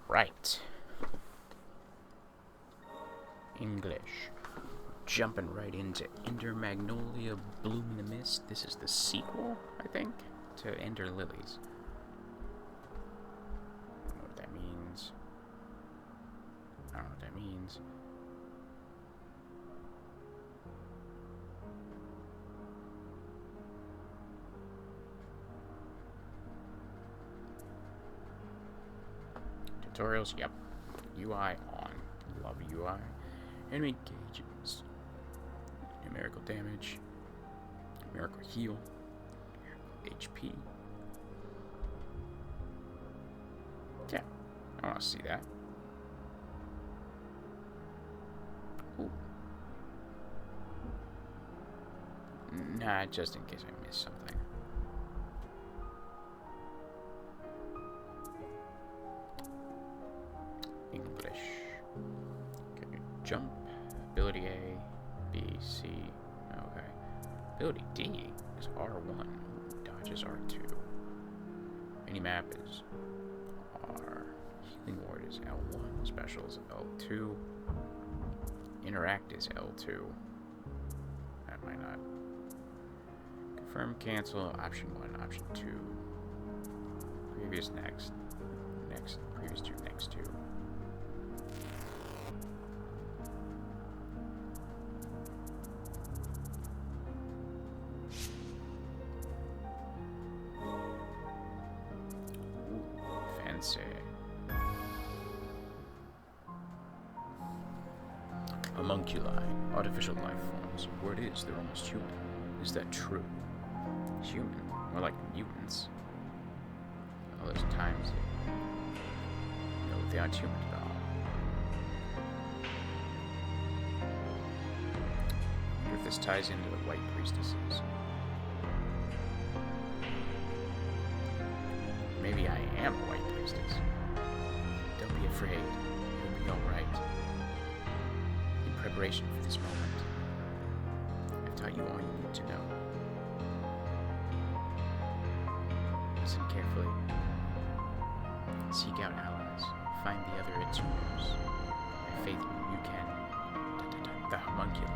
Right. English. Jumping right into Ender Magnolia Bloom in the Mist. This is the sequel, I think, to Ender Lilies. I don't know what that means. Tutorials, yep. UI on. Love UI. Enemy gauges. Numerical damage. Numerical heal. Numerical HP. Yeah, I want to see that. Ooh. Nah, just in case I missed something. English. Okay, jump. Ability A, B, C. Okay. Ability D is R1. Dodge is R2. Minimap is R. Healing Ward is L1. Special is L2. Interact is L2. That might not. Confirm, cancel, option 1, option 2. Previous, next. Next, previous to, next to. Fancy. Homunculi, artificial life forms. Word is, they're almost human. Is that true? Human? More like mutants. Oh, there's times. No, they aren't human at all. I wonder if this ties into the white priestesses. Maybe I am a white priestess. Don't be afraid. You'll be alright. In preparation for this moment, I've taught you all you need to know. Listen carefully. Seek out allies. Find the other Itsumos. By faith, you can. The homunculi.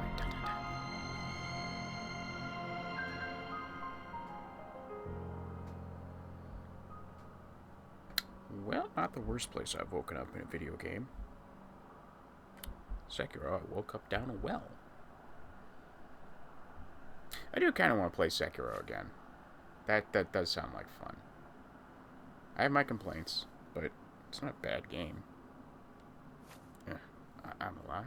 Well, not the worst place I've woken up in a video game. Sekiro, I woke up down a well. I do kind of want to play Sekiro again. That does sound like fun. I have my complaints, but it's not a bad game. I'm alive?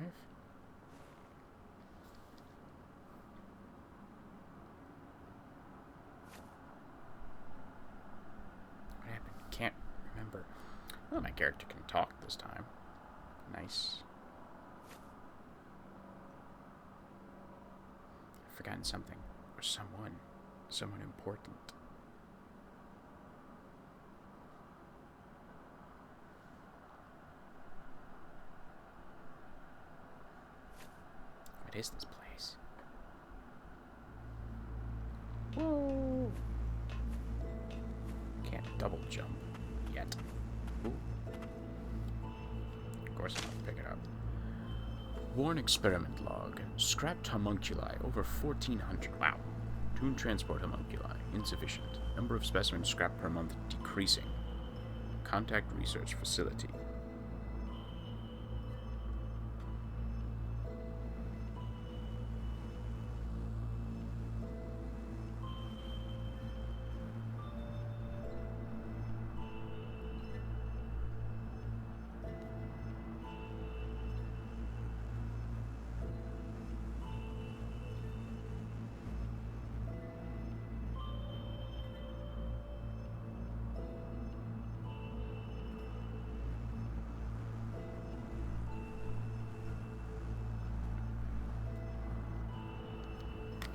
What happened? Can't remember. Well, my character can talk this time. Nice. I've forgotten something. Or someone. Someone important. What is this place? Whoa! Can't double jump yet. Ooh. Of course I'll pick it up. Worn experiment log. Scrapped homunculi over 1,400. Wow. Tune transport homunculi. Insufficient. Number of specimens scrapped per month decreasing. Contact research facility.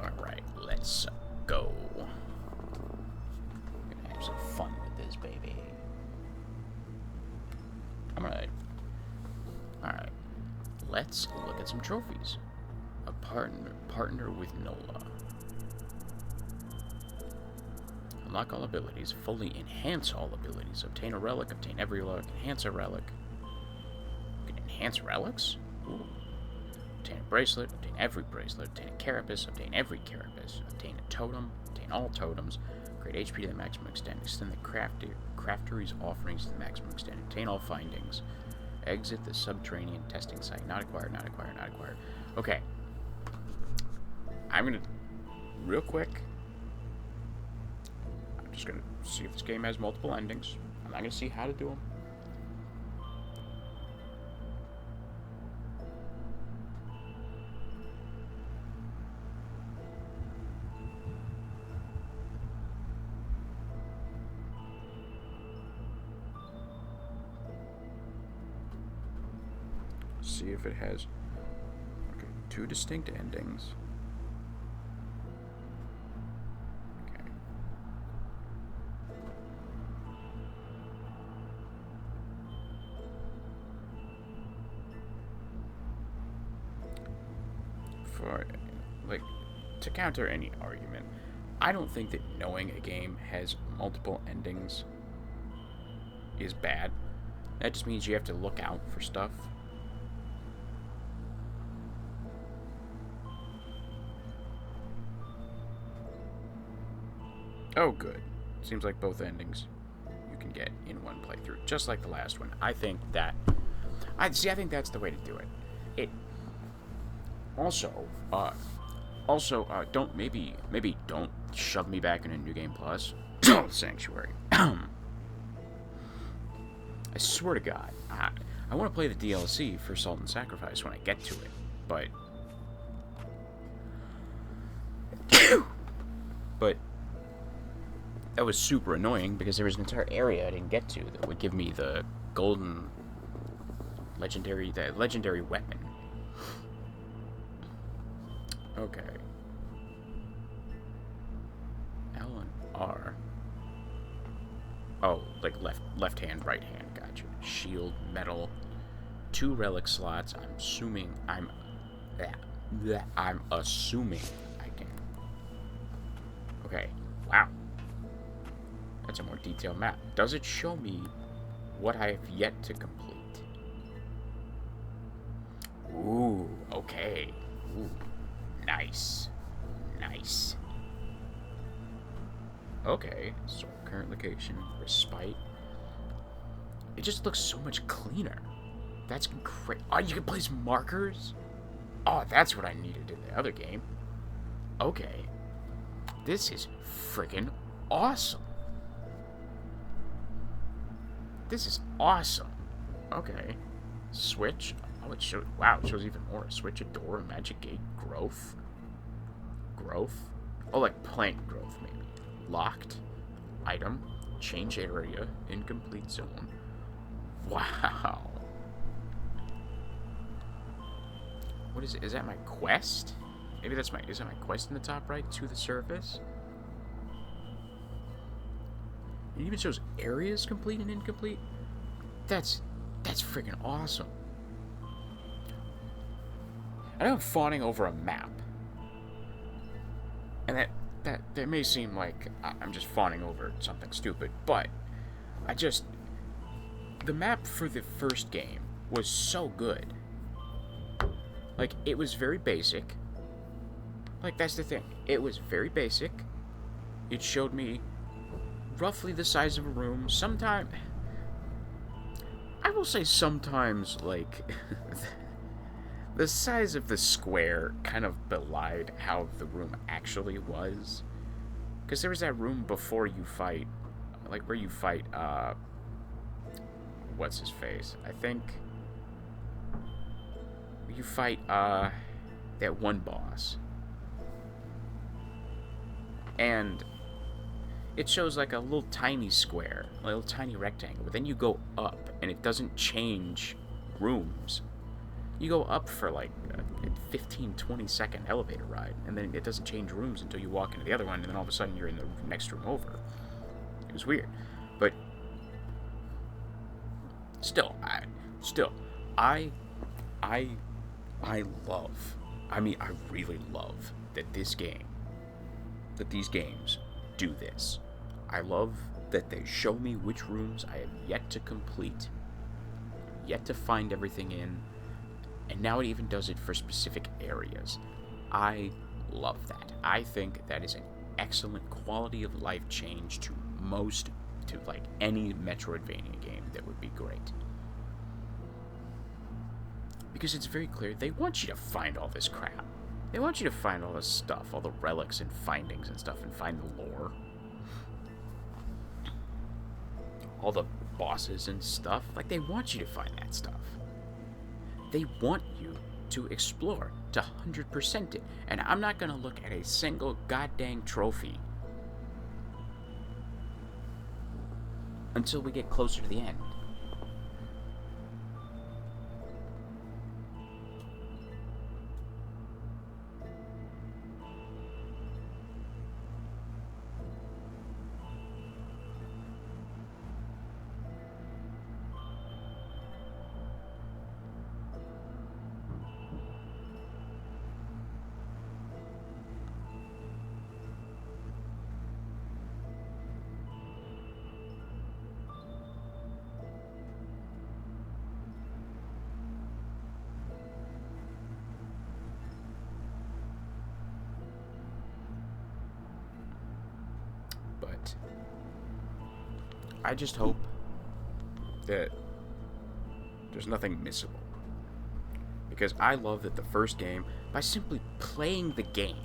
Alright, let's go. Gonna have some fun with this baby. Alright. Let's look at some trophies. A partner with Nola. Unlock all abilities. Fully enhance all abilities. Obtain a relic. Obtain every relic. Enhance a relic. You can enhance relics? Ooh. Obtain a bracelet. Obtain every bracelet. Obtain a carapace. Obtain every carapace. Obtain a totem. Obtain all totems. Create HP to the maximum extent. Extend the craftery's offerings to the maximum extent. Obtain all findings. Exit the subterranean testing site. Not acquired, not acquired, not acquired. Okay. I'm gonna, real quick, I'm just gonna see if this game has multiple endings. I'm not gonna see how to do them. See if it has, okay, 2 distinct endings. Okay. For, like, to counter any argument, I don't think that knowing a game has multiple endings is bad. That just means you have to look out for stuff. Oh, good. Seems like both endings you can get in one playthrough, just like the last one. I think that... I think that's the way to do it. Don't don't shove me back in a New Game Plus. Sanctuary. I swear to God, I want to play the DLC for Salt and Sacrifice when I get to it, but... but... that was super annoying because there was an entire area I didn't get to that would give me the golden legendary weapon. Okay. L and R. Oh, like left hand, right hand. Gotcha. Shield, metal, 2 relic slots. I'm assuming I can. Okay. Wow. That's a more detailed map. Does it show me what I have yet to complete? Ooh, okay. Ooh, nice. Nice. Okay, so current location, respite. It just looks so much cleaner. That's great. Oh, you can place markers? Oh, that's what I needed in the other game. Okay. This is freaking awesome. This is awesome. Okay. Switch. Oh, it shows. Wow, it shows even more. Switch, a door, a magic gate, growth. Growth. Oh, like plant growth, maybe. Locked. Item. Change area. Incomplete zone. Wow. What is it? Is that my quest? Maybe that's my... Is that my quest in the top right? To the surface? It even shows areas complete and incomplete. That's freaking awesome. I know I'm fawning over a map, and that may seem like I'm just fawning over something stupid, but the map for the first game was so good. Like, it was very basic. Like, that's the thing. It was very basic. It showed me roughly the size of a room. Sometimes, I will say sometimes, like, the size of the square kind of belied how the room actually was. Because there was that room before you fight, like, where you fight, what's his face? I think you fight, that one boss. And it shows like a little tiny square, a little tiny rectangle, but then you go up, and it doesn't change rooms. You go up for like a 15-20 second elevator ride, and then it doesn't change rooms until you walk into the other one, and then all of a sudden you're in the next room over. It was weird, but still, I love, I mean, I really love that these games do this. I love that they show me which rooms I have yet to complete, yet to find everything in, and now it even does it for specific areas. I love that. I think that is an excellent quality of life change to like any Metroidvania game that would be great. Because it's very clear they want you to find all this crap. They want you to find all this stuff, all the relics and findings and stuff, and find the lore. All the bosses and stuff. Like, they want you to find that stuff. They want you to explore, to 100% it. And I'm not going to look at a single goddamn trophy until we get closer to the end. But I just hope that there's nothing missable. Because I love that the first game, by simply playing the game,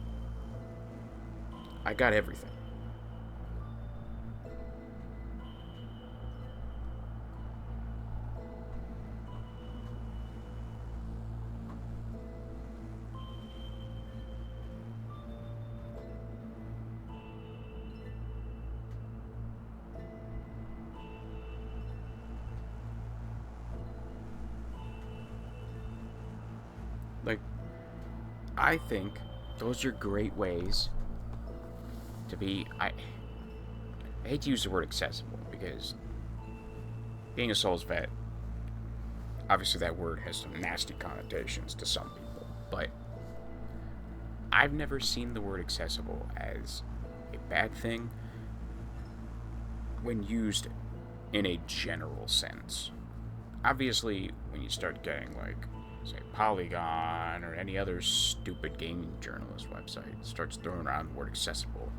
I got everything. Like, I think those are great ways to be... I hate to use the word accessible, because being a Souls vet, obviously that word has some nasty connotations to some people, but I've never seen the word accessible as a bad thing when used in a general sense. Obviously, when you start getting, like, say, Polygon or any other stupid gaming journalist website starts throwing around the word accessible,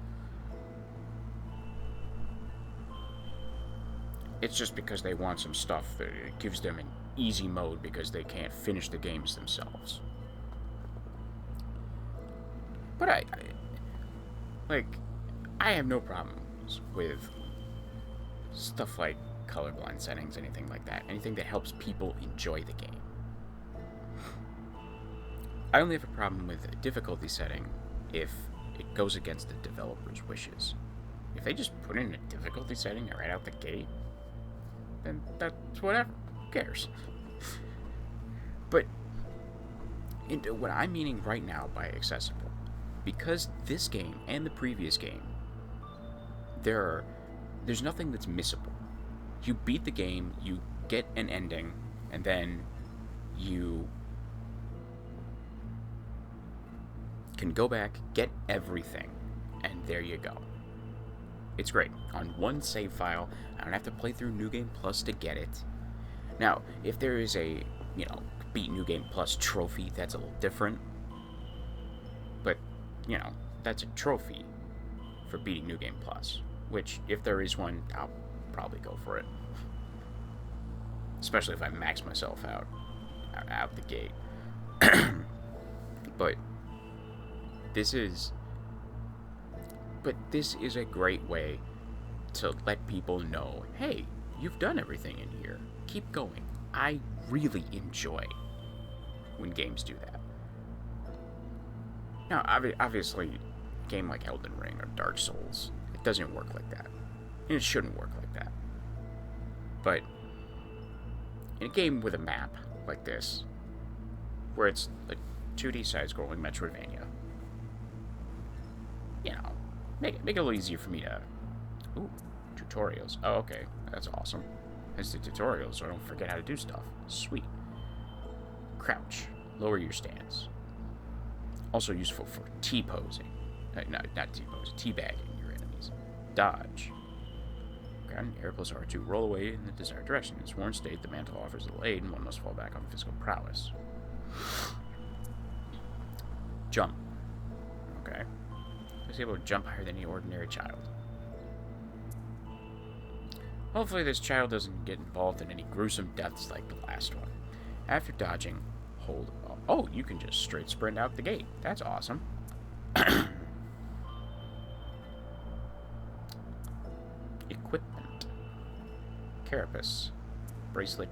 it's just because they want some stuff that it gives them an easy mode because they can't finish the games themselves. But I have no problems with stuff like colorblind settings, anything like that. Anything that helps people enjoy the game. I only have a problem with a difficulty setting if it goes against the developer's wishes. If they just put in a difficulty setting right out the gate, then that's whatever. Who cares? But what I'm meaning right now by accessible, because this game and the previous game, there's nothing that's missable. You beat the game, you get an ending, and then you can go back, get everything, and there you go. It's great. On one save file, I don't have to play through New Game Plus to get it. Now, if there is a, beat New Game Plus trophy, that's a little different. But, that's a trophy for beating New Game Plus. Which, if there is one, I'll probably go for it. Especially if I max myself out the gate. But this is a great way to let people know, hey, you've done everything in here. Keep going. I really enjoy when games do that. Now, obviously, a game like Elden Ring or Dark Souls, it doesn't work like that. And it shouldn't work like that. But in a game with a map like this, where it's like 2D side-scrolling Metroidvania, make it a little easier for me to... Ooh, tutorials. Oh, okay. That's awesome. It's the tutorials, so I don't forget how to do stuff. Sweet. Crouch. Lower your stance. Also useful for T-posing. Not T-posing. Teabagging your enemies. Dodge. gun. Air plus R2. Roll away in the desired direction. In sworn state, the mantle offers little aid, and one must fall back on physical prowess. Jump. Okay. I was able to jump higher than any ordinary child. Hopefully this child doesn't get involved in any gruesome deaths like the last one. After dodging, hold... Oh, you can just straight sprint out the gate. That's awesome. Equipment. Carapace. Bracelet.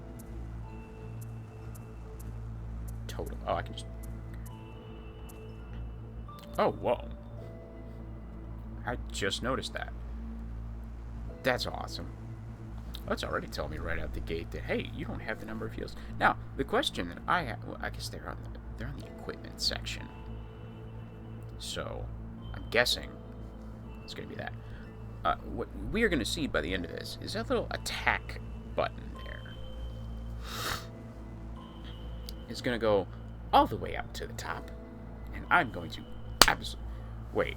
Totem. Oh, I can just... Oh, whoa. I just noticed that. That's awesome. Well, it's already telling me right out the gate that, hey, you don't have the number of heals. Now, the question that I have... Well, I guess they're on the equipment section. So, I'm guessing it's going to be that. What we are going to see by the end of this is that little attack button there. It's going to go all the way up to the top. And I'm going to absolutely... Wait.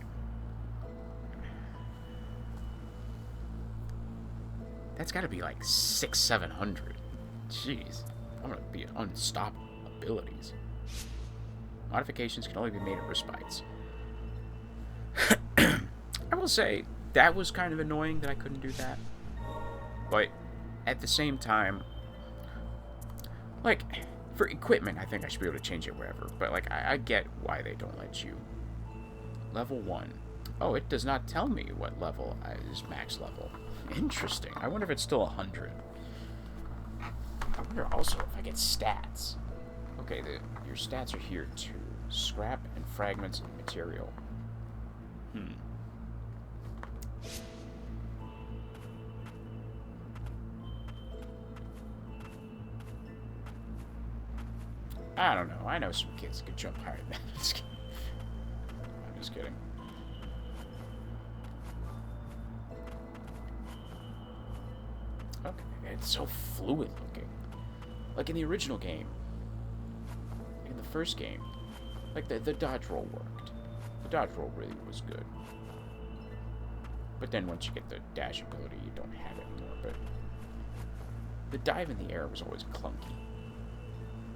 That's got to be like 600-700. Jeez. I'm going to be unstoppable abilities. Modifications can only be made at respites. I will say, that was kind of annoying that I couldn't do that. But, at the same time, like, for equipment, I think I should be able to change it wherever. But, like, I get why they don't let you. Level 1. Oh, it does not tell me what level is max level. Interesting. I wonder if it's still 100. I wonder also if I get stats. Okay, your stats are here too. Scrap and fragments and material. I don't know. I know some kids could jump higher than that. I'm just kidding. Okay, it's so fluid looking. Like in the original game. In the first game. Like the dodge roll worked. The dodge roll really was good. But then once you get the dash ability, you don't have it anymore. But the dive in the air was always clunky.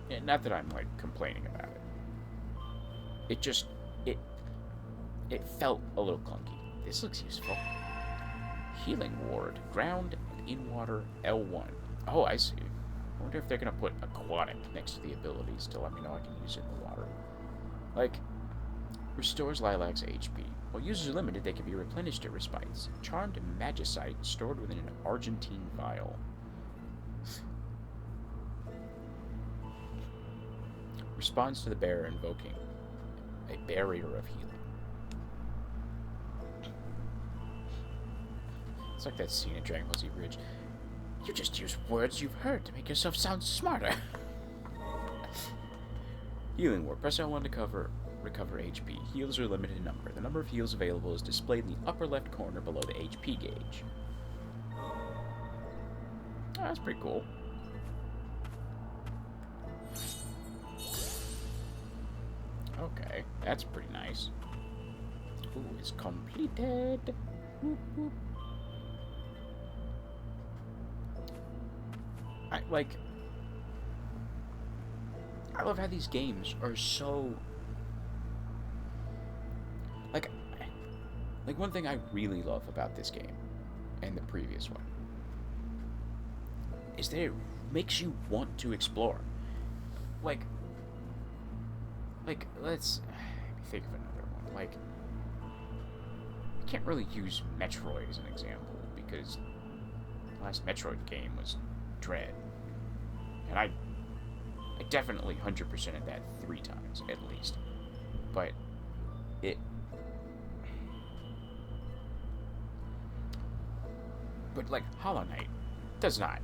And not that I'm, like, complaining about it. It just... It felt a little clunky. This looks useful. Healing ward. Ground and in water L1. Oh, I see. I wonder if they're going to put aquatic next to the abilities to let me know I can use it in the water. Like, restores Lilac's HP. While users are limited, they can be replenished at respites. Charmed Magicite stored within an Argentine vial. Responds to the bearer invoking a barrier of healing. It's like that scene in Dragon Ball Z Bridge. You just use words you've heard to make yourself sound smarter. Healing ward. Press L1 to recover HP. Heals are limited in number. The number of heals available is displayed in the upper left corner below the HP gauge. Oh, that's pretty cool. Okay, that's pretty nice. Ooh, it's completed. Whoop, whoop. I love how these games are so... Like, one thing I really love about this game, and the previous one, is that it makes you want to explore. Like, let's think of another one. Like, I can't really use Metroid as an example, because the last Metroid game was Dread. And I definitely 100%ed that 3 times, at least. But, But, like, Hollow Knight does not.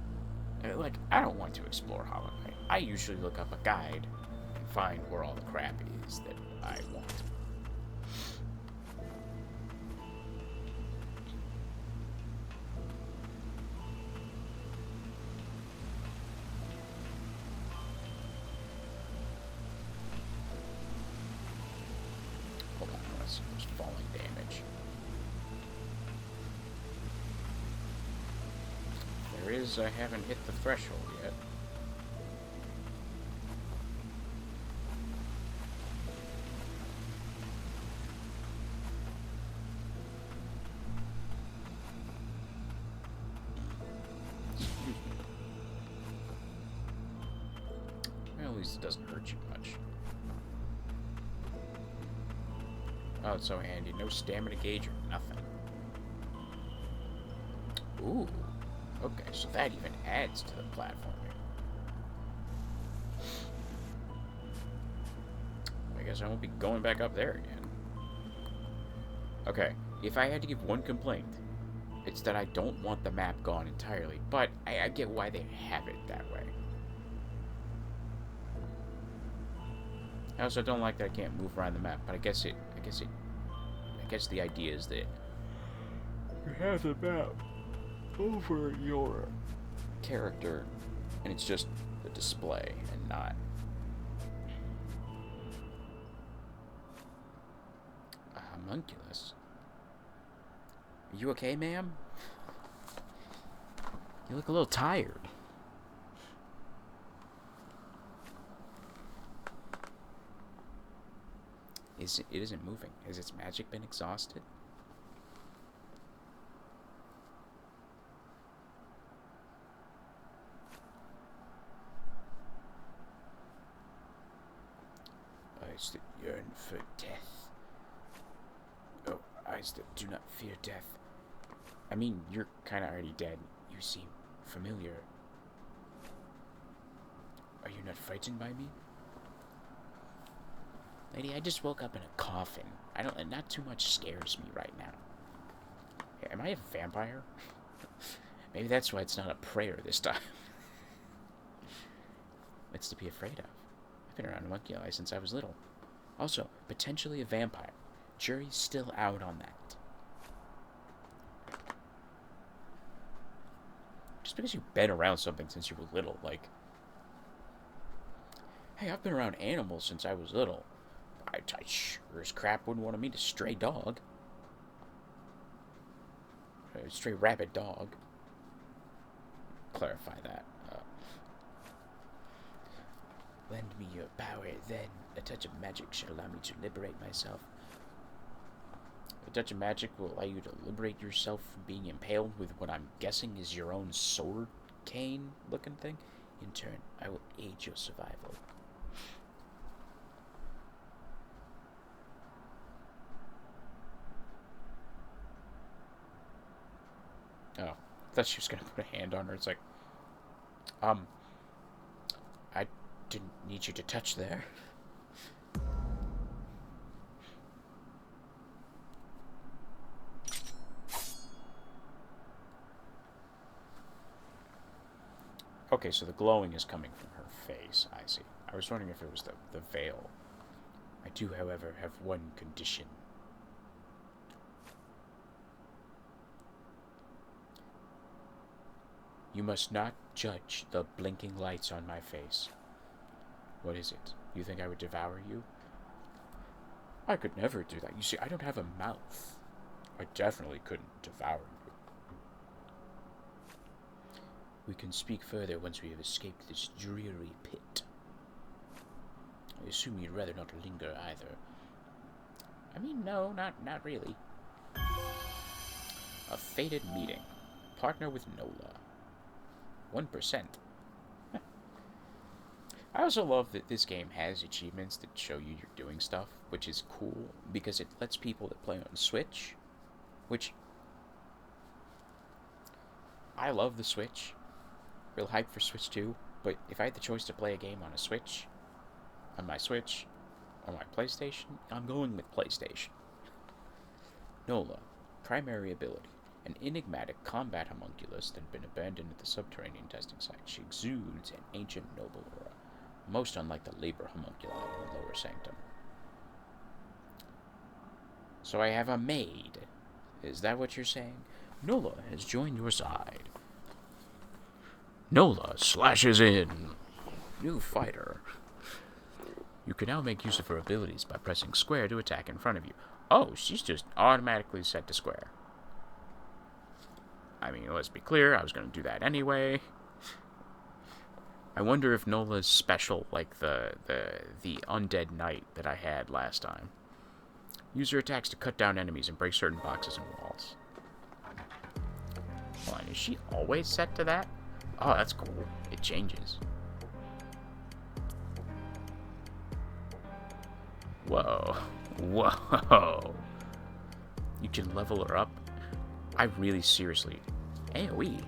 Like, I don't want to explore Hollow Knight. I usually look up a guide and find where all the crap is that I want. Hold on, I want to see if there's falling damage. is I haven't hit the threshold yet. Well, at least it doesn't hurt you much. Oh, it's so handy. No stamina gauge or nothing. Ooh. Okay, so that even adds to the platforming. I guess I won't be going back up there again. Okay, if I had to give one complaint, it's that I don't want the map gone entirely, but I get why they have it that way. I also don't like that I can't move around the map, but I guess the idea is that you have the map over your character, and it's just a display and not a homunculus. Are you okay, ma'am? You look a little tired. It isn't moving. Has its magic been exhausted? Eyes that yearn for death. Oh, eyes that do not fear death. I mean, you're kind of already dead. You seem familiar. Are you not frightened by me? Lady, I just woke up in a coffin. Not too much scares me right now. Hey, am I a vampire? Maybe that's why it's not a prayer this time. It's to be afraid of. I've been around Homunculi since I was little. Also, potentially a vampire. Jury's still out on that. Just because you've been around something since you were little, like... Hey, I've been around animals since I was little. I sure as crap wouldn't want to meet a stray dog. A stray rabid dog. Clarify that. Lend me your power, then. A touch of magic should allow me to liberate myself. A touch of magic will allow you to liberate yourself from being impaled with what I'm guessing is your own sword cane looking thing. In turn, I will aid your survival. Oh, I thought she was going to put a hand on her. It's like, I didn't need you to touch there. Okay, so the glowing is coming from her face. I see. I was wondering if it was the veil. I do, however, have one condition. You must not judge the blinking lights on my face. What is it? You think I would devour you? I could never do that. You see, I don't have a mouth. I definitely couldn't devour you. We can speak further once we have escaped this dreary pit. I assume you'd rather not linger either. I mean, no, not really. A fated meeting. Partner with Nola. 1%. I also love that this game has achievements that show you you're doing stuff, which is cool, because it lets people that play on Switch, which... I love the Switch. Real hype for Switch 2, but if I had the choice to play a game on a Switch, on my Switch, or my PlayStation, I'm going with PlayStation. Nola, primary ability. An enigmatic combat homunculus that had been abandoned at the subterranean testing site. She exudes an ancient noble aura, most unlike the labor homunculi in the lower sanctum. So I have a maid. Is that what you're saying? Nola has joined your side. Nola slashes in. New fighter. You can now make use of her abilities by pressing square to attack in front of you. Oh, she's just automatically set to square. I mean, let's be clear, I was going to do that anyway. I wonder if Nola's special like the Undead Knight that I had last time. Use your attacks to cut down enemies and break certain boxes and walls. Hold on, is she always set to that? Oh, that's cool. It changes. Whoa. Whoa. You can level her up? I really seriously... AoE.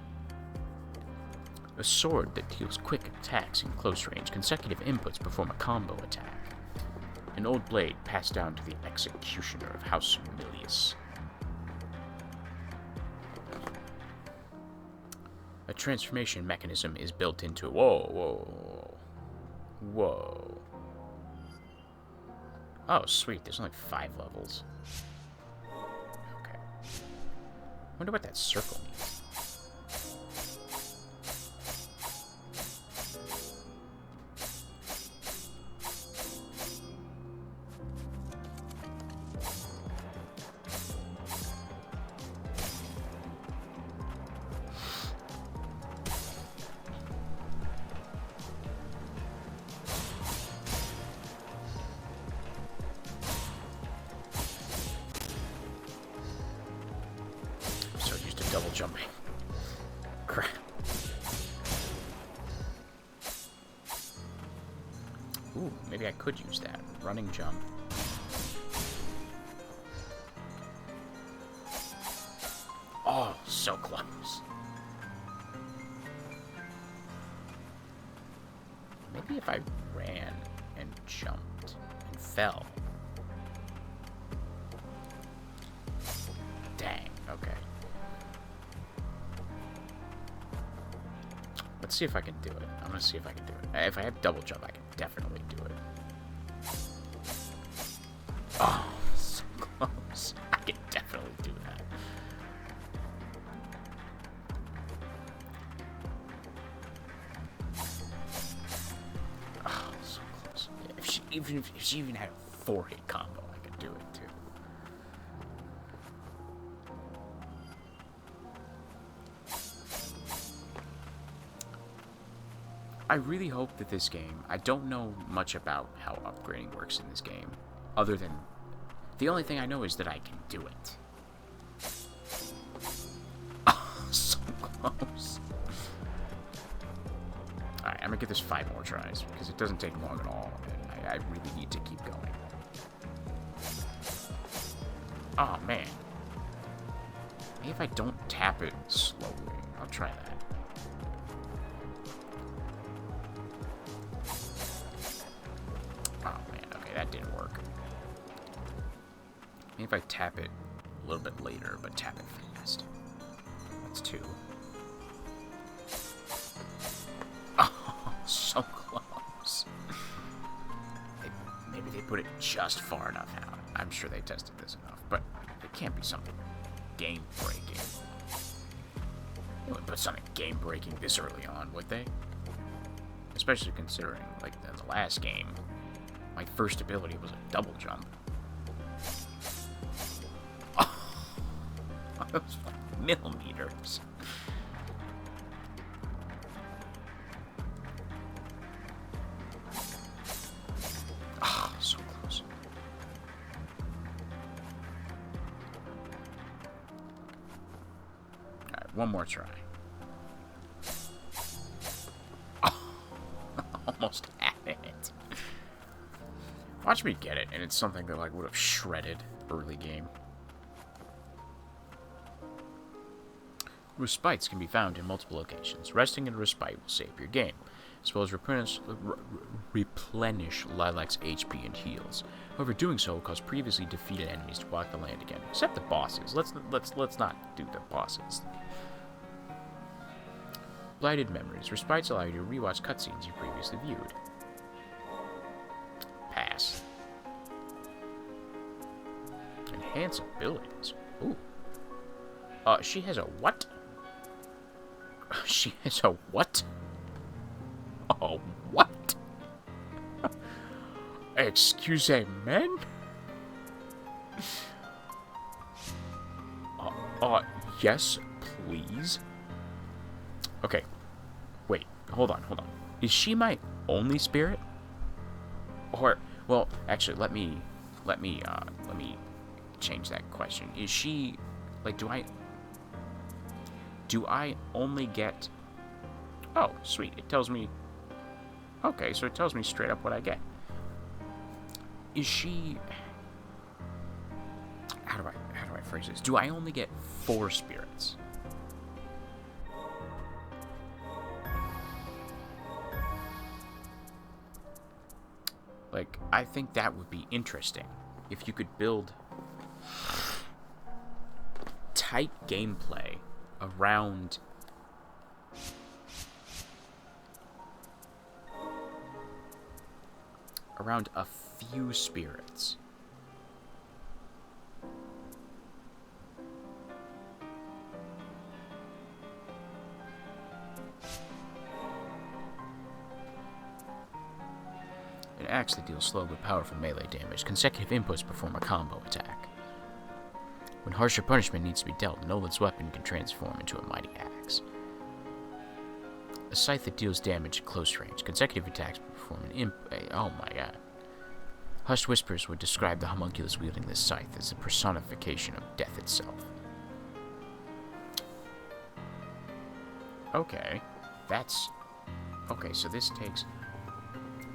A sword that deals quick attacks in close range. Consecutive inputs perform a combo attack. An old blade passed down to the executioner of House Milius. A transformation mechanism is built into it. Whoa, whoa, whoa. Oh, sweet. There's only 5 levels. Okay. Wonder what that circle means. Double jumping. Crap. Ooh, maybe I could use that. Running jump. Oh, so close. Maybe if I ran and jumped and fell. Dang, okay. Let's see if I can do it. I'm gonna see if I can do it. If I have double jump, I can definitely do it. Oh, so close. I can definitely do that. Oh, so close. If she even had a 4-hit combo, I could do it too. I really hope that this game... I don't know much about how upgrading works in this game, other than... The only thing I know is that I can do it. Oh, so close. Alright, I'm gonna give this 5 more tries, because it doesn't take long at all, and I really need to keep going. Oh, man. Maybe if I don't tap it slowly. I'll try that. That didn't work. Maybe if I tap it a little bit later, but tap it fast. That's 2. Oh, so close. Maybe they put it just far enough out. I'm sure they tested this enough, but it can't be something game-breaking. They wouldn't put something game-breaking this early on, would they? Especially considering, like, in the last game, my first ability was a double jump. Oh, it was like millimeters. Oh, so close. Alright, one more try. Oh, almost had it. Watch me get it, and it's something that like would have shredded early game. Respites can be found in multiple locations. Resting in a respite will save your game, as well as replenish Lilac's HP and heals. However, doing so will cause previously defeated enemies to walk the land again, except the bosses. Let's not do the bosses. Blighted memories. Respites allow you to rewatch cutscenes you previously viewed. Pass. Enhance abilities. Ooh. She has a what? She has a what? Oh, what? Excuse me? Yes, please. Okay. Wait. Hold on. Is she my only spirit? Or, well, actually, let me change that question. Is she, like, do I only get... Oh, sweet. It tells me... Okay, so it tells me straight up what I get. Is she... How do I phrase this? Do I only get 4 spirits? Like, I think that would be interesting. If you could build tight gameplay around a few spirits. An axe that deals slow but powerful melee damage. Consecutive inputs perform a combo attack. When harsher punishment needs to be dealt, Nolan's weapon can transform into a mighty axe. A scythe that deals damage at close range. Consecutive attacks perform an oh my god. Hushed whispers would describe the homunculus wielding this scythe as a personification of death itself. Okay. Okay, so this takes...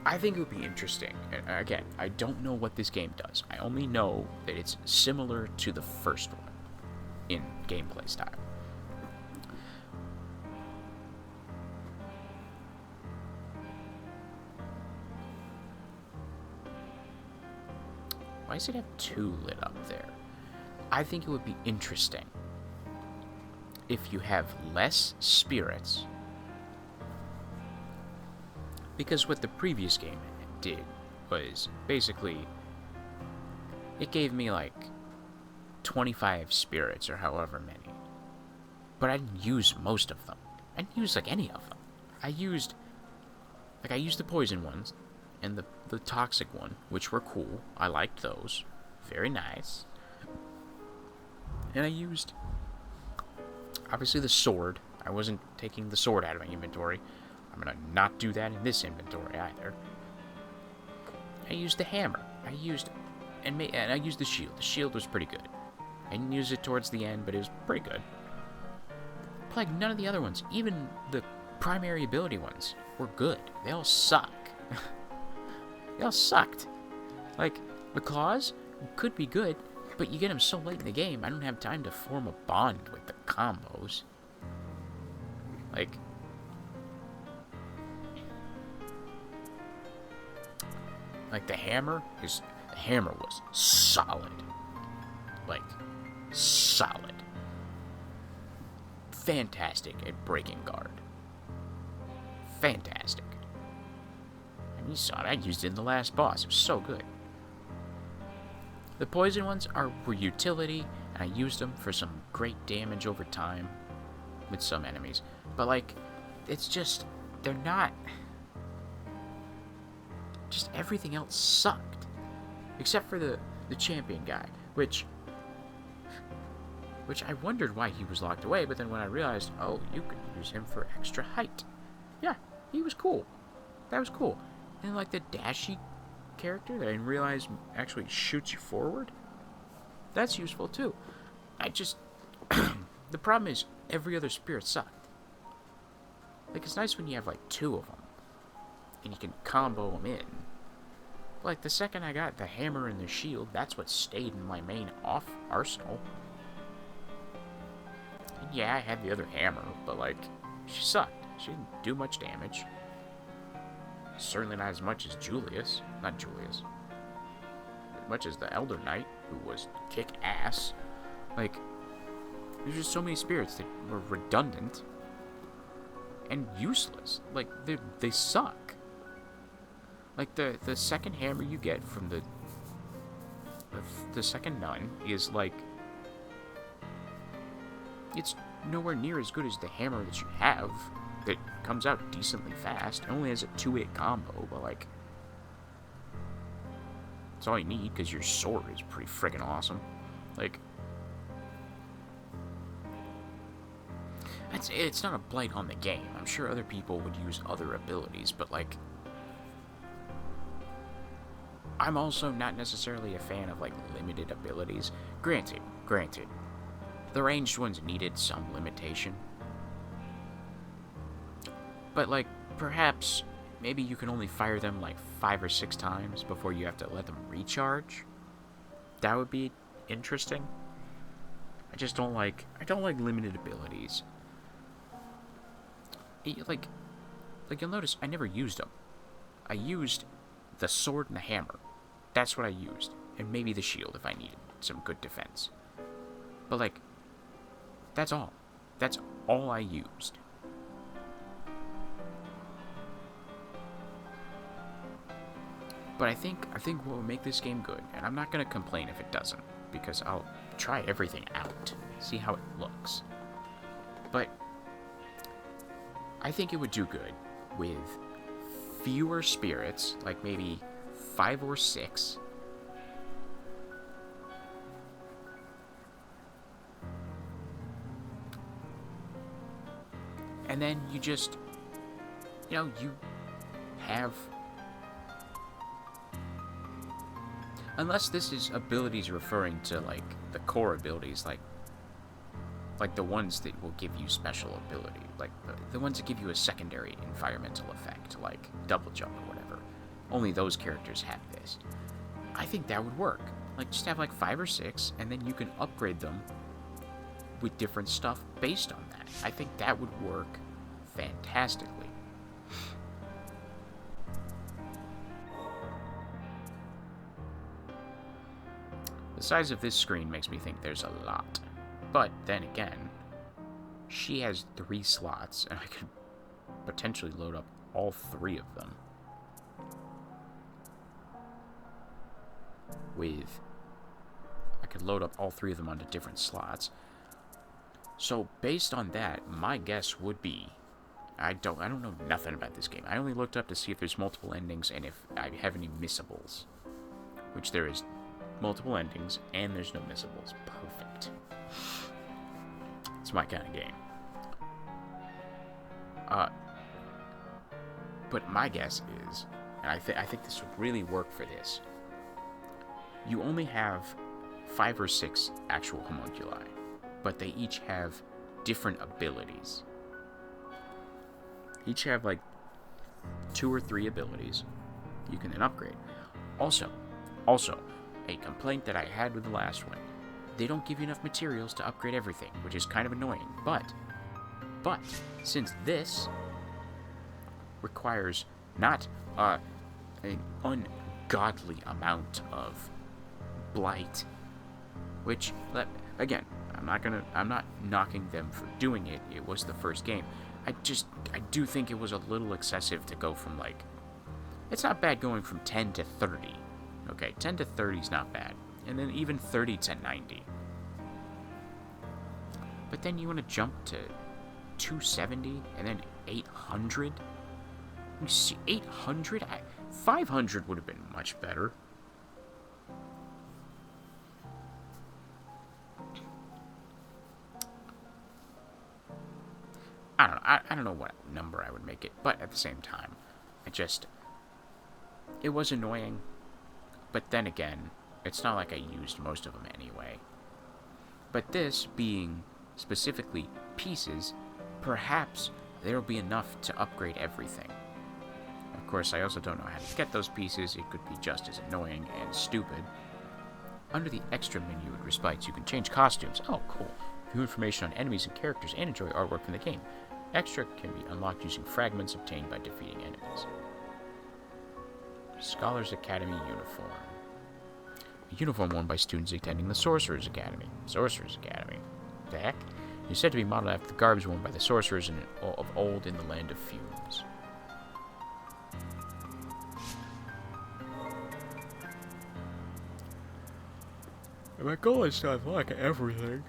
I think it would be interesting. And again, I don't know what this game does. I only know that it's similar to the first one in gameplay style. Why does it have 2 lit up there? I think it would be interesting if you have less spirits. Because what the previous game did was basically, it gave me like 25 spirits or however many. But I didn't use most of them. I didn't use like any of them. I used the poison ones and the toxic one, which were cool. I liked those. Very nice. And I used, obviously, the sword. I wasn't taking the sword out of my inventory. I'm gonna not do that in this inventory either. I used the hammer. I used the shield. The shield was pretty good. I didn't use it towards the end, but it was pretty good. But like none of the other ones, even the primary ability ones, were good. They all suck. They all sucked. Like, the claws could be good, but you get them so late in the game, I don't have time to form a bond with the combos. Like... Like, the hammer was solid. Like, solid. Fantastic at breaking guard. Fantastic. And you saw it, I used it in the last boss. It was so good. The poison ones were utility, and I used them for some great damage over time with some enemies. But, like, it's just, they're not... Just everything else sucked. Except for the champion guy, which I wondered why he was locked away, but then when I realized, oh, you could use him for extra height. Yeah, he was cool. That was cool. And like the dashy character that I didn't realize actually shoots you forward, that's useful too. The problem is every other spirit sucked. Like, it's nice when you have like 2 of them and you can combo them in. Like, the second I got the hammer and the shield, that's what stayed in my main arsenal. And yeah, I had the other hammer, but, like, she sucked. She didn't do much damage. Certainly not as much as Julius. Not Julius. As much as the Elder Knight, who was kick-ass. Like, there's just so many spirits that were redundant and useless. Like, they suck. Like, the second hammer you get from the second nun is, like... It's nowhere near as good as the hammer that you have. That comes out decently fast. It only has a 2-hit combo, but, like... It's all you need, because your sword is pretty friggin' awesome. Like... it's not a blight on the game. I'm sure other people would use other abilities, but like, I'm also not necessarily a fan of like limited abilities. Granted, the ranged ones needed some limitation, but like perhaps maybe you can only fire them like 5 or 6 times before you have to let them recharge. That would be interesting. I don't like limited abilities. Like you'll notice I never used them. I used the sword and the hammer. That's what I used. And maybe the shield if I needed some good defense. But like, that's all. That's all I used. But I think what will make this game good, and I'm not going to complain if it doesn't, because I'll try everything out, see how it looks. But I think it would do good with fewer spirits, like maybe 5 or 6. And then you just, you have... Unless this is abilities referring to, like, the core abilities, like the ones that will give you special ability, like the ones that give you a secondary environmental effect, like double jump or whatever. Only those characters have this. I think that would work. Like, just have like 5 or 6, and then you can upgrade them with different stuff based on that. I think that would work fantastically. The size of this screen makes me think there's a lot. But then again, she has 3 slots, and I could potentially load up all 3 of them I could load up all 3 of them onto different slots. So based on that, my guess would be, I don't know nothing about this game. I only looked up to see if there's multiple endings and if I have any missables, which there is multiple endings and there's no missables. Perfect. It's my kind of game. But my guess is, and I think this would really work for this, you only have 5 or 6 actual homunculi, but they each have different abilities. Each have like 2 or 3 abilities you can then upgrade. Also, a complaint that I had with the last one, they don't give you enough materials to upgrade everything, which is kind of annoying. But since this requires not an ungodly amount of blight, which, again, I'm not knocking them for doing it. It was the first game. I do think it was a little excessive to go from, like, it's not bad going from 10 to 30. Okay, 10 to 30 is not bad. And then even 30 to 90. But then you want to jump to 270 and then 800? You see, 800? 500 would have been much better. I don't know what number I would make it, but at the same time, it was annoying. But then again, it's not like I used most of them anyway. But this being specifically pieces, perhaps there'll be enough to upgrade everything. Of course, I also don't know how to get those pieces. It could be just as annoying and stupid. Under the extra menu at Respites, you can change costumes. Oh, cool. View information on enemies and characters and enjoy artwork from the game. Extra can be unlocked using fragments obtained by defeating enemies. Scholars Academy uniform. A uniform worn by students attending the Sorcerer's Academy. Sorcerer's Academy. The heck? You're said to be modeled after the garbs worn by the sorcerers of old in the land of fumes. My goal is to unlock everything.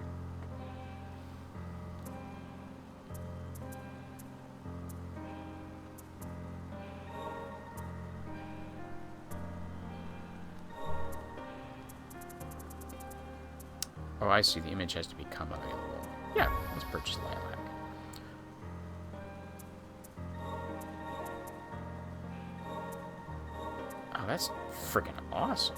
Oh, I see. The image has to become available. Yeah, let's purchase Lilac. Oh, that's freaking awesome.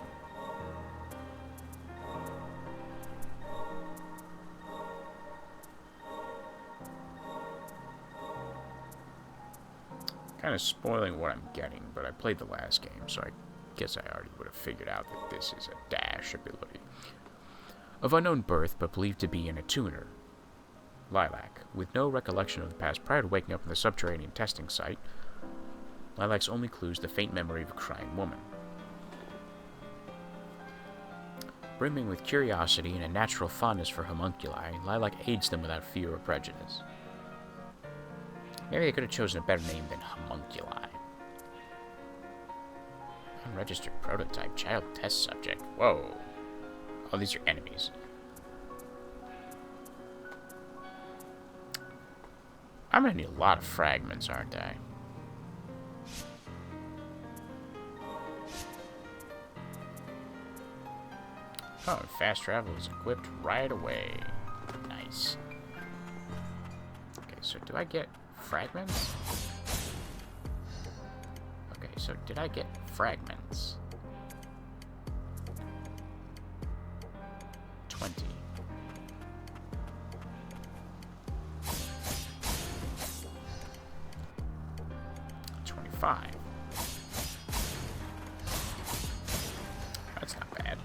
Kind of spoiling what I'm getting, but I played the last game, so I guess I already would have figured out that this is a dash ability. Of unknown birth, but believed to be an attuner, Lilac, with no recollection of the past prior to waking up in the subterranean testing site, Lilac's only clue is the faint memory of a crying woman. Brimming with curiosity and a natural fondness for homunculi, Lilac aids them without fear or prejudice. Maybe they could have chosen a better name than homunculi. Unregistered prototype, child test subject. Whoa. Oh, these are enemies. I'm gonna need a lot of fragments, aren't I? Oh, fast travel is equipped right away. Nice. Okay, so do I get fragments? Okay, so did I get fragments? 20. 25. That's not bad.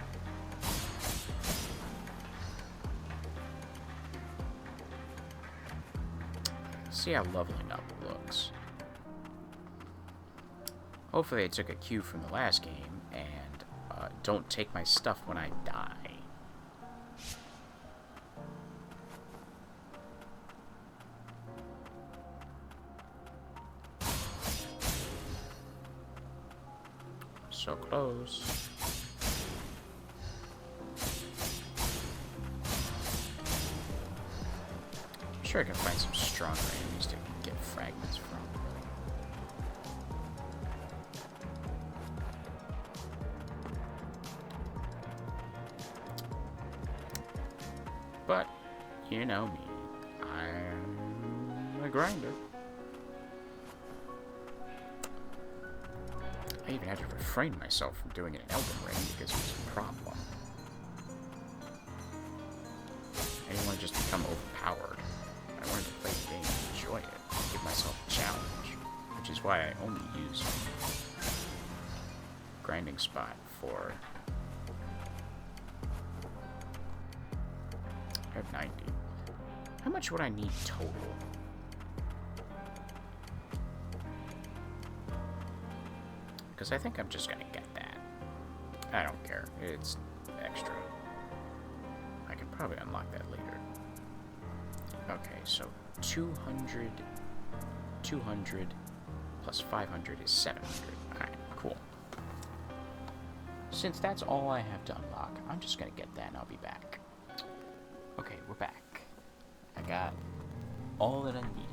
See how leveling up looks. Hopefully I took a cue from the last game and don't take my stuff when I die. So close. I'm sure I can find some stronger enemies to get fragments from. But, you know me. I'm a grinder. I even had to refrain myself from doing it in Elden Ring because it was a problem. I didn't want to just become overpowered. I wanted to play the game and enjoy it, and give myself a challenge, which is why I only use grinding spot for... I have 90. How much would I need total? Because I think I'm just gonna get that. I don't care. It's extra. I can probably unlock that later. Okay, so 200 plus 500 is 700. Alright, cool. Since that's all I have to unlock, I'm just gonna get that and I'll be back. Okay, we're back. I got all that I needed.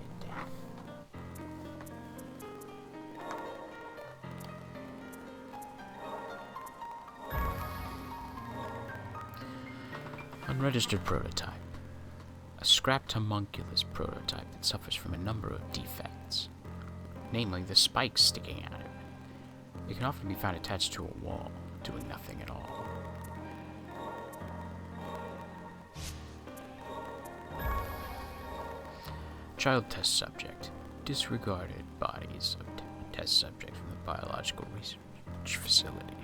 Unregistered prototype. A scrapped homunculus prototype that suffers from a number of defects, namely the spikes sticking out of it. It can often be found attached to a wall, doing nothing at all. Child test subject. Disregarded bodies of test subject from the biological research facility.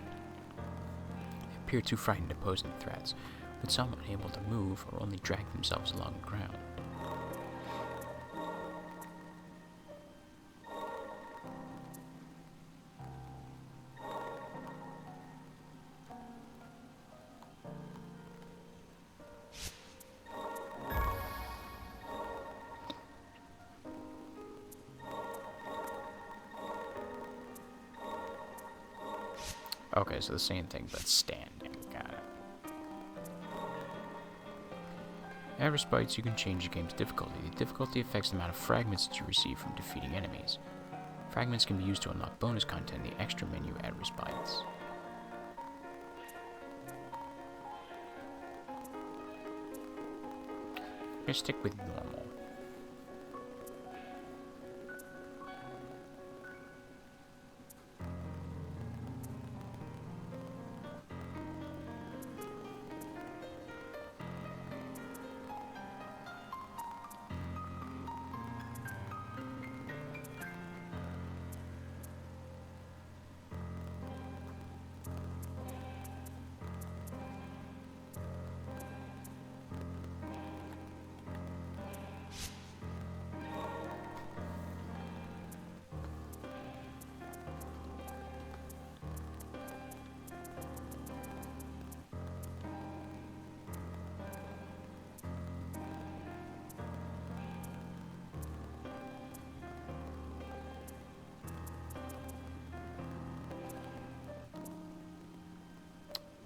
They appear too frightened to pose any threats, with some unable to move or only drag themselves along the ground. Okay, so the same thing, but standing. Got it. Average spites, you can change the game's difficulty. The difficulty affects the amount of fragments that you receive from defeating enemies. Fragments can be used to unlock bonus content in the extra menu at Respites. I'm gonna stick with normal.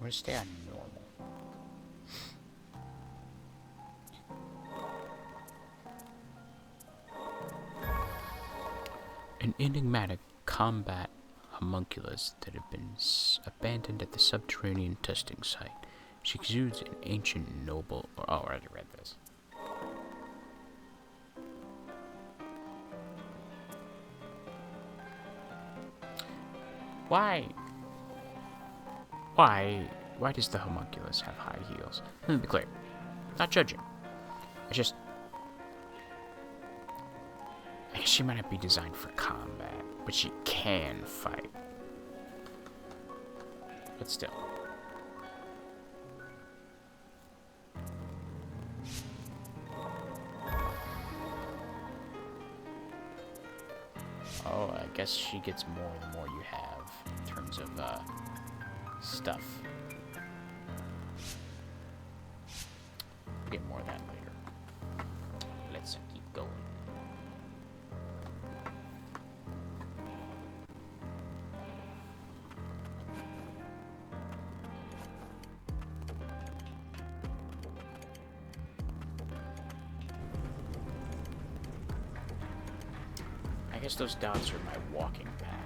We're gonna stay on normal. An enigmatic combat homunculus that had been abandoned at the subterranean testing site. She exudes an ancient noble. Oh, I already read this. Why? Why does the homunculus have high heels? Let me be clear. Not judging. I guess she might not be designed for combat, but she can fight. But still. Oh, I guess she gets more the more you have in terms of stuff. We'll get more of that later. Let's keep going. I guess those dots are my walking path.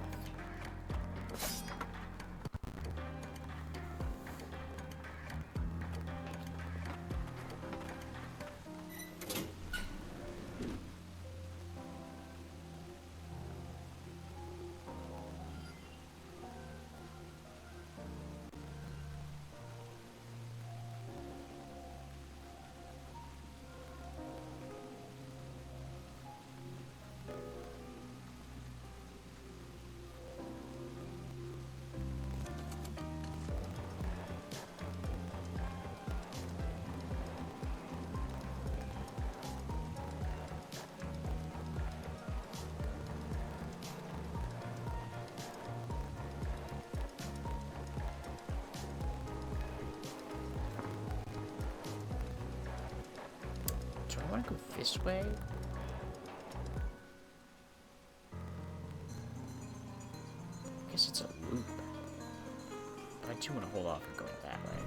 Do I want to go this way? I guess it's a loop. But I do want to hold off and go that way.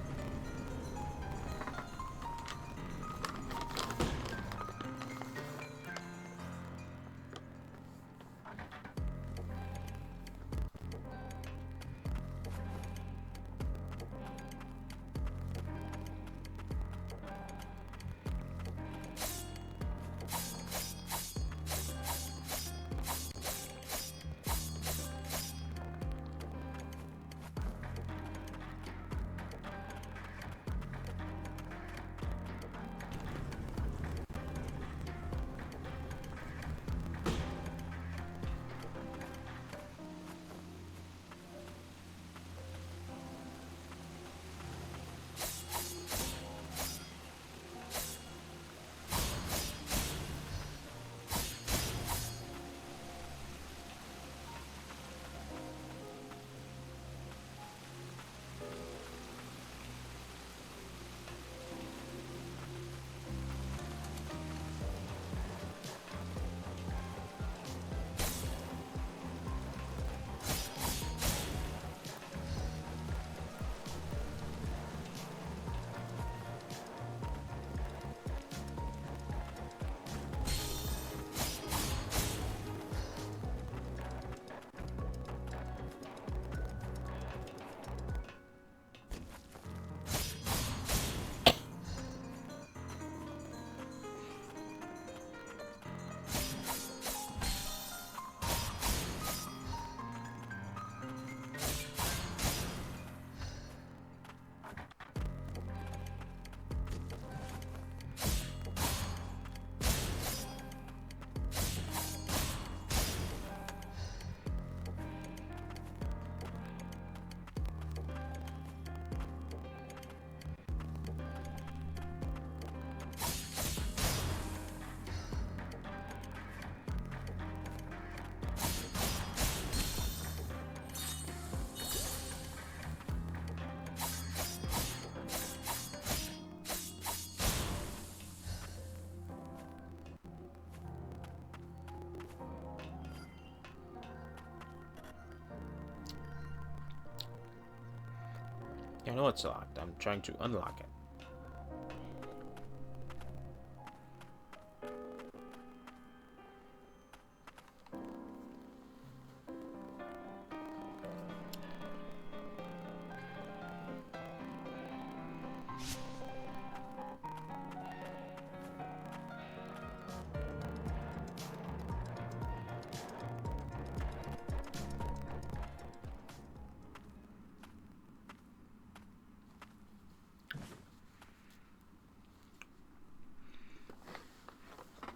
I know it's locked. I'm trying to unlock it.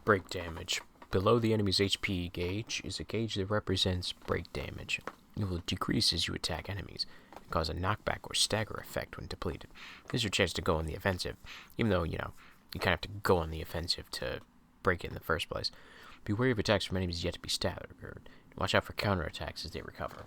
Break damage. Below the enemy's HP gauge is a gauge that represents break damage. It will decrease as you attack enemies and cause a knockback or stagger effect when depleted. This is your chance to go on the offensive, even though, you kind of have to go on the offensive to break it in the first place. Be wary of attacks from enemies yet to be staggered. Watch out for counterattacks as they recover.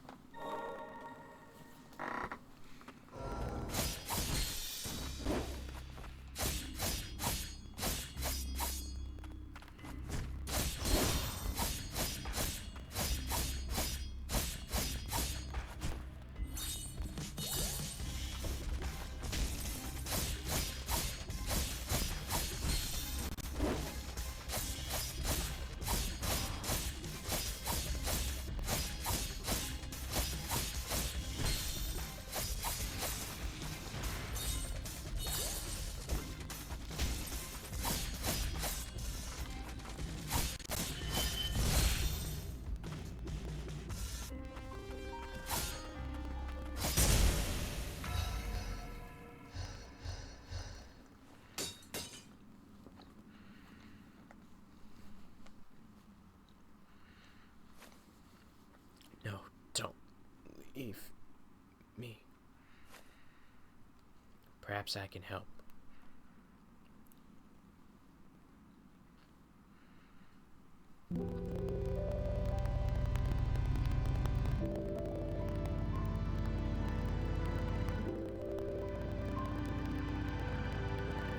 No, don't leave me. Perhaps I can help.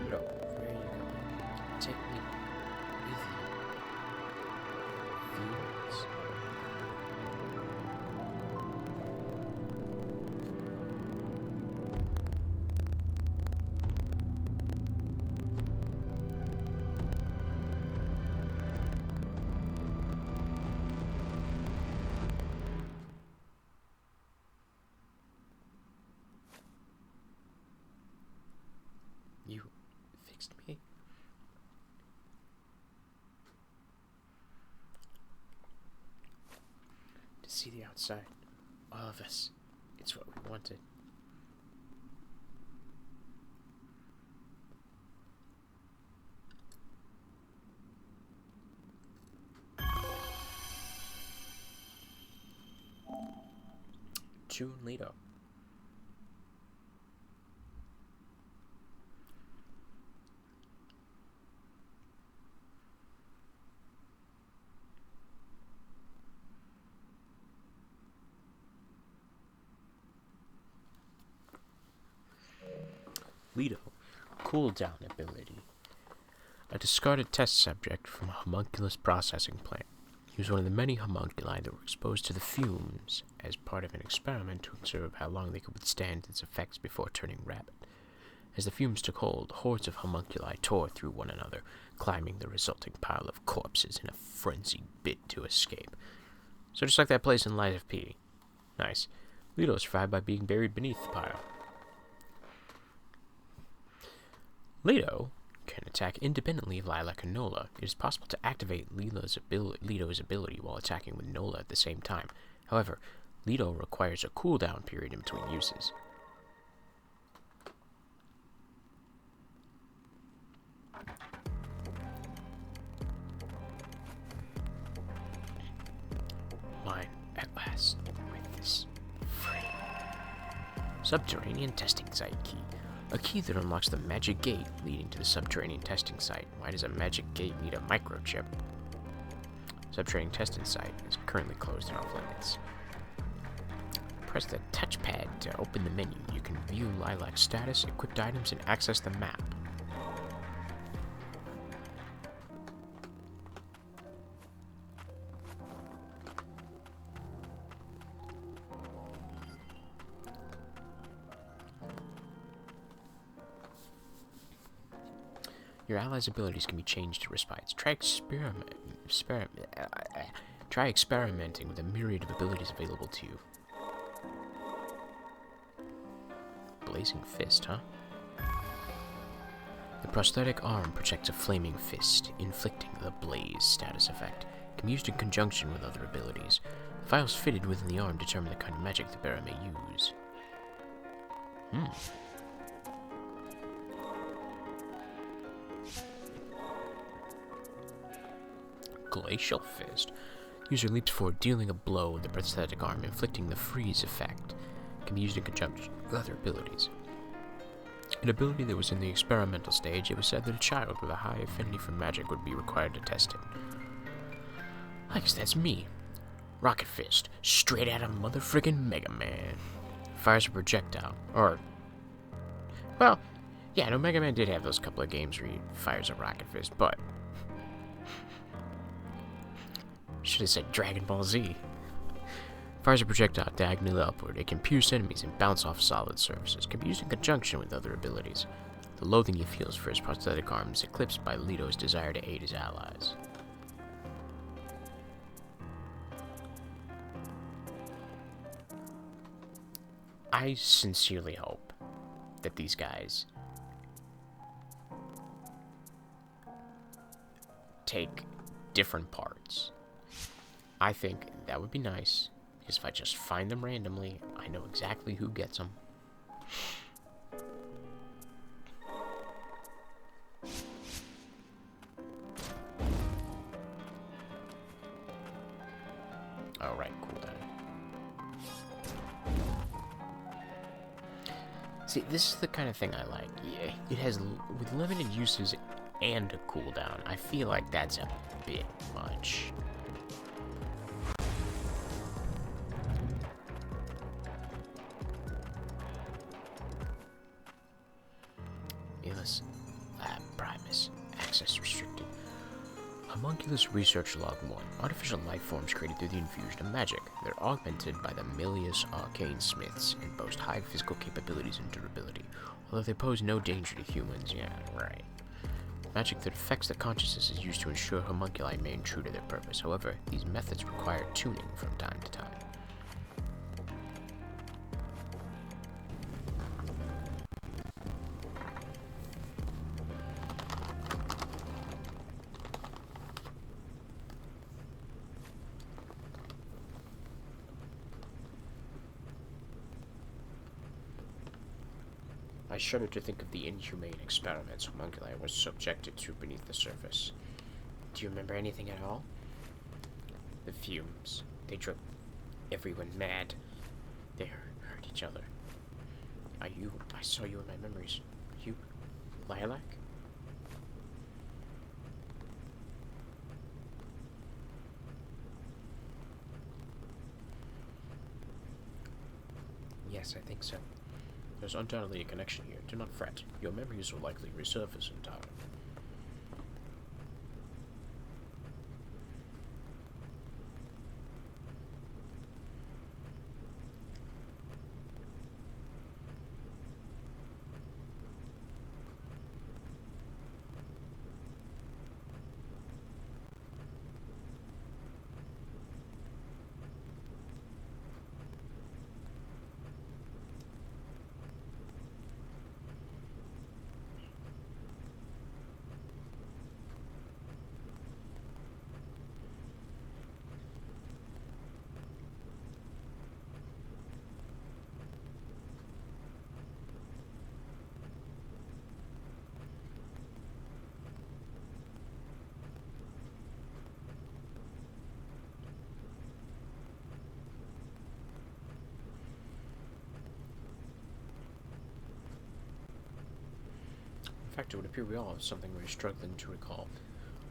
No, where are you going? Take me with you. Fields. You fixed me? To see the outside. All of us. It's what we wanted. June Leto. Leto, cooldown ability. A discarded test subject from a homunculus processing plant. He was one of the many homunculi that were exposed to the fumes as part of an experiment to observe how long they could withstand its effects before turning rabid. As the fumes took hold, hordes of homunculi tore through one another, climbing the resulting pile of corpses in a frenzied bid to escape. So just like that place in Light of P. Nice. Leto survived by being buried beneath the pile. Leto can attack independently of Lilac and Nola. It is possible to activate Leto's ability while attacking with Nola at the same time. However, Leto requires a cooldown period in between uses. Mine, at last, with this free. Subterranean testing site key. A key that unlocks the magic gate leading to the subterranean testing site. Why does a magic gate need a microchip? Subterranean testing site is currently closed and off limits. Press the touchpad to open the menu. You can view Lilac's status, equipped items, and access the map. Your allies' abilities can be changed to respite. Try experimenting with a myriad of abilities available to you. Blazing Fist, huh? The prosthetic arm projects a flaming fist, inflicting the Blaze status effect. It can be used in conjunction with other abilities. The files fitted within the arm determine the kind of magic the bearer may use. Glacial Fist. User leaps forward, dealing a blow with the prosthetic arm, inflicting the freeze effect. It can be used in conjunction with other abilities. An ability that was in the experimental stage, it was said that a child with a high affinity for magic would be required to test it. I guess that's me. Rocket Fist, straight out of motherfrickin' Mega Man. Fires a projectile, well, yeah, no, Mega Man did have those couple of games where he fires a Rocket Fist, but should have said Dragon Ball Z. Fires a projectile diagonally upward. It can pierce enemies and bounce off solid surfaces. It can be used in conjunction with other abilities. The loathing he feels for his prosthetic arm is eclipsed by Leto's desire to aid his allies. I sincerely hope that these guys take different parts. I think that would be nice, because if I just find them randomly, I know exactly who gets them. Alright, cool then. See, this is the kind of thing I like. Yeah, it has, with limited uses and a cooldown, I feel like that's a bit much. Lab Primus. Access restricted. Homunculus Research Log 1. Artificial life forms created through the infusion of magic. They're augmented by the Milius Arcane Smiths and boast high physical capabilities and durability, although they pose no danger to humans. Yeah, right. Magic that affects the consciousness is used to ensure homunculi remain true to their purpose. However, these methods require tuning from time to time. I shudder to think of the inhumane experiments homunculi was subjected to beneath the surface. Do you remember anything at all? The fumes. They drove everyone mad. They hurt each other. I saw you in my memories. You, Lilac? Yes, I think so. There's undoubtedly a connection here. Do not fret. Your memories will likely resurface in time. In fact, it would appear we all have something we're struggling to recall.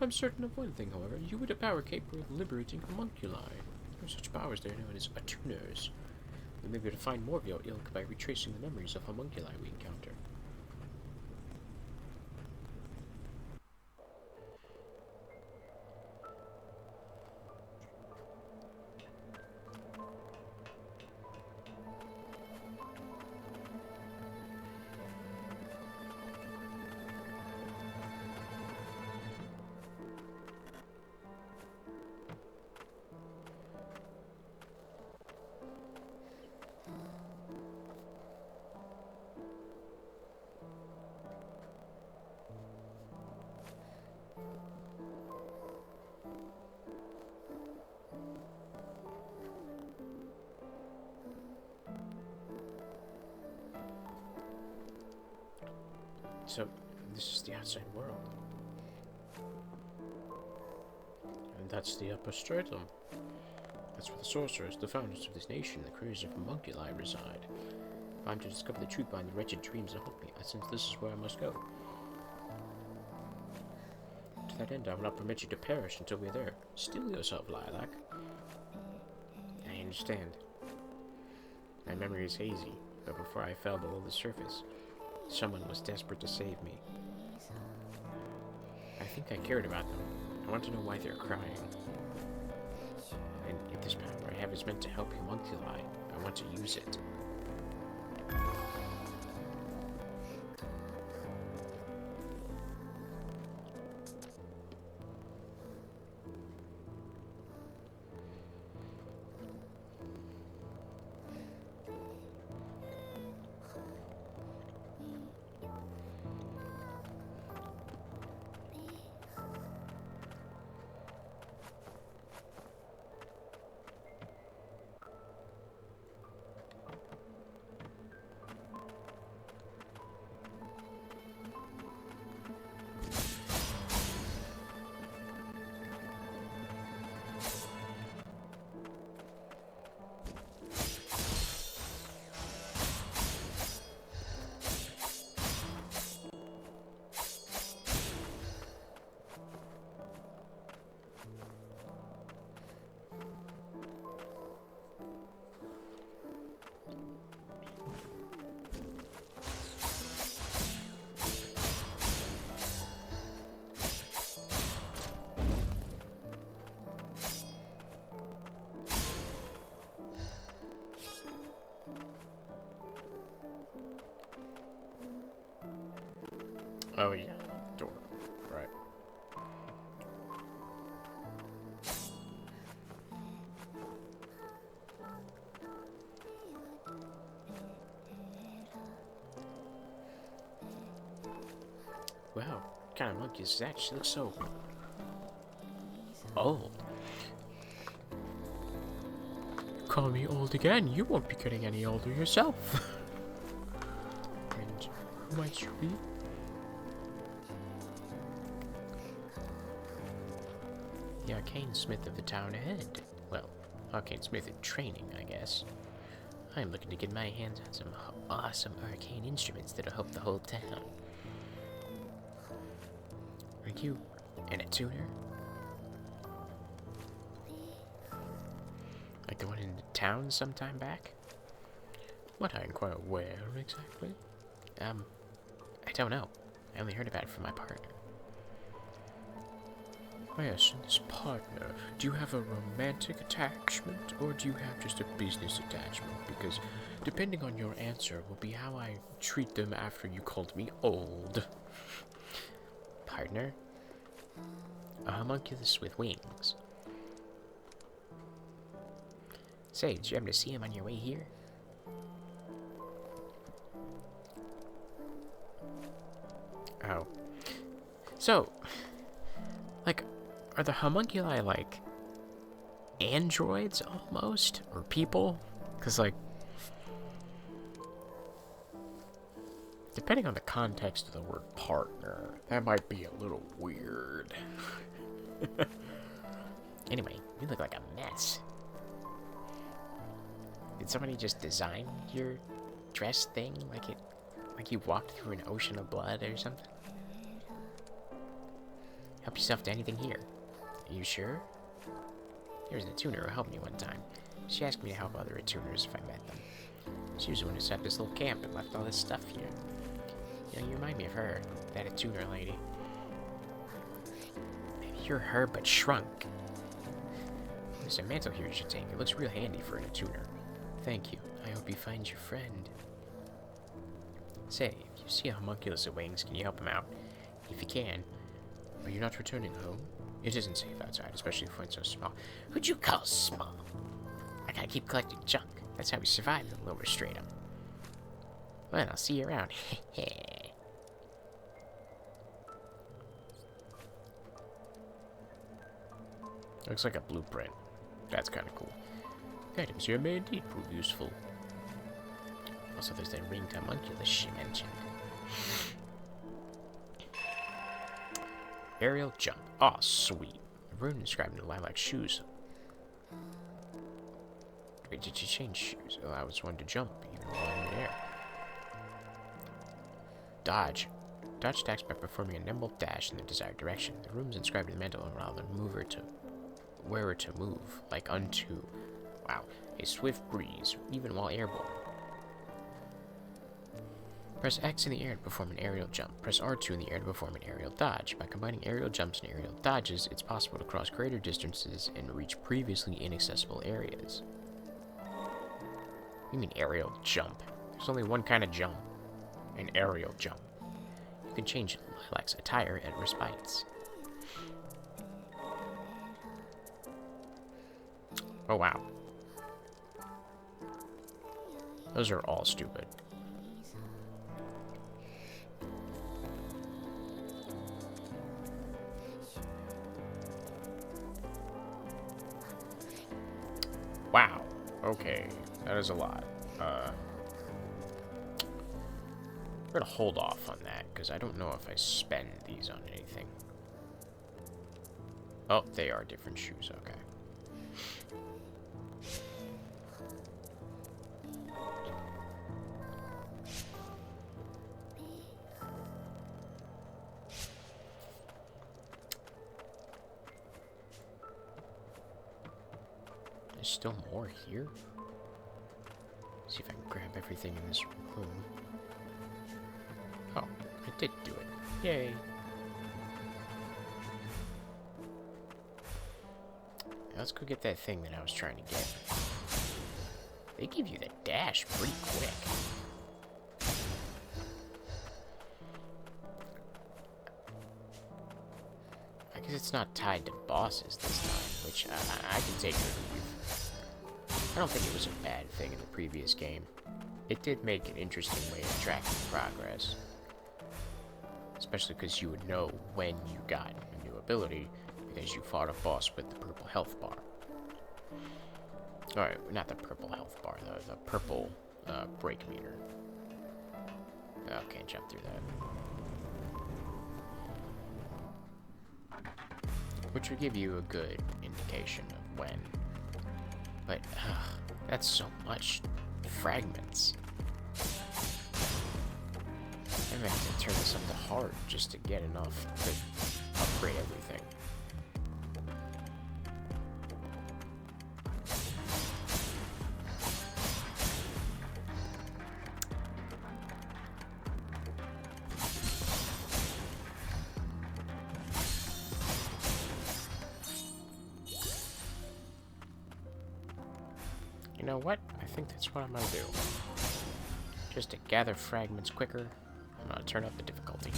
I'm certain of one thing, however. You would a power capable of liberating homunculi. There are such powers they are known as attuners. We may be able to find more of your ilk by retracing the memories of homunculi we encounter. So, this is the outside world. And that's the upper stratum. That's where the sorcerers, the founders of this nation, the creators of Homunculi reside. If I'm to discover the truth behind the wretched dreams that haunt me, I sense this is where I must go. To that end, I will not permit you to perish until we're there. Steel yourself, Lilac. I understand. My memory is hazy, but before I fell below the surface, someone was desperate to save me. I think I cared about them. I want to know why they're crying. And if this power I have is meant to help Homunculi, I want to use it. Oh yeah, door. Right. Wow, what kind of monkey is that? She looks so old. Call me old again. You won't be getting any older yourself. And who might you be? The arcane smith of the town ahead. Well, arcane smith in training, I guess. I'm looking to get my hands on some awesome arcane instruments that'll help the whole town. Are you an attuner? Like the one in the town sometime back? What, I inquire, where exactly? I don't know. I only heard about it from my partner. Oh yes, and this partner, do you have a romantic attachment, or do you have just a business attachment? Because depending on your answer will be how I treat them after you called me old. Partner? A homunculus with wings. Say, did you happen to see him on your way here? Oh. So, like, are the homunculi, like, androids, almost? Or people? Because, like, depending on the context of the word partner, that might be a little weird. Anyway, you look like a mess. Did somebody just design your dress thing like you walked through an ocean of blood or something? Help yourself to anything here. Are you sure? There was an attuner who helped me one time. She asked me to help other attuners if I met them. She was the one who set up this little camp and left all this stuff here. You know, you remind me of her, that attuner lady. Maybe you're her, but shrunk. There's a mantle here you should take. It looks real handy for an attuner. Thank you. I hope you find your friend. Say, if you see a homunculus with wings, can you help him out? If you can. Are you not returning home? It isn't safe outside, especially if it's so small. Who'd you call small? I gotta keep collecting junk. That's how we survive the lower stratum. Well, I'll see you around. Looks like a blueprint. That's kind of cool. Items here may indeed prove useful. Also, there's that ringed homunculus she mentioned. Aerial jump. Aw, sweet. The rune describing the lilac shoes. Wait, did you change shoes? Allows one to jump even while in the air. Dodge. Dodge attacks by performing a nimble dash in the desired direction. The runes inscribed in the mantle allow the mover to wearer to move, like unto, wow, a swift breeze, even while airborne. Press X in the air to perform an aerial jump. Press R2 in the air to perform an aerial dodge. By combining aerial jumps and aerial dodges, it's possible to cross greater distances and reach previously inaccessible areas. What do you mean aerial jump? There's only one kind of jump. An aerial jump. You can change Lilac's attire at respites. Oh wow. Those are all stupid. Wow. Okay. That is a lot. We're gonna hold off on that, because I don't know if I spend these on anything. Oh, they are different shoes, okay. There's still more here? See if I can grab everything in this room. Oh, I did do it. Yay. Now let's go get that thing that I was trying to get. They give you the dash pretty quick. I guess it's not tied to bosses this time, which I can take or leave. I don't think it was a bad thing in the previous game. It did make an interesting way of tracking progress. Especially because you would know when you got a new ability, because you fought a boss with the purple health bar. Alright, not the purple health bar, the purple break meter. Oh, can't jump through that. Which would give you a good indication of when. But, that's so much fragments. I'm gonna have to turn this up to hard just to get enough to upgrade everything. You know what? I think that's what I'm gonna do. Just to gather fragments quicker, I'm gonna turn up the difficulty.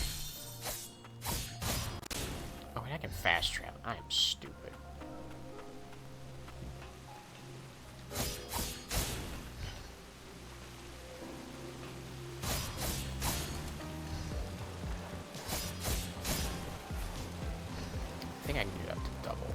Oh, and I can fast travel. I am stupid. I think I can do it up to double.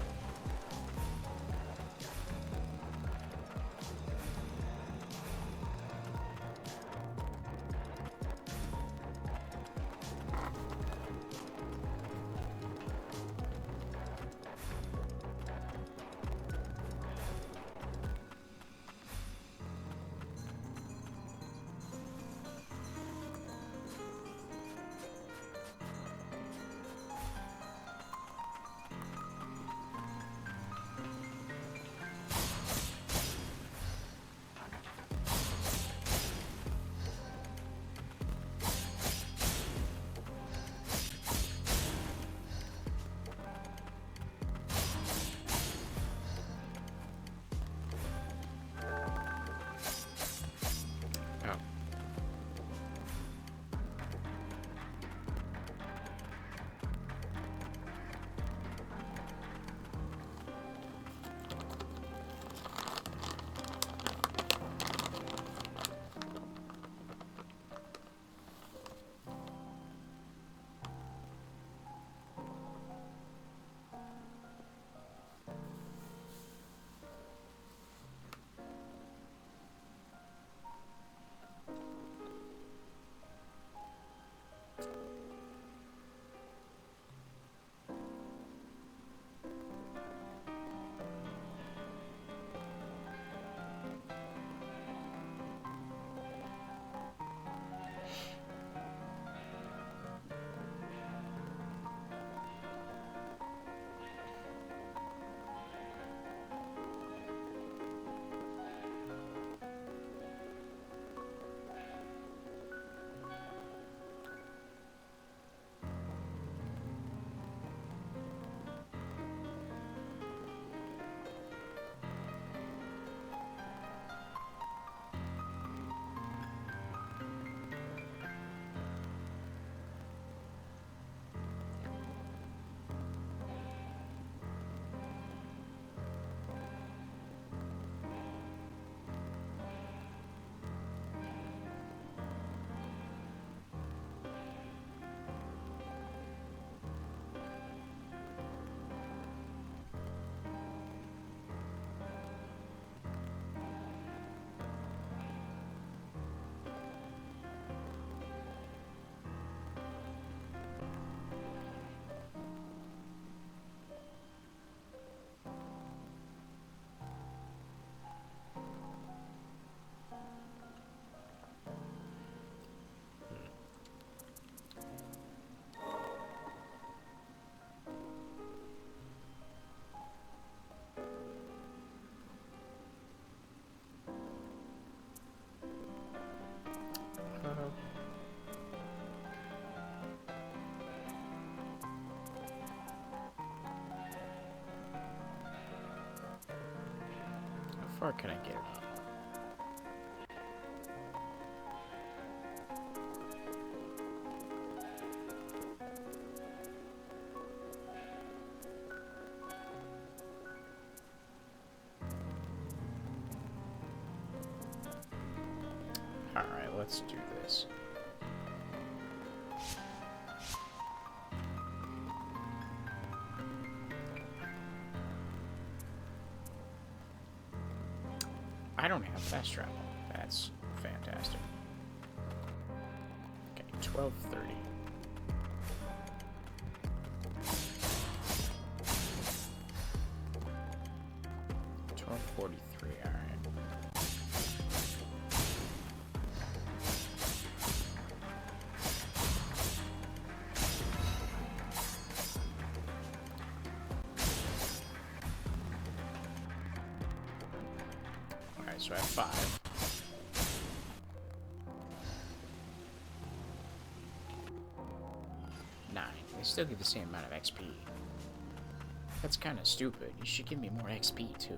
far can I get it up? Alright, let's do this. I don't have fast travel. That's fantastic. Okay, 12:30. $12:43. All right. Alright, so I have 5. They still give the same amount of XP. That's kind of stupid. You should give me more XP too.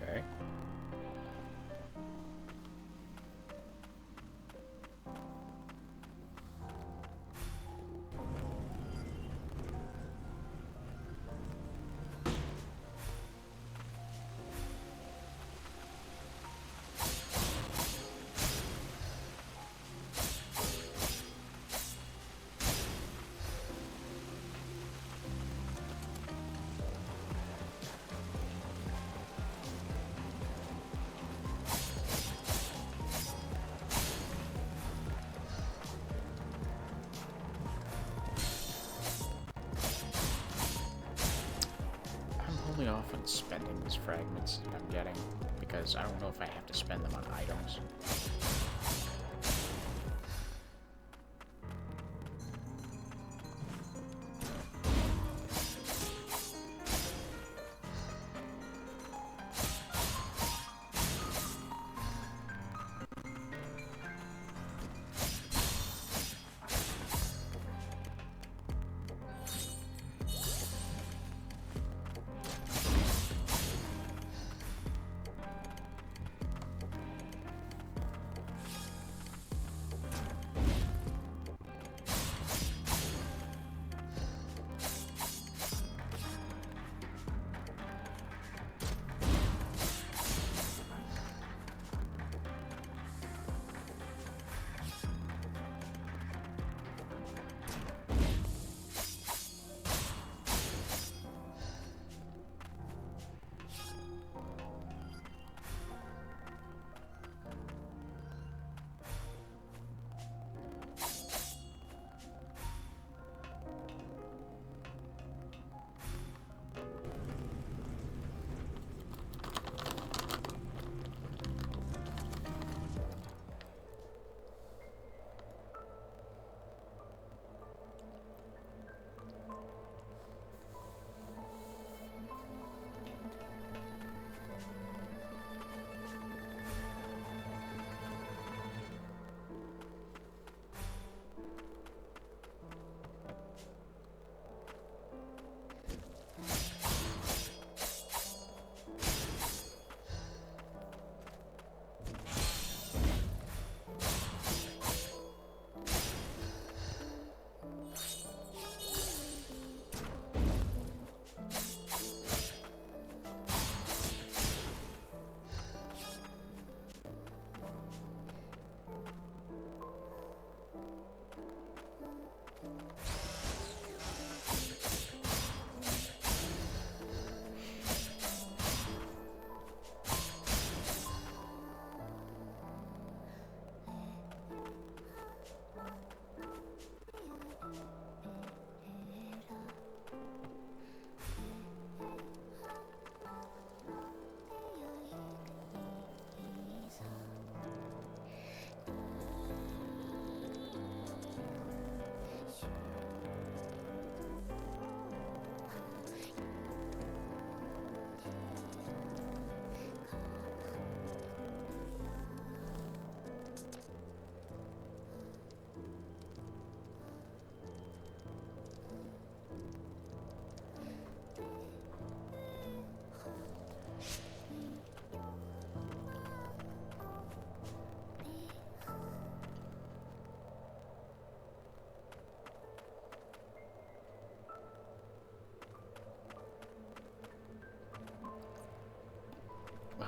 Okay. Off on spending these fragments I'm getting because I don't know if I have to spend them on items.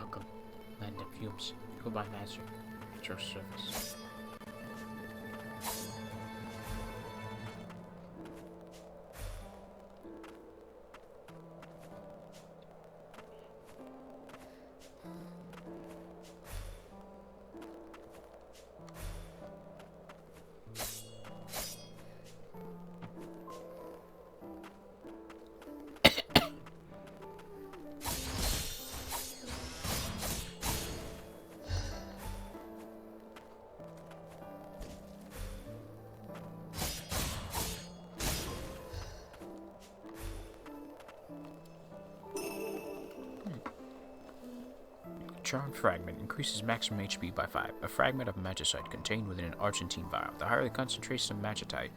welcome. Land of fumes. Go by magic. At your service. Charmed Fragment increases maximum HP by 5. A fragment of magicite contained within an Argentine vial. The higher the concentration of magitite,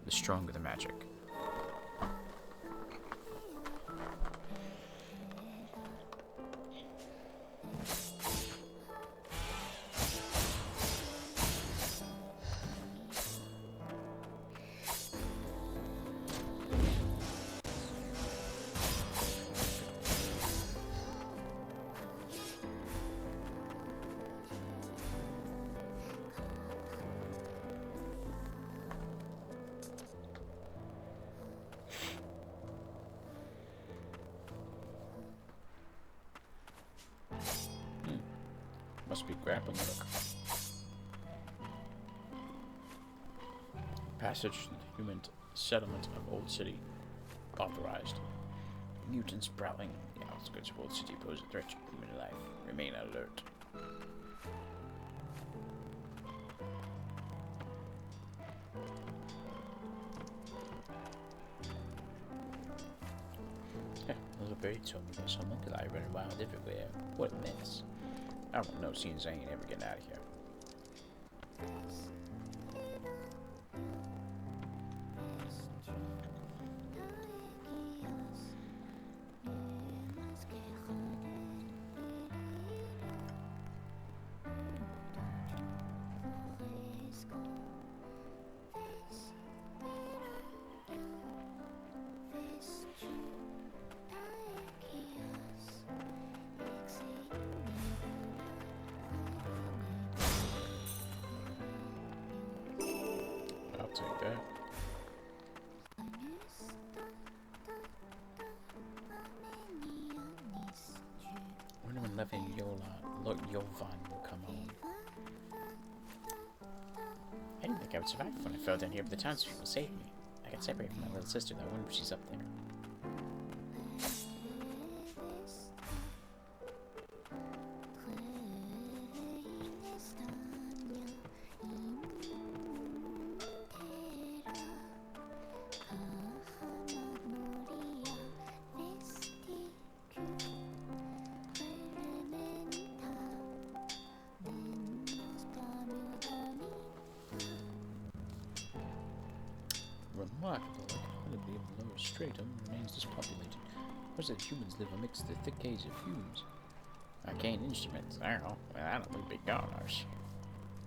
the stronger the magic. Must be grappling hook. Passage to the human settlement of Old City authorized. Mutants prowling the outskirts of Old City pose a threat to human life. Remain alert. Little birdie told me there's homunculi running wild everywhere. What a mess. I don't know, seeing as I ain't ever getting out of here. Take that. I wonder when Levin Yovan will come home. I didn't think I would survive when I fell down here, but the townspeople saved me. I got separated from my little sister, though. I wonder if she's up there. Remarkable, I can hardly believe the lower stratum remains dispopulated. Or that humans live amidst the thick haze of fumes. Arcane instruments, well, that'll be goners.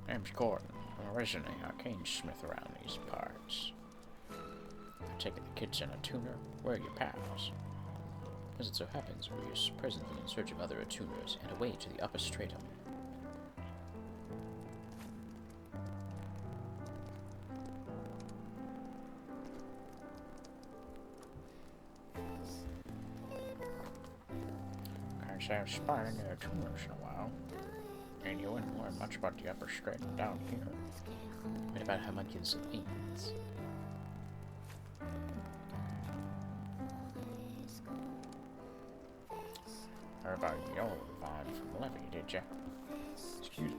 Name's Gordon. I'm originally an arcane smith around these parts. I've taken the kids in a tuner. Where are your pals? As it so happens, we are presently in search of other attuners and away to the upper stratum. I've spotted any attuners in a while, and you wouldn't learn much about the upper stratum down here. What about homunculus and fiends? Heard about the old vine from Levy, did ya? Excuse me.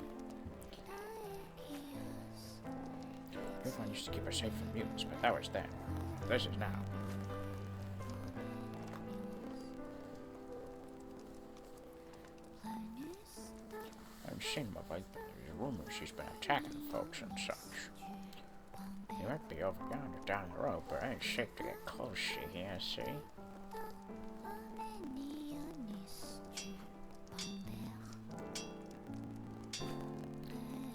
Your vine used to keep her safe from mutants, but that was then. This is now. I've seen my wife, but there's rumors she's been attacking folks and such. You might be over yonder down the road, but I ain't safe to get close, see?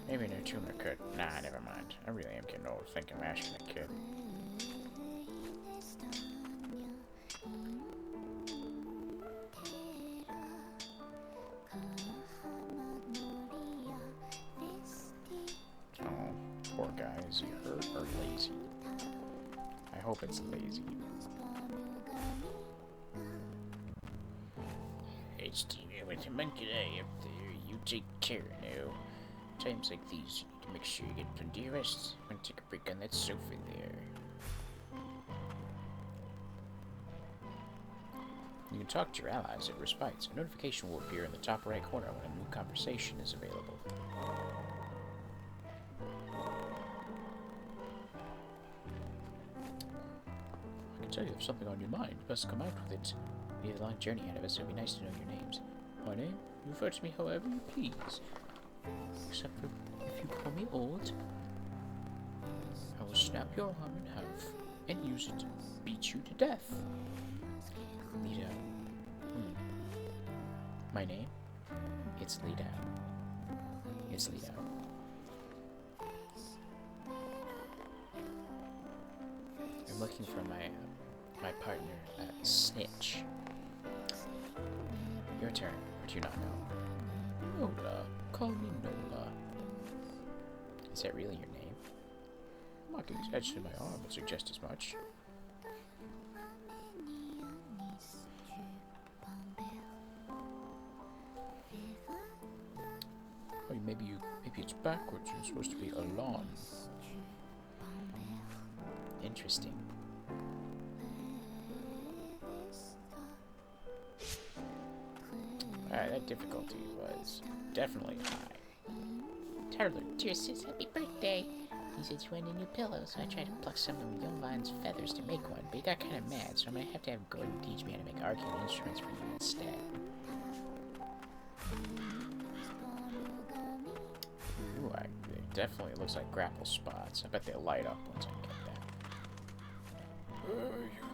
Maybe an attuner could. Nah, never mind. I really am getting old thinking of asking a kid. guy? Is he hurt or lazy? I hope it's lazy. It's with Homunculi up there. You take care now. Times like these, you need to make sure you get plenty of rest. I'm gonna take a break on that sofa there. You can talk to your allies at respites. A notification will appear in the top right corner when a new conversation is available. I can tell you have something on your mind. You must come out with it. We have a long journey ahead of us, so it'd be nice to know your names. My name? You refer to me however you please. Except for if you call me old, I will snap your arm in half and use it to beat you to death. Lilac. My name? It's Lilac. It's Lilac. I'm looking for my partner, Snitch. Your turn. Or do you not know? Nola. Call me Nola. Is that really your name? Marking etched in my arm would suggest as much. Oh, maybe it's backwards. You're supposed to be Alon. Interesting. Alright, that difficulty was definitely high. Turtle, dear sis, happy birthday! He said you wanted a new pillow, so I tried to pluck some of Yolan's feathers to make one, but he got kind of mad, so I'm gonna have to have Gordon teach me how to make arcane instruments for you instead. Ooh, it definitely looks like grapple spots. I bet they'll light up once I get that.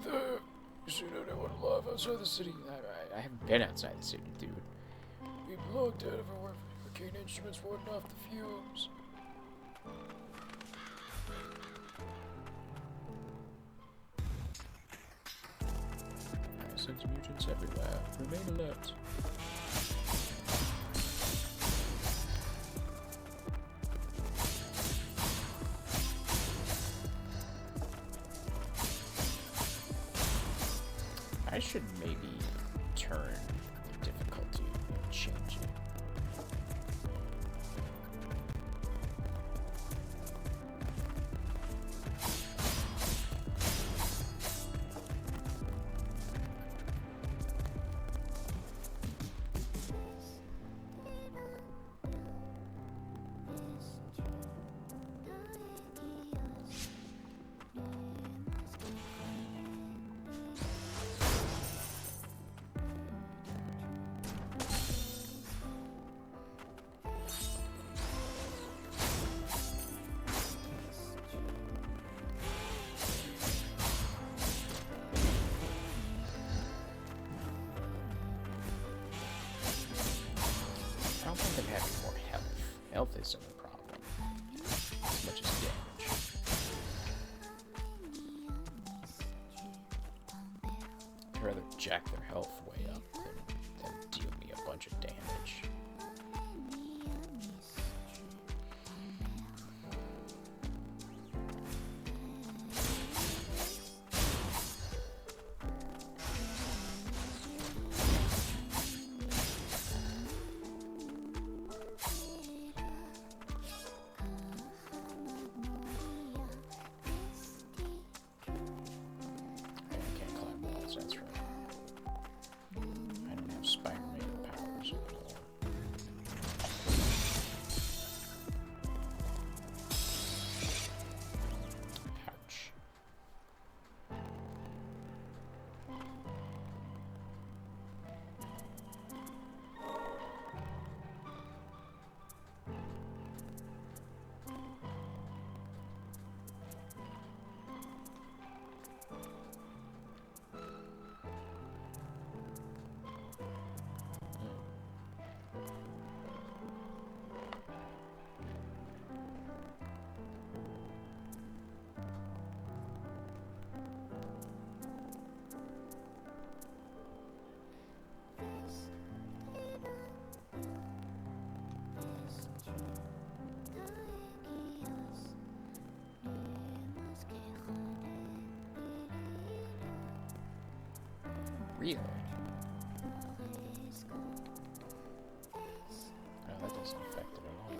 You there? You seen anyone alive outside the city? I haven't been outside the city, dude. People long dead if it weren't for arcane instruments warding off the fumes. I sense mutants everywhere. Remain alert. I should maybe turn the difficulty and change it. real. Oh, that doesn't affect it at all.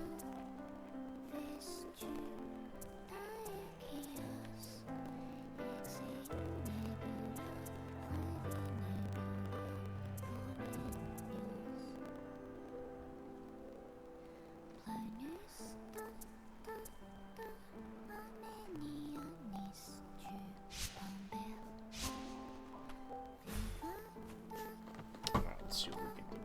Alright, let's see what we can do.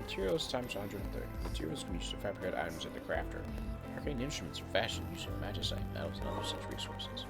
Materials times 130. Materials can be used to fabricate items at the crafter. Arcane instruments are fashioned using magicite, metals, and other such resources.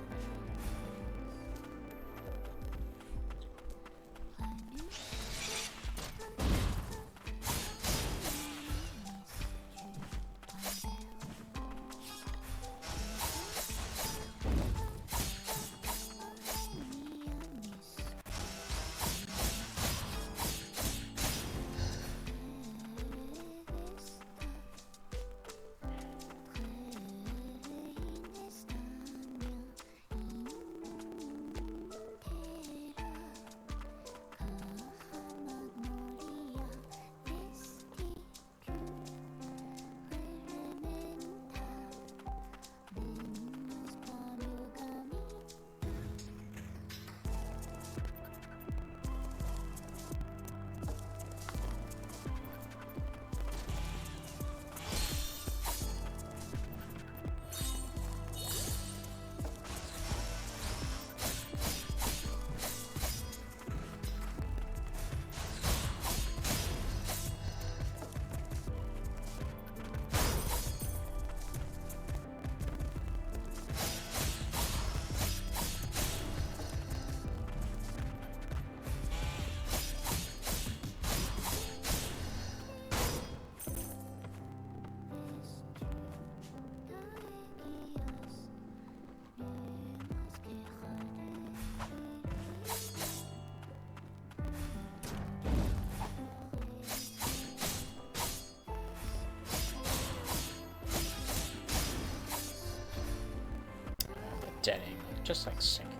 Dead angle, just like Sekiro.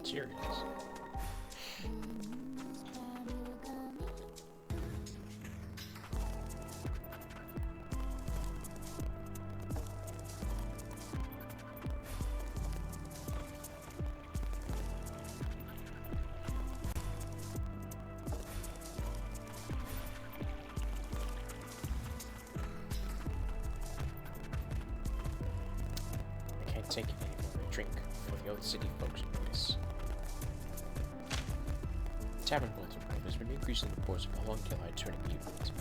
Materials. take it anymore. A drink before the old city folks notice. Tavern Baltimore has been increasing reports of homunculi turning mutant.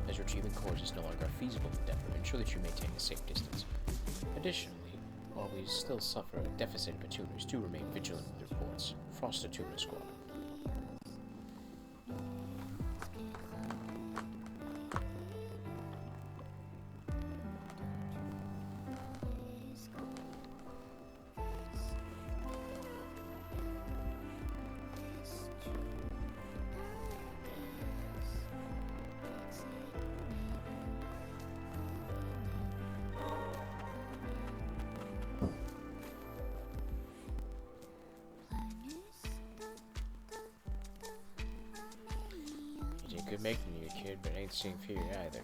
As retrieving cores is no longer a feasible endeavor, ensure that you maintain a safe distance. Additionally, while we still suffer a deficit of attuners, do remain vigilant with reports. Frost Attuner Squad. Good making you a kid, but ain't seeing for you either.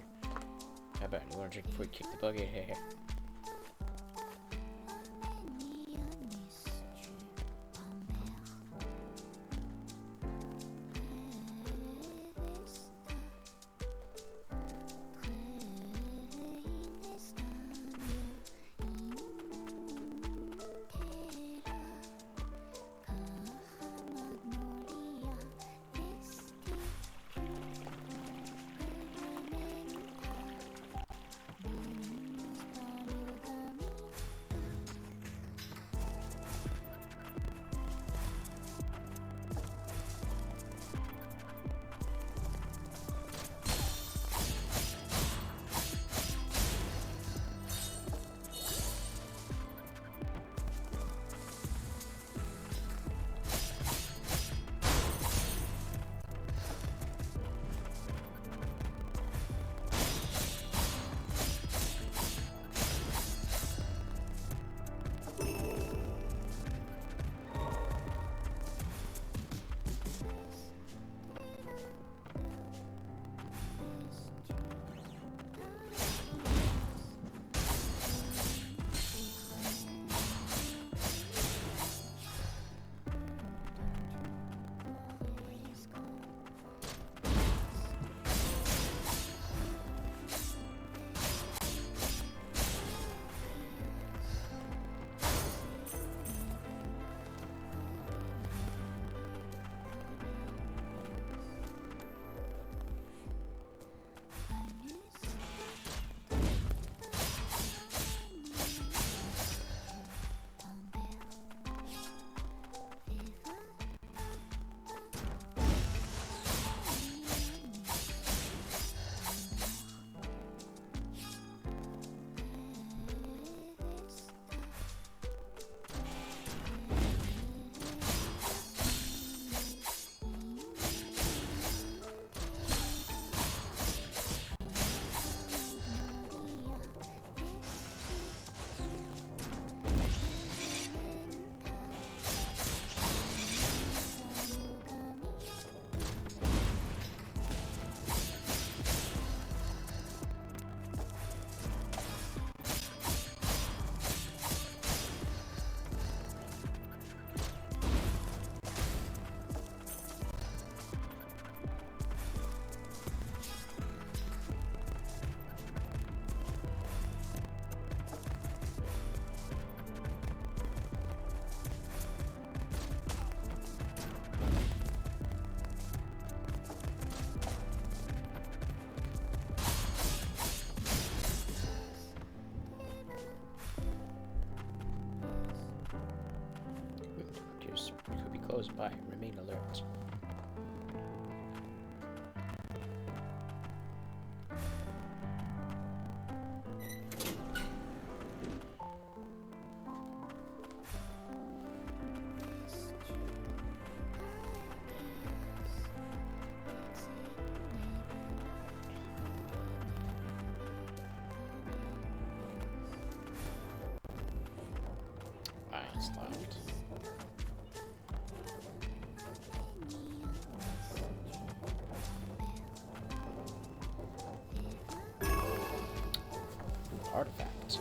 How about you want to drink before you kick the bucket? Close by. Remain alert. It's locked. Artifact.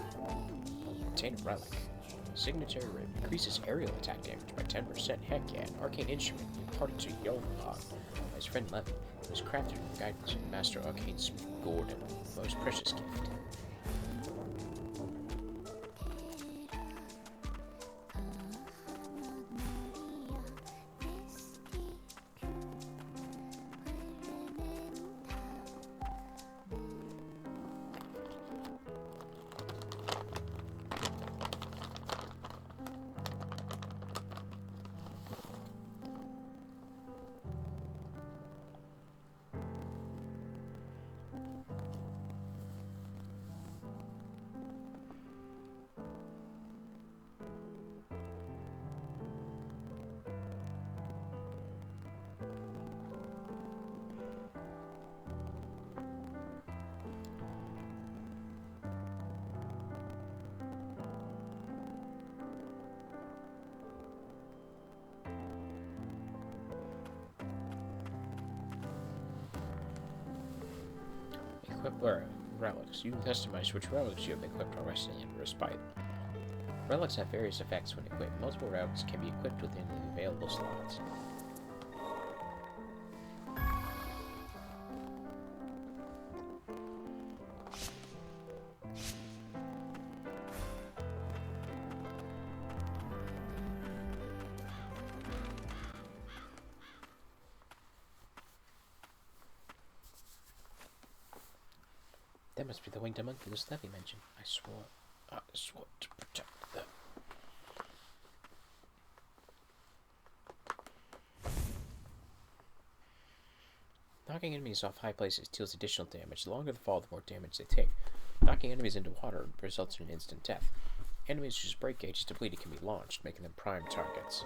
Obtain a relic. Signatory ring increases aerial attack damage by 10%. Heck yeah, an arcane instrument imparted to Yolan by his friend Levin. It was crafted with the guidance of Master Arcane Smith Gordon, most precious gift. equip relics. You customize which relics you have equipped while resting in respite. Relics have various effects when equipped. Multiple relics can be equipped within the available slots. That must be the winged homunculus Levy mentioned. I swore to protect them. Knocking enemies off high places deals additional damage. The longer the fall, the more damage they take. Knocking enemies into water results in an instant death. Enemies whose break gauge is depleted can be launched, making them prime targets.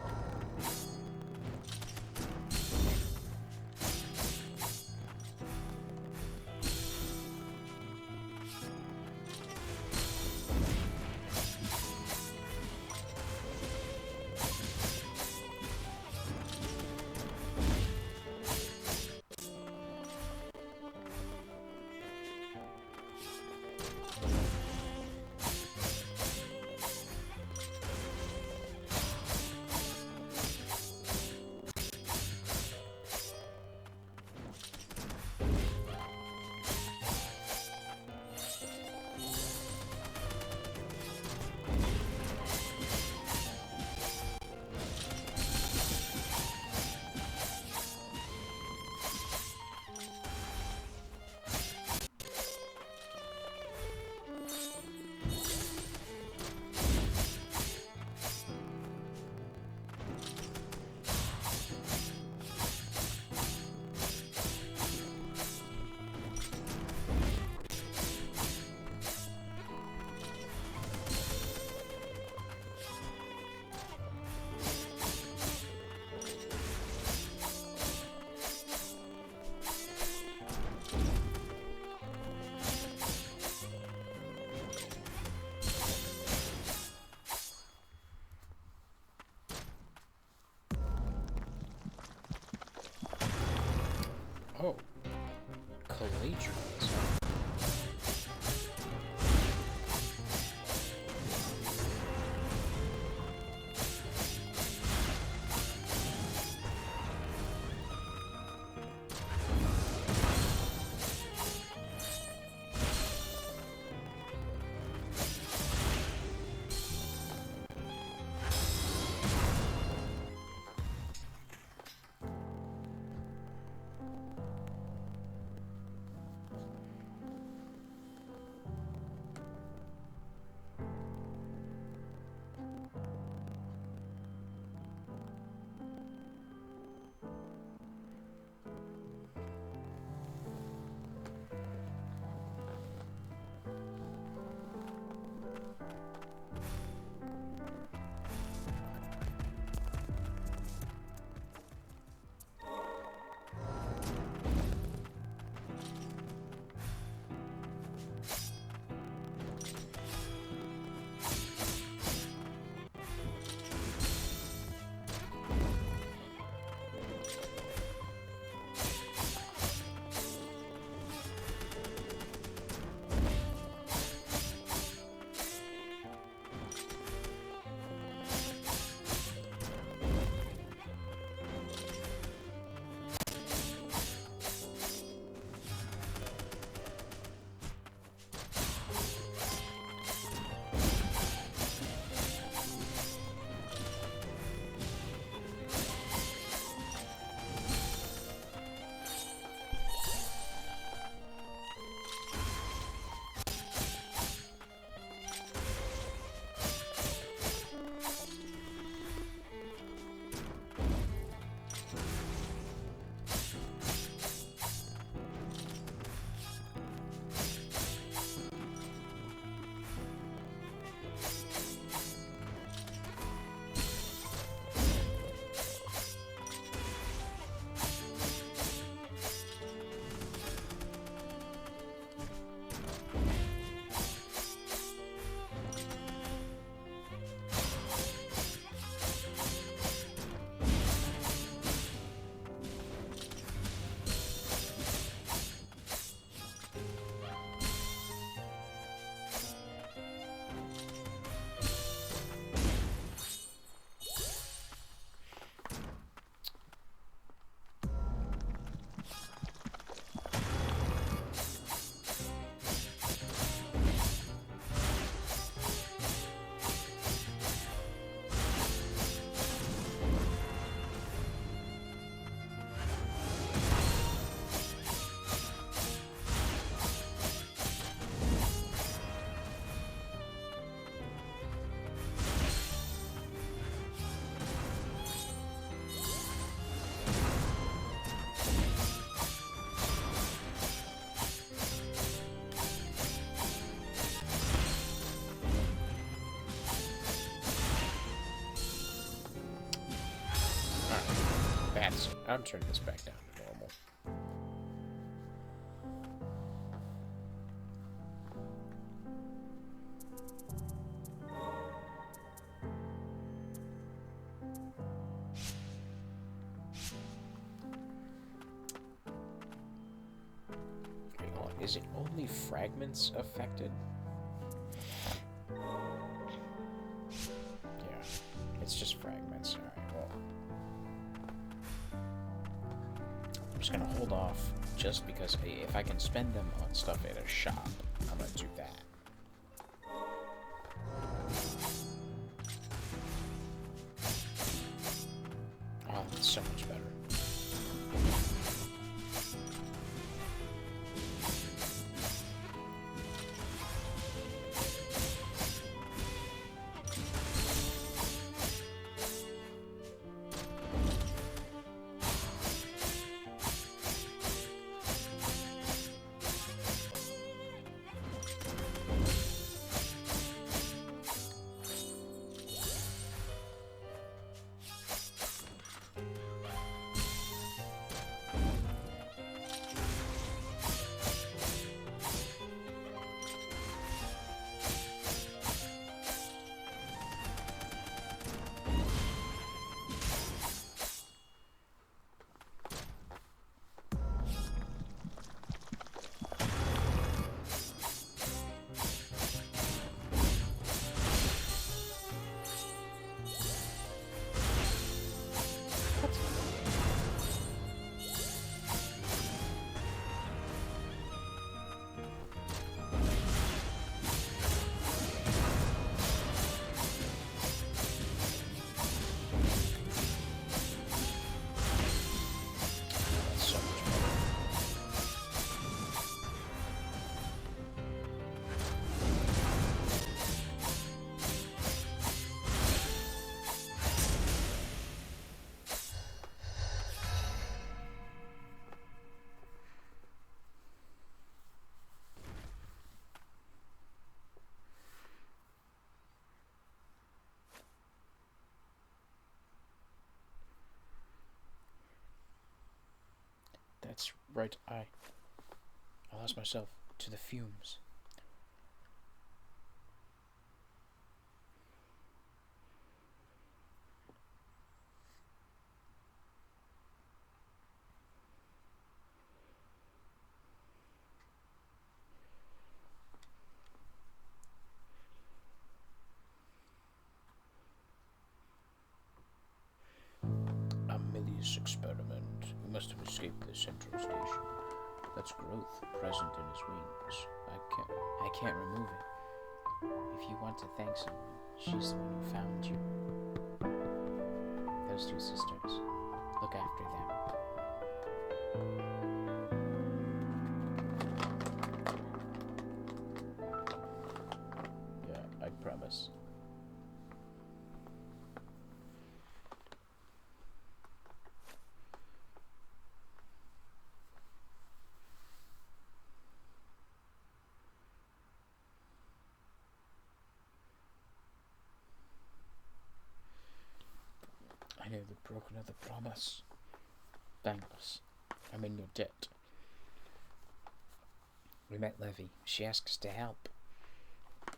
Oh, Caladrius. I'm turning this back down to normal. Okay, hold on. Is it only fragments affected? Yeah, it's just fragments. Alright, well. I'm just gonna hold off just because if I can spend them on stuff at a shop, I'm gonna do that. Oh, that's so much better. That's right, I lost myself to the fumes. Amelia's experiment. He must have escaped the central station. That's growth present in his wings. I can't remove it. If you want to thank someone, she's the one who found you. Those two sisters. Look after them. Yeah, I promise. I nearly broke another promise. Thanks. I'm in your debt. We met Levy. She asked us to help.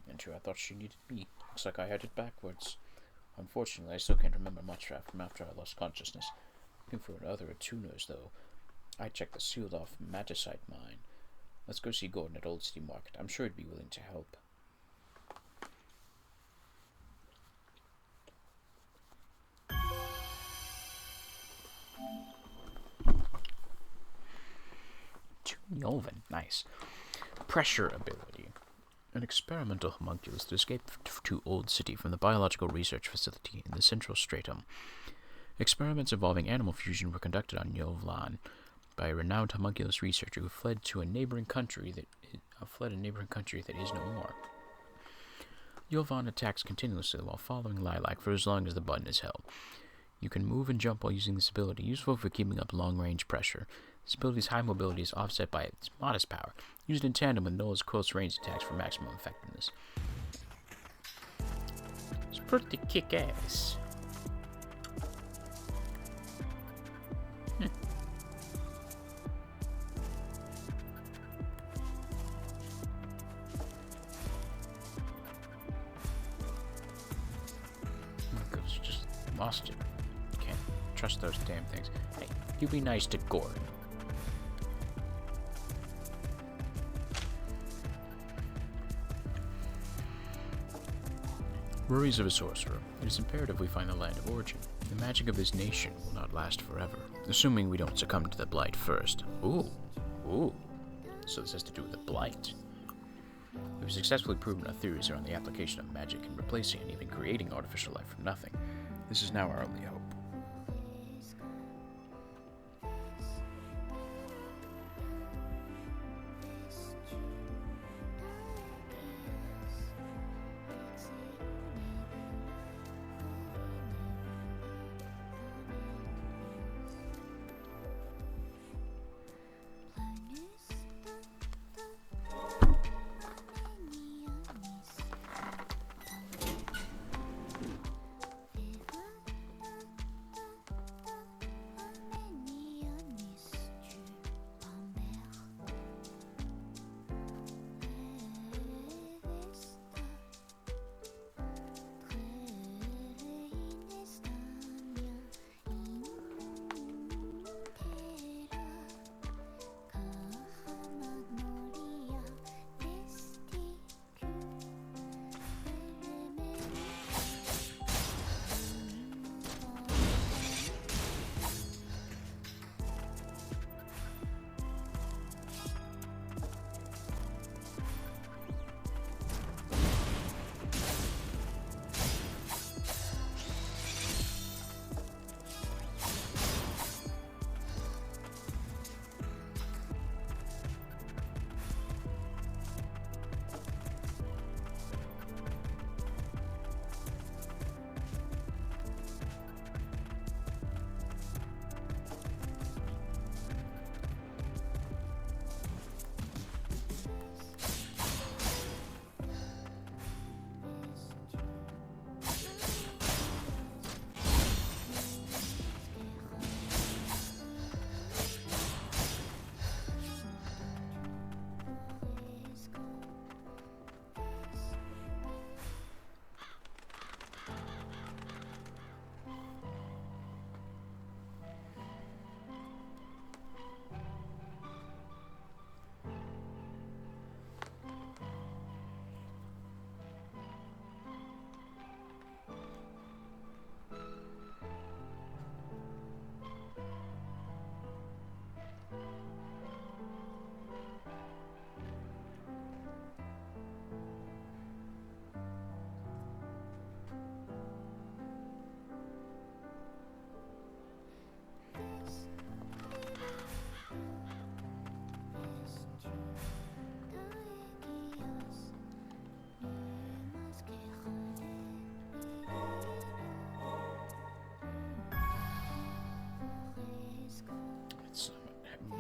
And sure, I thought she needed me. Looks like I had it backwards. Unfortunately, I still can't remember much from after I lost consciousness. Looking for other attuners, though. I checked the sealed-off magicite mine. Let's go see Gordon at Old City Market. I'm sure he'd be willing to help. Yolvin, nice. Pressure ability. An experimental homunculus to escape to Old City from the biological research facility in the central stratum. Experiments involving animal fusion were conducted on Yolvan by a renowned homunculus researcher who fled a neighboring country that is no more. Yolvan attacks continuously while following Lilac for as long as the button is held. You can move and jump while using this ability, useful for keeping up long-range pressure. This ability's high mobility is offset by its modest power, used in tandem with Nola's close-range attacks for maximum effectiveness. It's pretty kick-ass. lost it. Can't trust those damn things. Hey, you be nice to Gordon. Worries of a sorcerer. It is imperative we find the land of origin. The magic of this nation will not last forever, assuming we don't succumb to the blight first. Ooh. So this has to do with the blight. We've successfully proven our theories around the application of magic in replacing and even creating artificial life from nothing. This is now our only hope.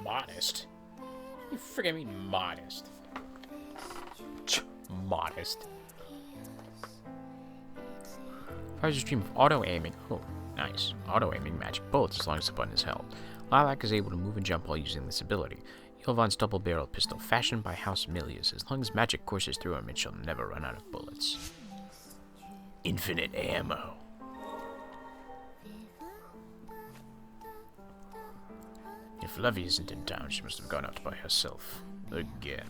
Modest? You friggin' mean modest? Modest. I was just dreaming of auto-aiming. Oh, nice. Auto-aiming magic bullets as long as the button is held. Lilac is able to move and jump while using this ability. Ylvan's double-barreled pistol, fashioned by House Milius. As long as magic courses through him, it shall never run out of bullets. Infinite ammo. If Lovey isn't in town, she must have gone out by herself. Again.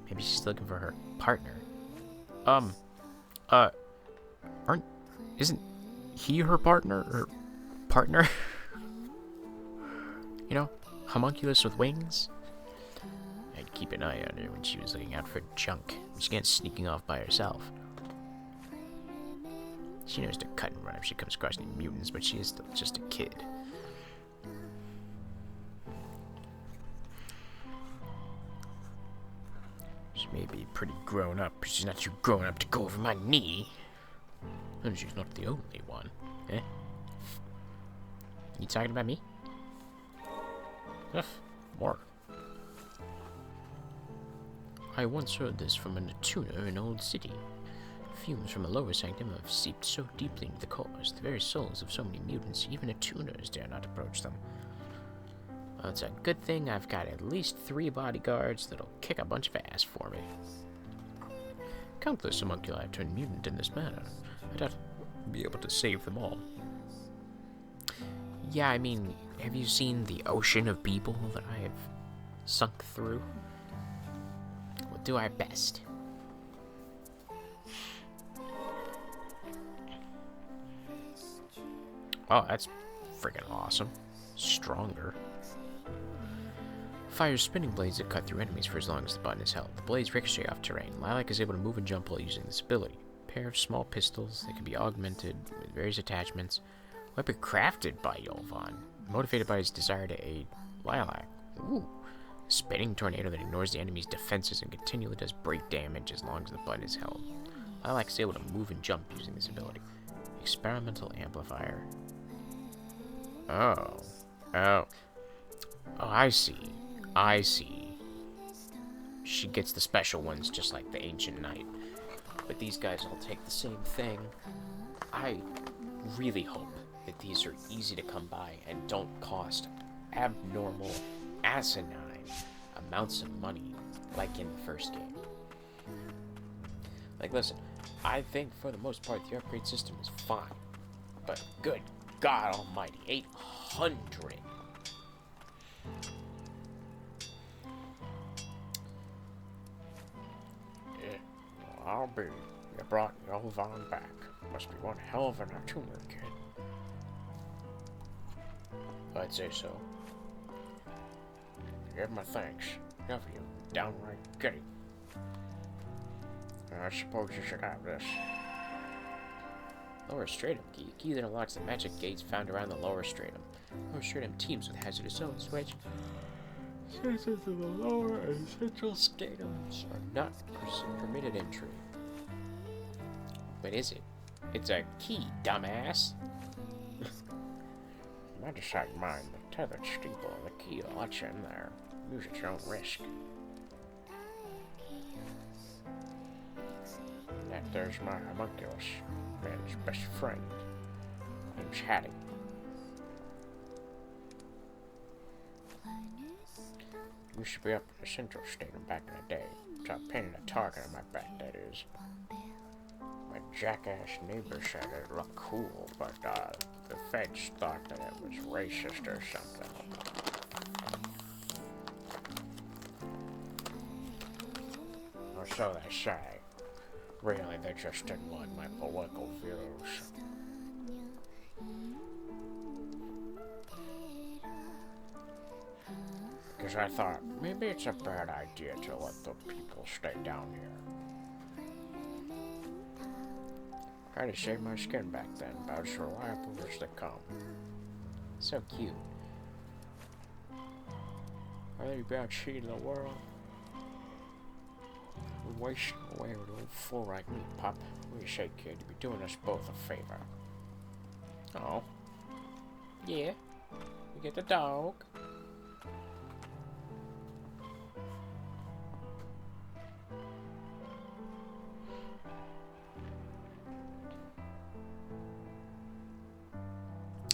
Maybe she's looking for her partner. Isn't he her partner? Or partner? You know, homunculus with wings? I'd keep an eye on her when she was looking out for junk. She can't sneaking off by herself. She knows to cut and run if she comes across any mutants, but she is still just a kid. She may be pretty grown up, but she's not too grown up to go over my knee. And she's not the only one. Eh? You talking about me? Ugh, more. I once heard this from a tuner in Old City. Fumes from a lower sanctum have seeped so deeply into the cores, the very souls of so many mutants, even attuners dare not approach them. Well, it's a good thing I've got at least 3 bodyguards that'll kick a bunch of ass for me. Countless homunculi have turned mutant in this manner. be able to save them all. Yeah, I mean, have you seen the ocean of people that I have sunk through? We'll do our best. Oh, that's freaking awesome. Stronger. Fires spinning blades that cut through enemies for as long as the button is held. The blades ricochet off terrain. Lilac is able to move and jump while using this ability. A pair of small pistols that can be augmented with various attachments. Weapon crafted by Yolvan, motivated by his desire to aid Lilac. Ooh. Spinning tornado that ignores the enemy's defenses and continually does break damage as long as the button is held. Lilac is able to move and jump using this ability. Experimental amplifier. Oh. Oh, I see. I see. She gets the special ones just like the Ancient Knight. But these guys all take the same thing. I really hope that these are easy to come by and don't cost abnormal, asinine amounts of money like in the first game. Like, listen, I think for the most part the upgrade system is fine. But good God almighty, 800! Yeah, well, I'll be. You brought Yolvan back. Must be one hell of an itinerary, kid. I'd say so. Give my thanks. Enough of you downright giddy. I suppose you should have this. Lower Stratum key. Key that unlocks the magic gates found around the Lower Stratum. Lower Stratum teams with hazardous zones, which citizens of the Lower and Central Stratums are not permitted entry. But is it? It's a key, dumbass. You might decide mine, the tethered steeple and the key will let you in there. Use at your own risk. That there's my homunculus, and his best friend. Name's Hattie. Used to be up in the Central Statum back in the day, so I painted a target on my back, that is. My jackass neighbor said it looked cool, but the feds thought that it was racist or something. Or so they say. Really, they just didn't like my political views. Because I thought, maybe it's a bad idea to let the people stay down here. I had to shave my skin back then, about as reliable as they come. So cute. Are they about cheating the world? We're wasting away with an old fool like me, Pop. What do you say, kid? You'd be doing us both a favor. Oh. Yeah. You get the dog.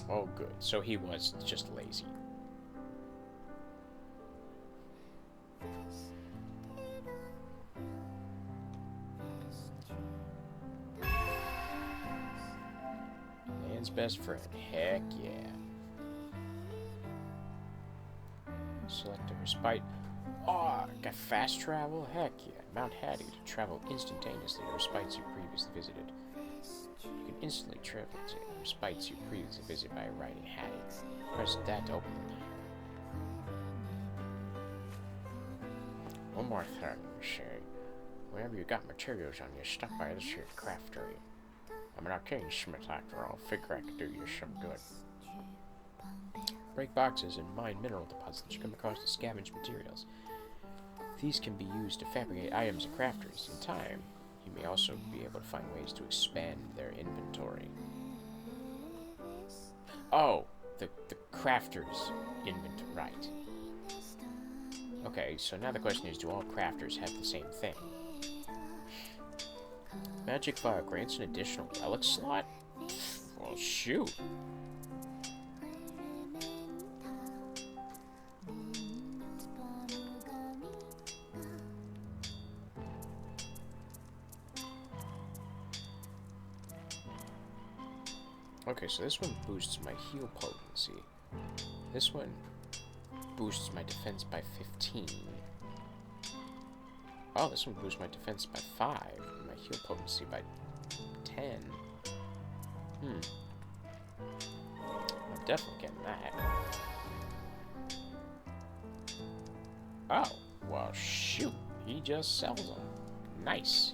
Oh, good. So he was just lazy. Man's best friend. Heck yeah. Select a respite. Oh, got fast travel? Heck yeah. Mount Hattie to travel instantaneously to respites you previously visited. You can instantly travel to respites you previously visited by riding Hattie. Press that to open them. One more thing, say. Whenever you got materials on you, stop by this here craftery. I'm an arcane smith after all. Figure I could do you some good. Break boxes and mine mineral deposits you come across to scavenge materials. These can be used to fabricate items and crafters. In time, you may also be able to find ways to expand their inventory. Oh, the crafters inventory, right. Okay, so now the question is, do all crafters have the same thing? Magic File grants an additional relic slot? Well, shoot. Okay, so this one boosts my heal potency. This one boosts my defense by 15. Oh, this one boosts my defense by 5, and my heal potency by 10. I'm definitely getting that. Oh, well, shoot. He just sells them. Nice.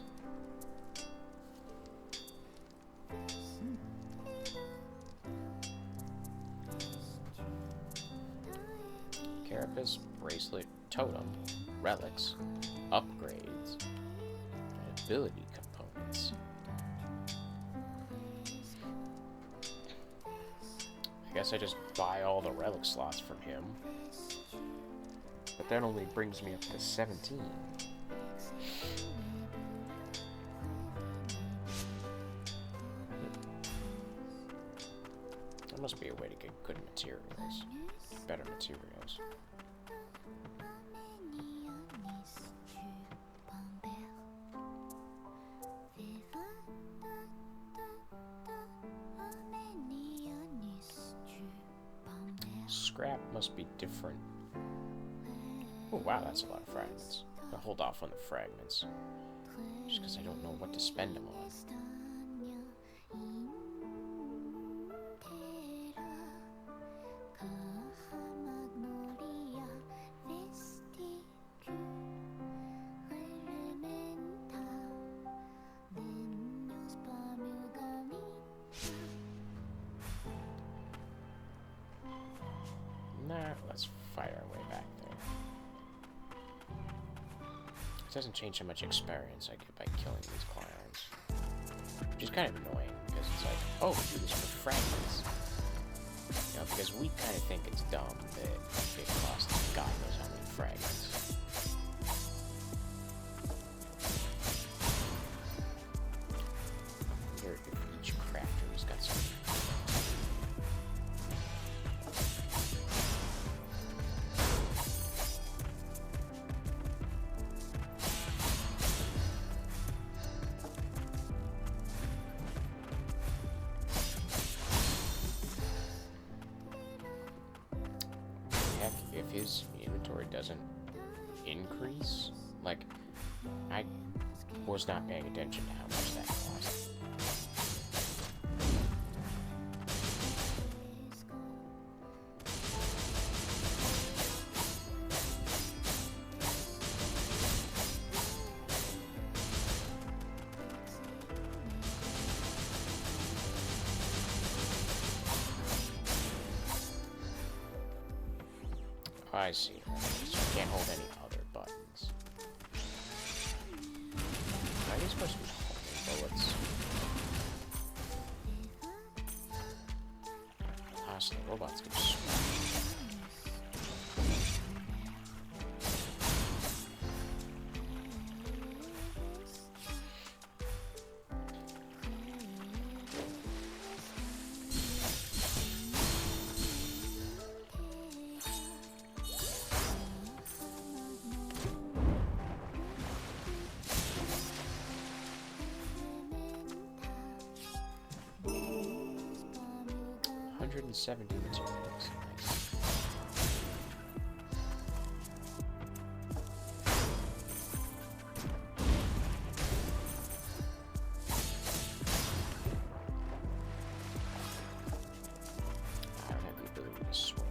Carapace, bracelet, totem, relics, upgrades, and ability components. I guess I just buy all the relic slots from him. But that only brings me up to 17. There must be a way to get good materials. Better materials. Scrap must be different. Oh wow, that's a lot of fragments. I'll hold off on the fragments. Just because I don't know what to spend them on. Nah, let's fight our way back there. It doesn't change how much experience I get by killing these clowns. Which is kind of annoying, because it's like, oh, do this for fragments. You know, because we kind of think it's dumb that it costs God knows how many fragments. Here, if each crafter has got some. 'Heck, if his inventory doesn't increase, like, I was not paying attention to how much that cost. I see. So you can't hold any other buttons. Are these supposed to be homing bullets? Hostile robots can swing. And 70 materials. Nice. I don't have the ability to swim.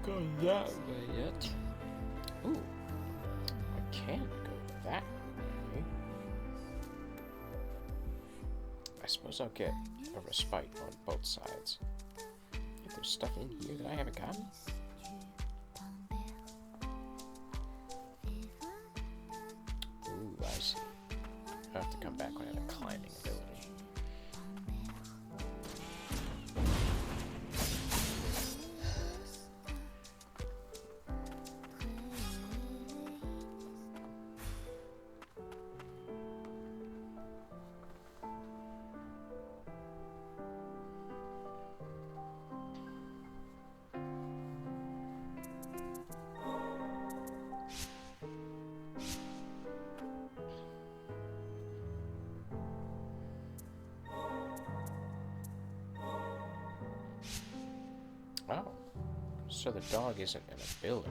Go that way yet. Ooh, I can go that way. I suppose I'll get a respite on both sides. there's stuff in here that I haven't gotten. Ooh, I see. I'll have to come back when I have a climbing ability. Oh, so the dog isn't an ability.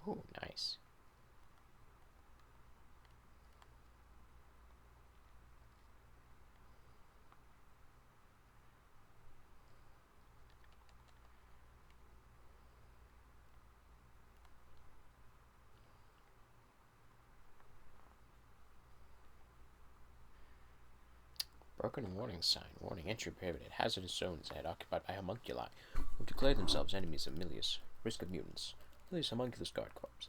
Oh, nice. Broken warning sign. Warning, entry prohibited. Hazardous zones ahead occupied by homunculi who declare themselves enemies of Milius. Risk of mutants. Release homunculus guard corps.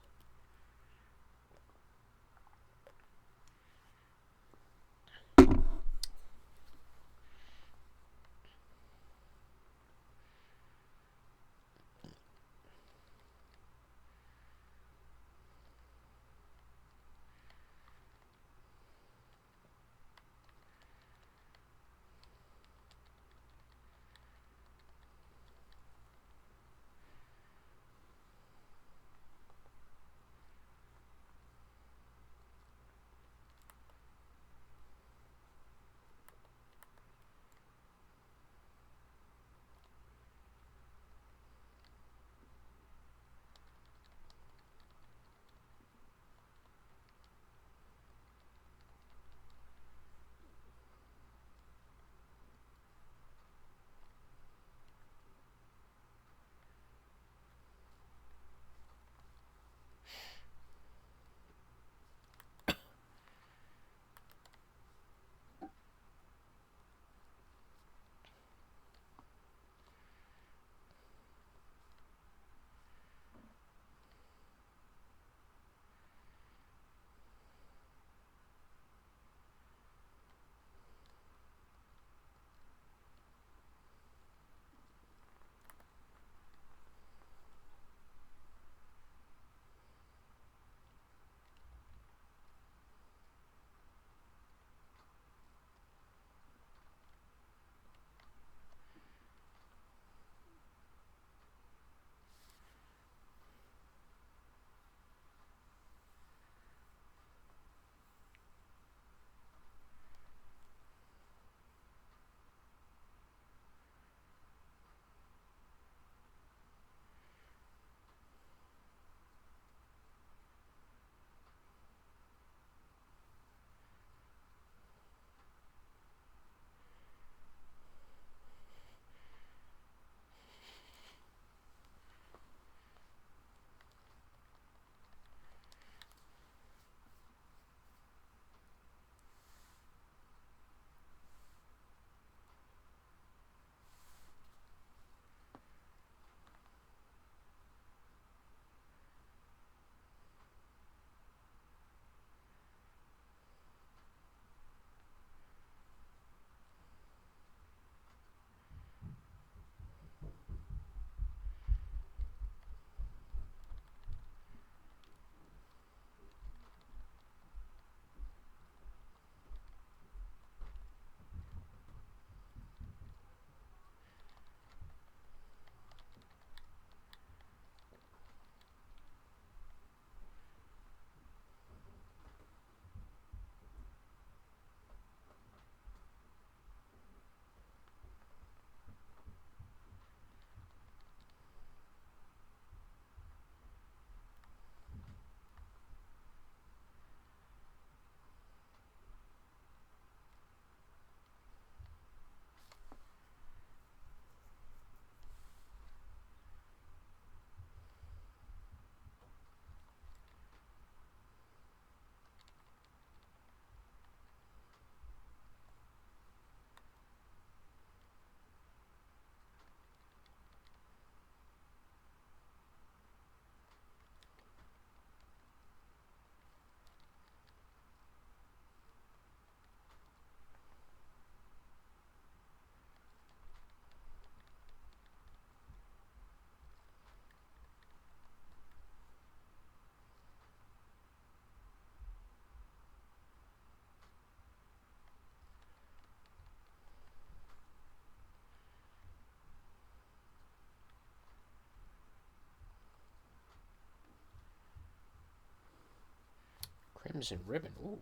Crimson ribbon. Ooh.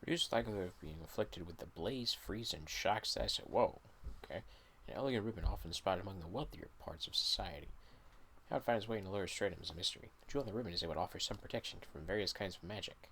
Reduced likelihood of being afflicted with the blaze, freeze, and shock status. Whoa. Okay. An elegant ribbon often spotted among the wealthier parts of society. How it finds its way into lower stratum is a mystery. The jewel on the ribbon is able to offer some protection from various kinds of magic.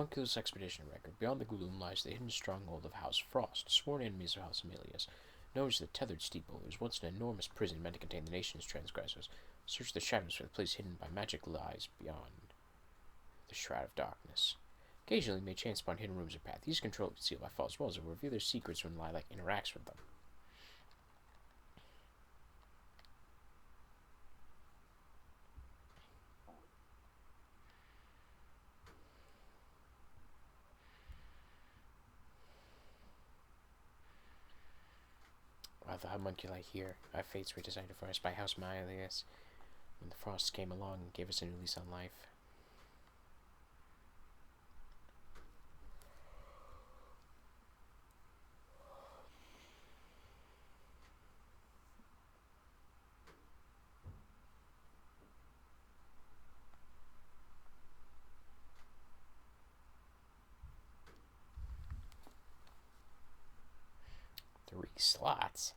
Homunculus expedition record. Beyond the gloom lies the hidden stronghold of House Frost, sworn enemies of House Amelius. Known as the Tethered Steeple, it was once an enormous prison meant to contain the nation's transgressors. Search the shadows for the place hidden by magic lies beyond the Shroud of Darkness. Occasionally, you may chance upon hidden rooms or paths. These controlled concealed by false walls will reveal their secrets when Lilac interacts with them. While the homunculi here, our fates were decided for us by House Amelius when the frosts came along and gave us a new lease on life. Three slots.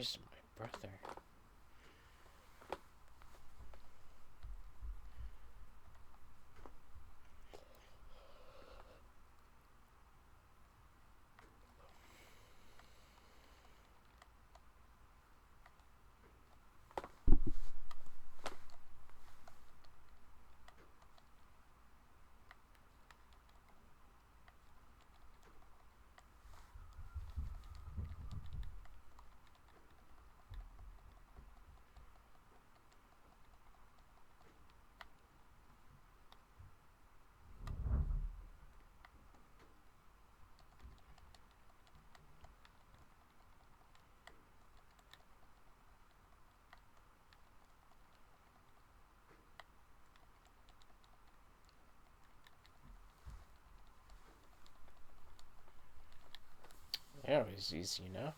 Where's my brother? That was easy enough.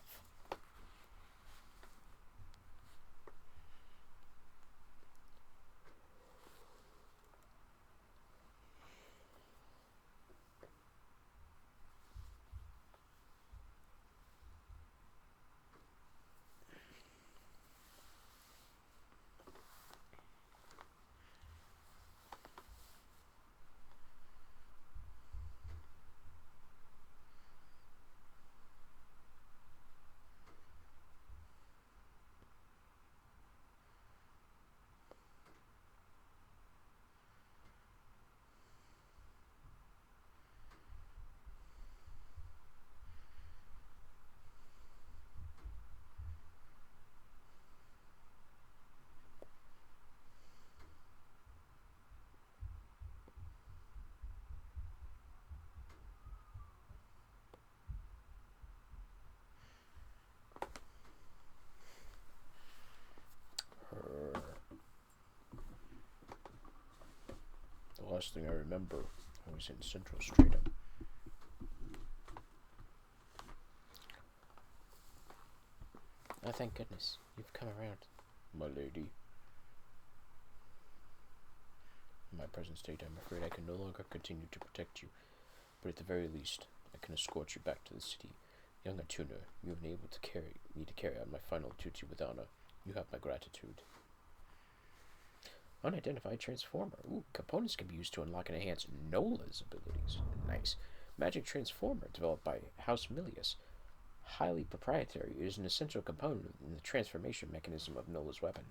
The last thing I remember, I was in Central Stratum. Oh, thank goodness. You've come around, my lady. In my present state, I'm afraid I can no longer continue to protect you, but at the very least, I can escort you back to the city. Young Atuna, you have been able to carry out my final duty with honor. You have my gratitude. Unidentified transformer. Ooh, components can be used to unlock and enhance Nola's abilities. Nice. Magic transformer developed by House Milius. Highly proprietary. It is an essential component in the transformation mechanism of Nola's weapon.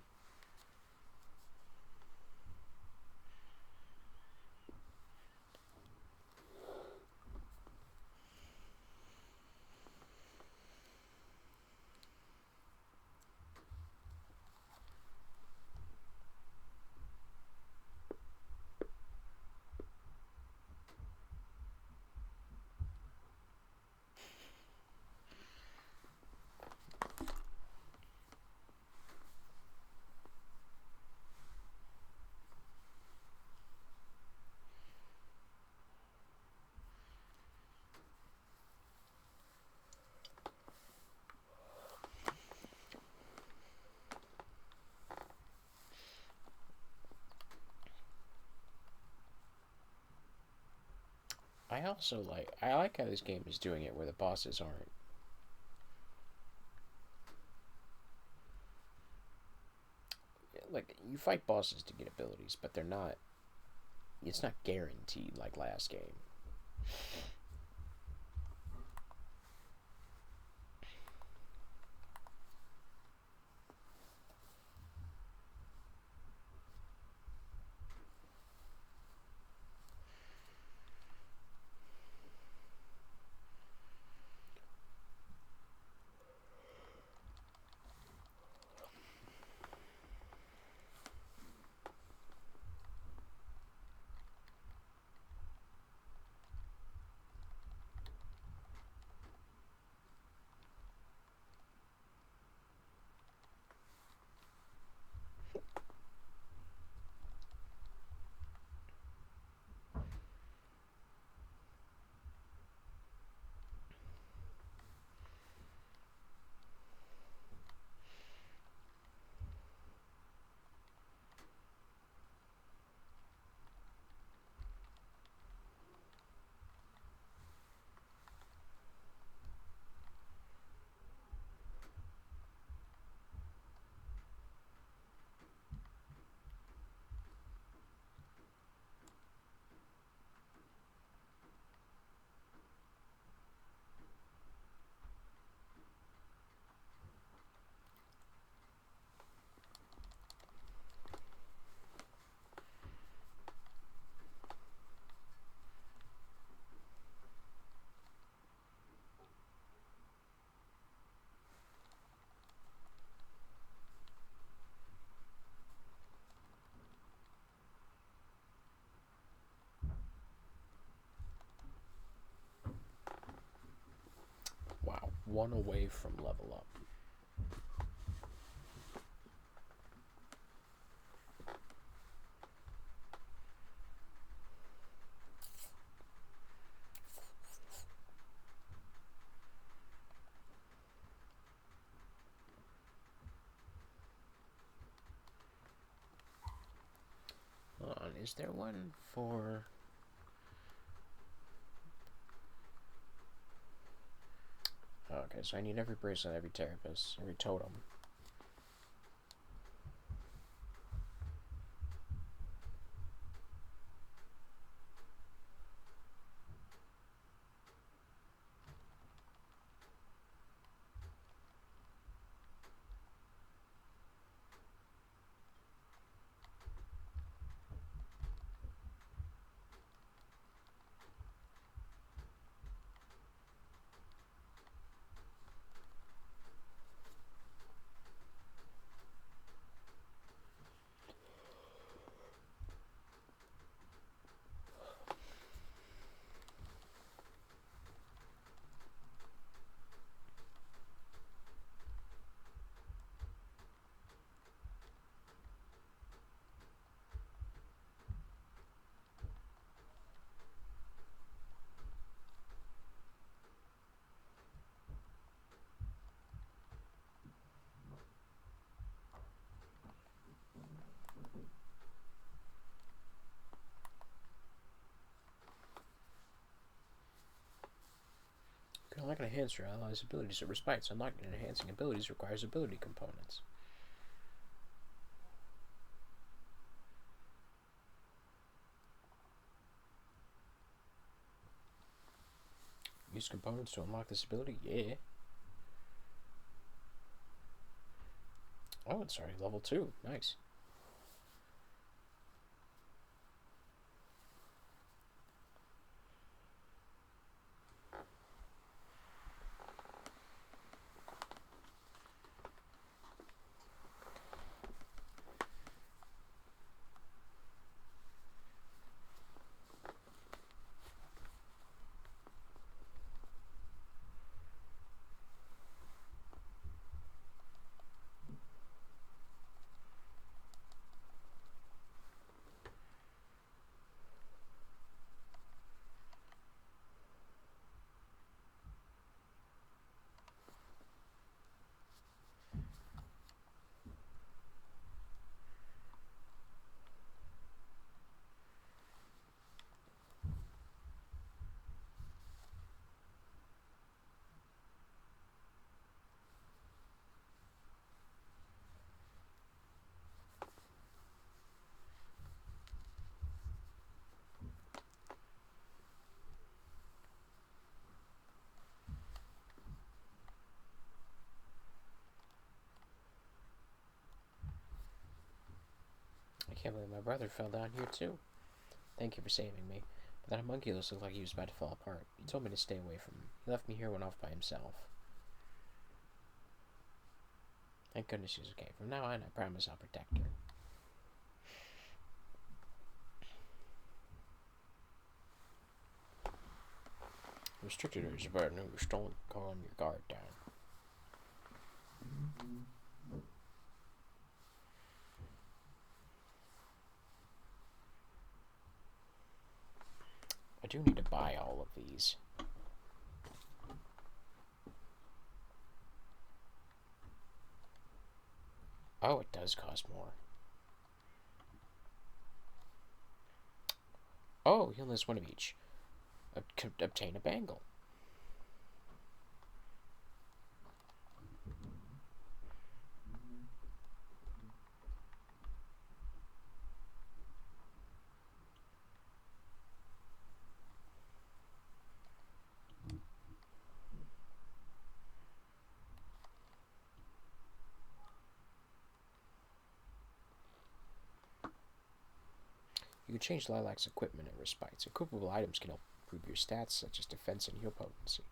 I like how this game is doing it where the bosses aren't. Like, you fight bosses to get abilities, but they're not. It's not guaranteed like last game. one away from level up. Hold on, is there one for... Okay, so I need every bracelet, every therapist, every totem. Can unlock and enhance your allies' abilities at respites. Unlocking and enhancing abilities requires ability components. Use components to unlock this ability? Yeah. Oh, it's already level 2. Nice. I can't believe my brother fell down here too. Thank you for saving me. But that homunculus looked like he was about to fall apart. He told me to stay away from him. He left me here and went off by himself. Thank goodness she's okay. From now on, I promise I'll protect her. Restricted areas about a new stolen calm your guard down. I do need to buy all of these. Oh, it does cost more. Oh, you'll list one of each. Obtain a bangle. You can change Lilac's equipment and respites. Equipable items can help improve your stats, such as defense and heal potency.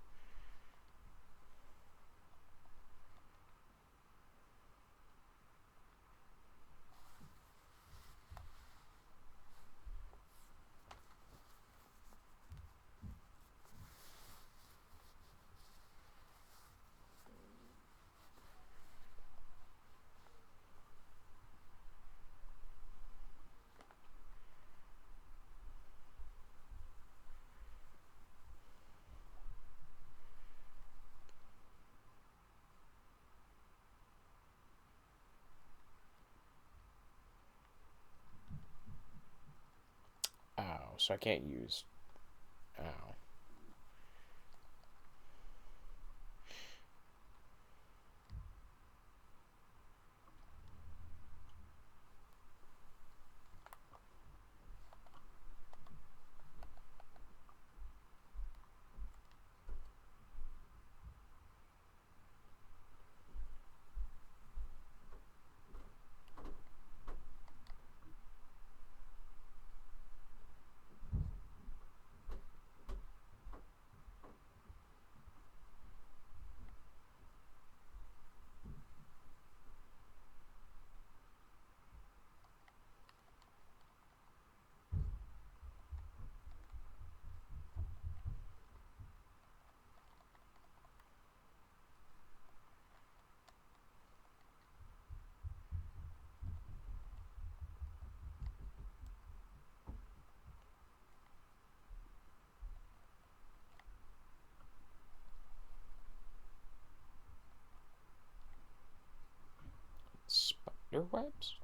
so I can't use... Ow. Spider webs?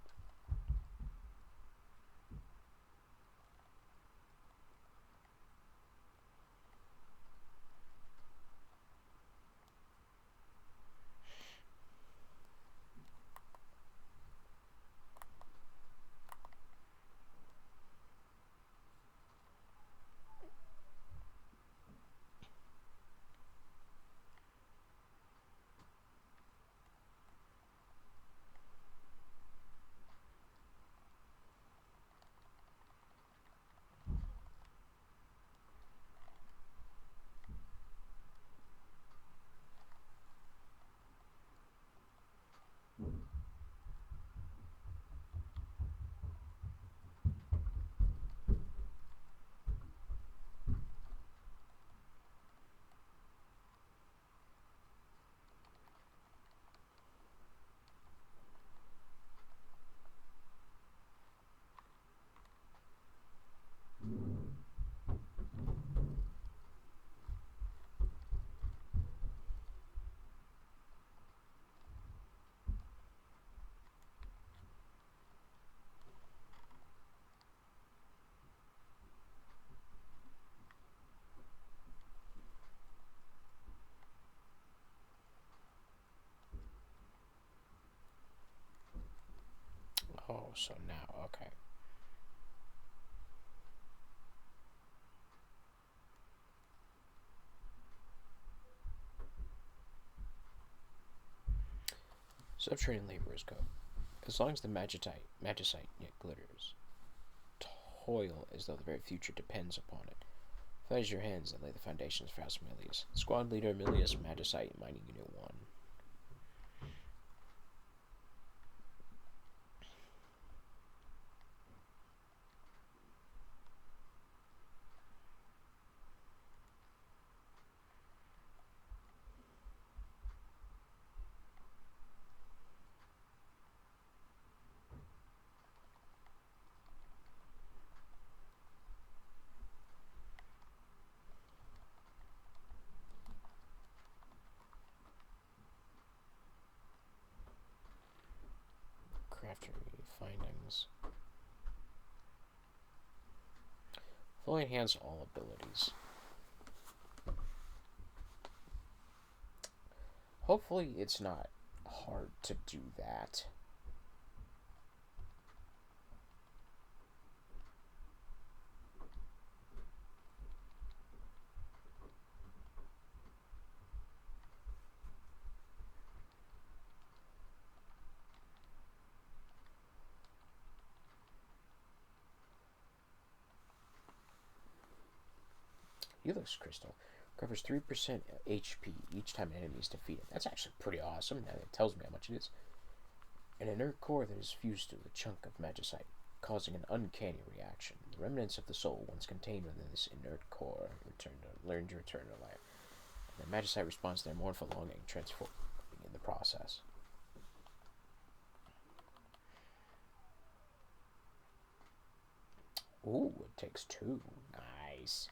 Oh, so now, okay. Subterranean laborers go. As long as the magicite yet glitters, toil as though the very future depends upon it. Fledge your hands and lay the foundations for House Milius. Squad leader Milius, magicite, mining unit 1. Crafter findings. Fully enhance all abilities. Hopefully it's not hard to do that. Helix Crystal covers 3% HP each time an enemy is defeated. That's actually pretty awesome. Now it tells me how much it is. An inert core that is fused to a chunk of magicite, causing an uncanny reaction. The remnants of the soul once contained within this inert core learn to return to life. And the magicite responds to their mournful longing, transforming in the process. Ooh, it takes 2. Nice.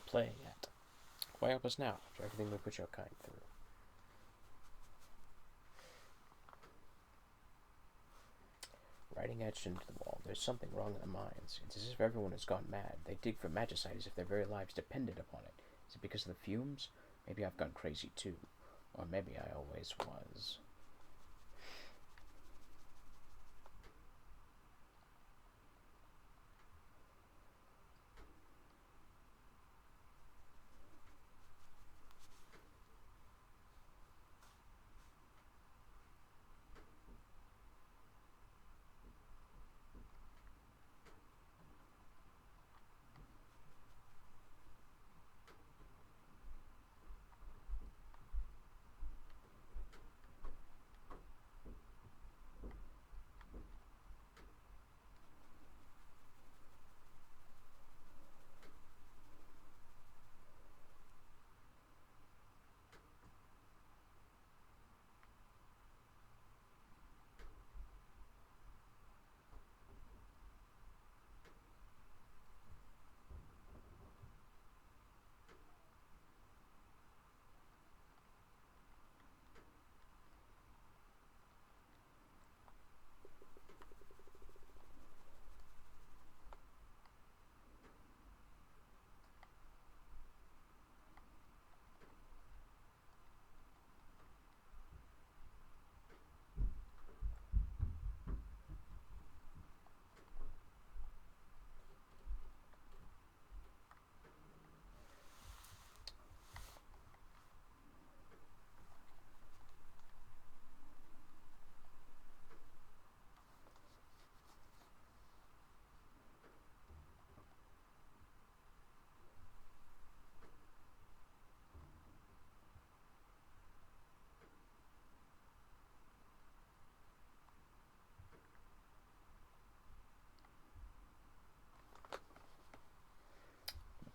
while playing at. Why help us now, after everything we put your kind through? Writing etched into the wall, there's something wrong in the mines. It's as if everyone has gone mad. They dig for magicite as if their very lives depended upon it. Is it because of the fumes? Maybe I've gone crazy too. Or maybe I always was.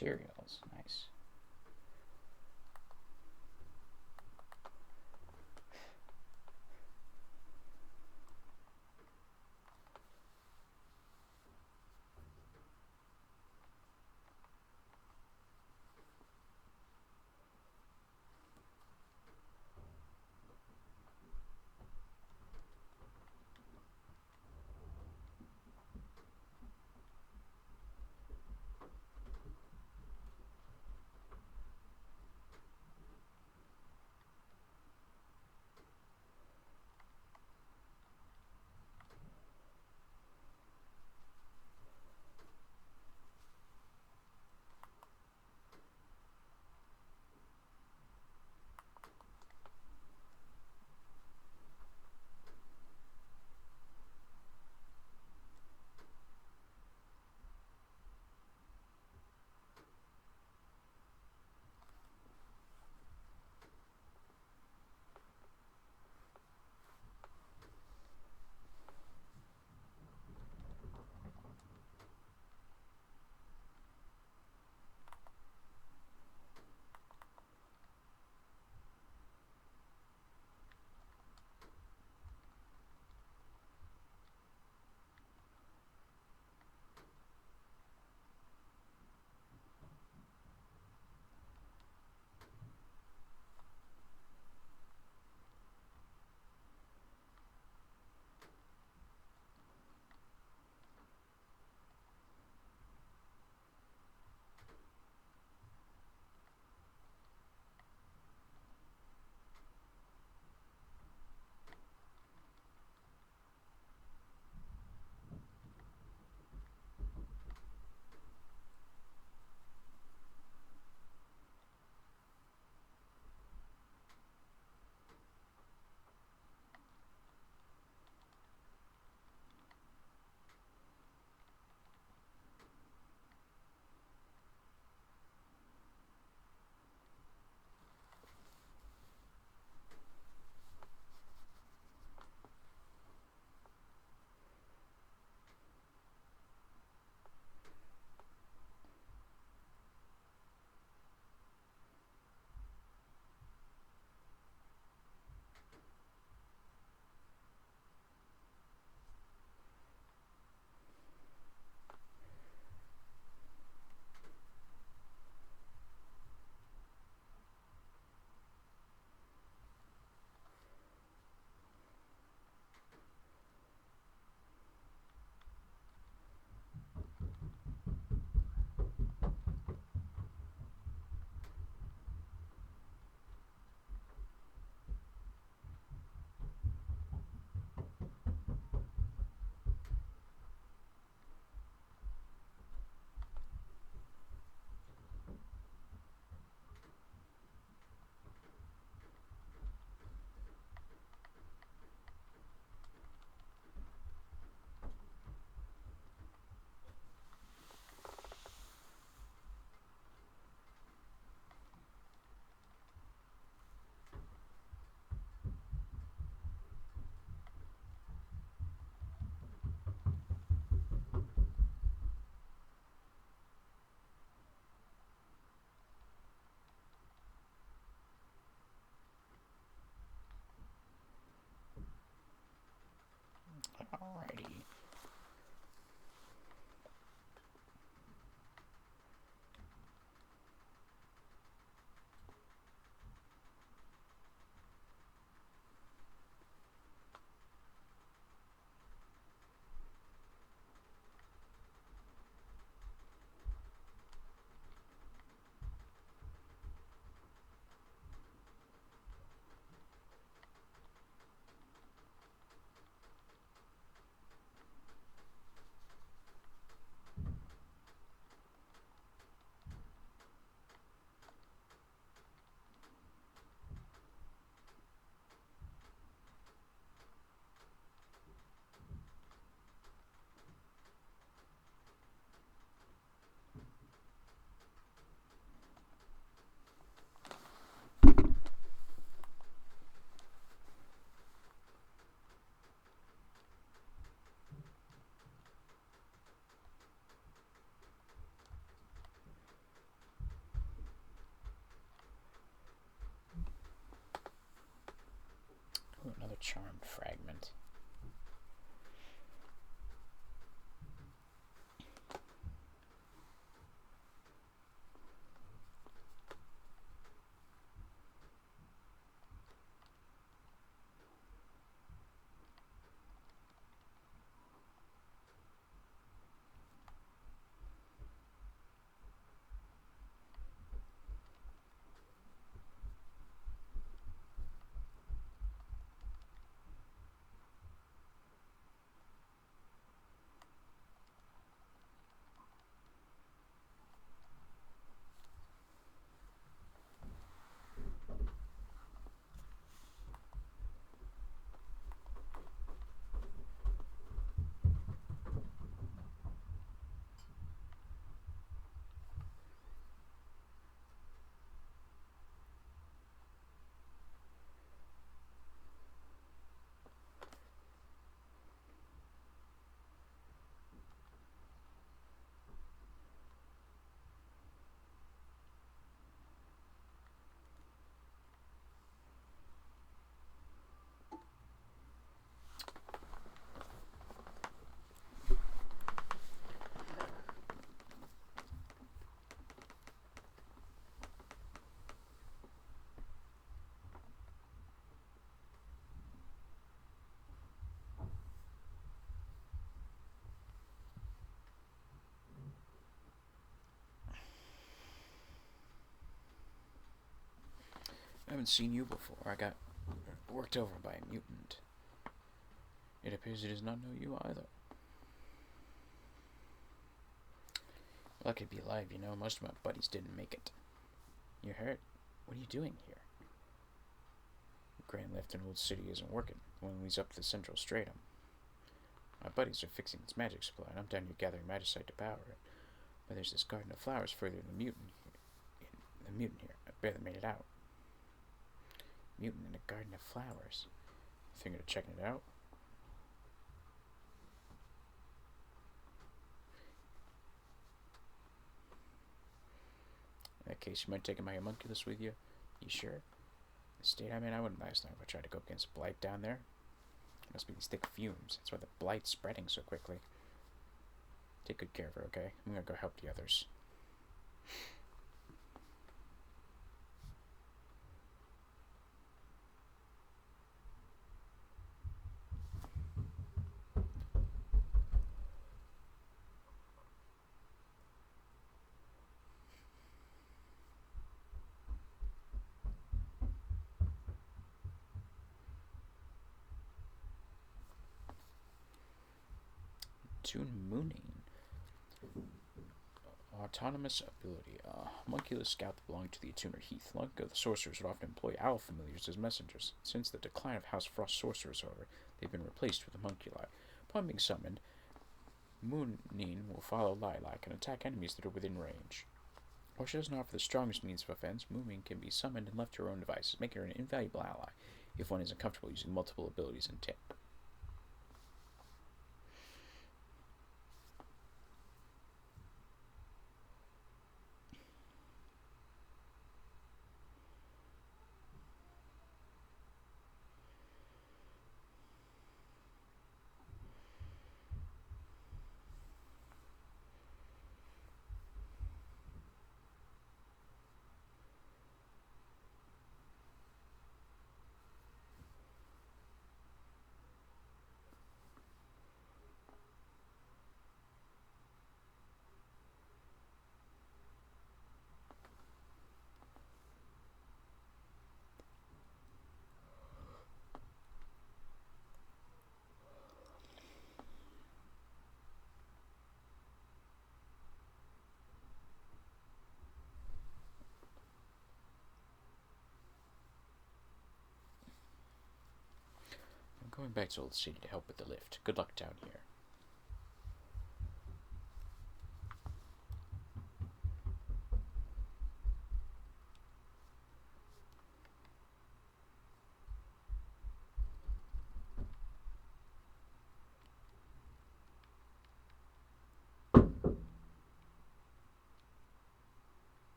Materials, nice. Ooh, another charmed fragment. I haven't seen you before. I got worked over by a mutant. It appears he does not know you either. Lucky to be alive, you know. Most of my buddies didn't make it. You're hurt? What are you doing here? Grand left an old city isn't working. The one leads up to the central stratum. My buddies are fixing its magic supply, and I'm down here gathering magicite to power it. But there's this garden of flowers further in the mutant here. I barely made it out. Mutant in a garden of flowers. Thinking of checking it out? In that case, you might take my homunculus with you. You sure? The state I'm in, I wouldn't last long if I tried to go against blight down there. It must be these thick fumes. That's why the blight's spreading so quickly. Take good care of her, okay? I'm gonna go help the others. Mooning. Autonomous ability. Homunculus scout that belonged to the attuner Heath. Long ago, the sorcerers would often employ owl familiars as messengers. Since the decline of House Frost sorcerers, however, they've been replaced with homunculi. Upon being summoned, Mooning will follow Lilac and attack enemies that are within range. While she doesn't offer the strongest means of offense, Mooning can be summoned and left to her own devices, making her an invaluable ally if one isn't comfortable using multiple abilities in tandem. I'm going back to Old City to help with the lift. Good luck down here.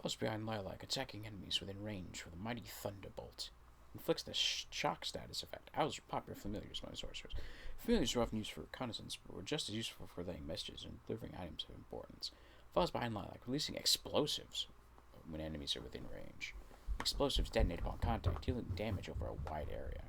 Follows behind Lilac, attacking enemies within range with a mighty thunderbolt. Inflicts the shock status effect. Owls are popular familiars among sorcerers. Familiars are often used for reconnaissance, but were just as useful for laying messages and delivering items of importance. Follows behind Lilac, releasing explosives when enemies are within range. Explosives detonate upon contact, dealing damage over a wide area.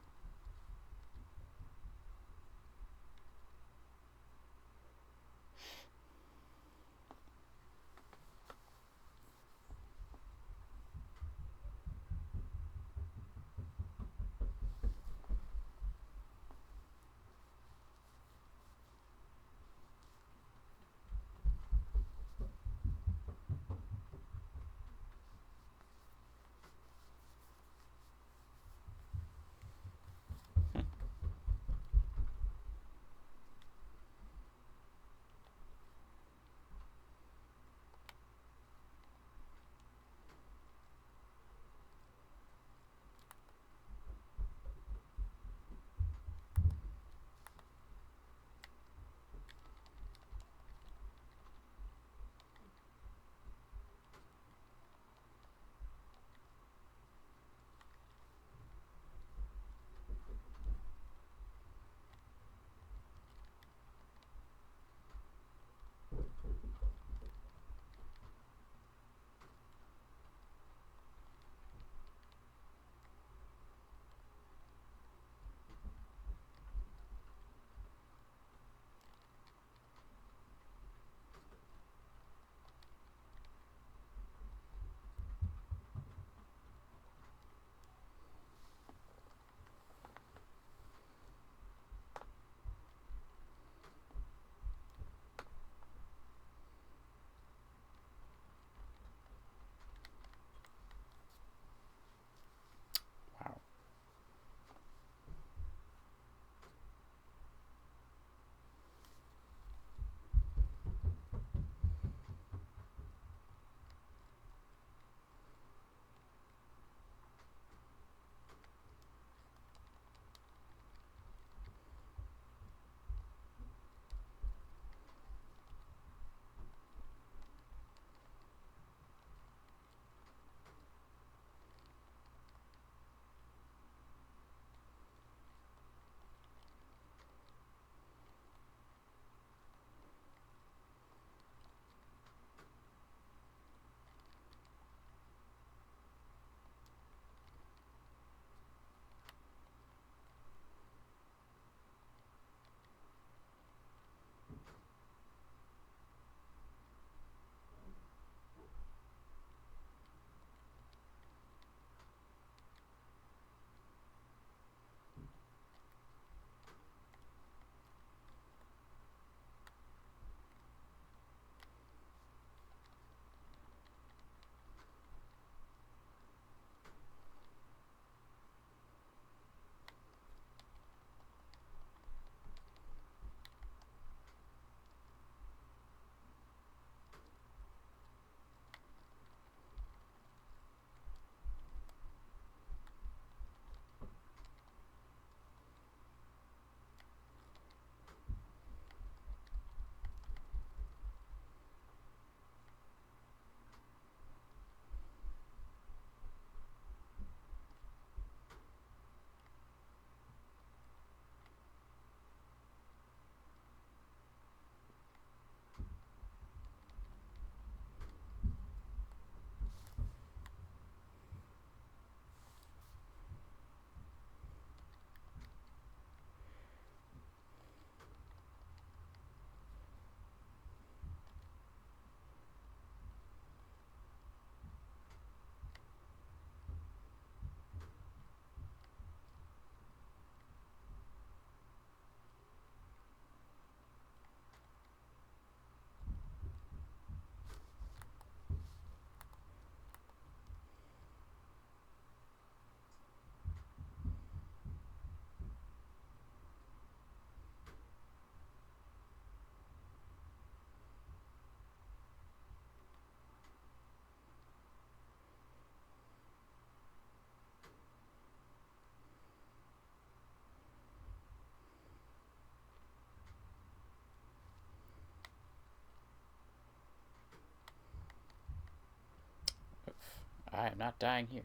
I am not dying here.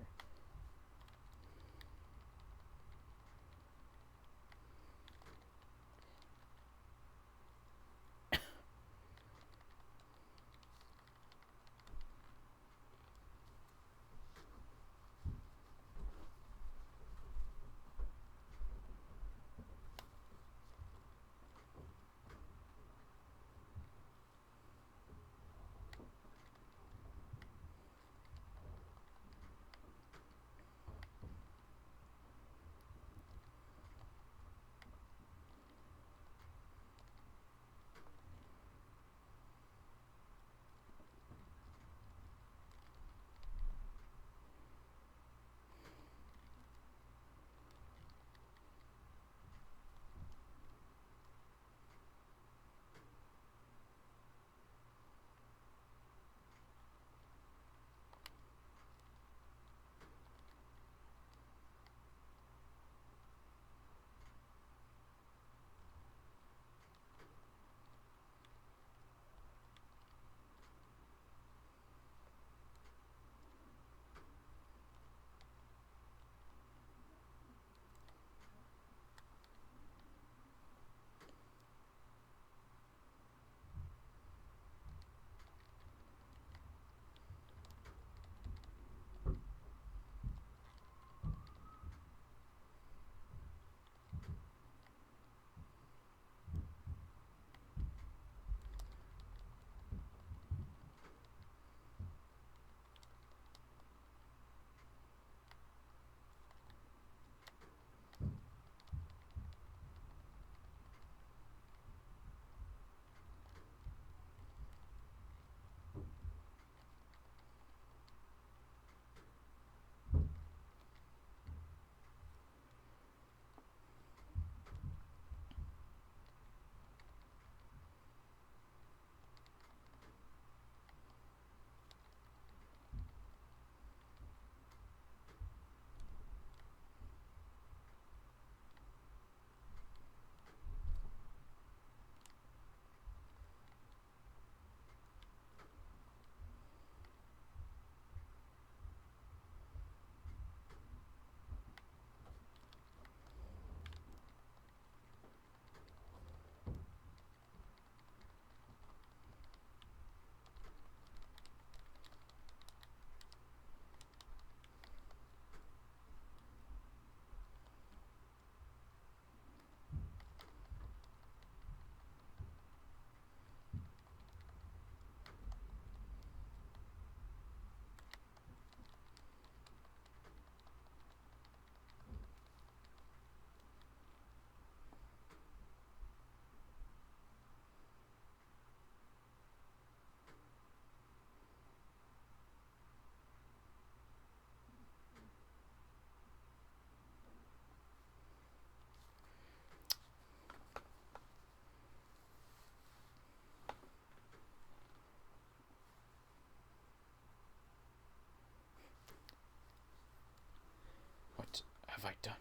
What have I done?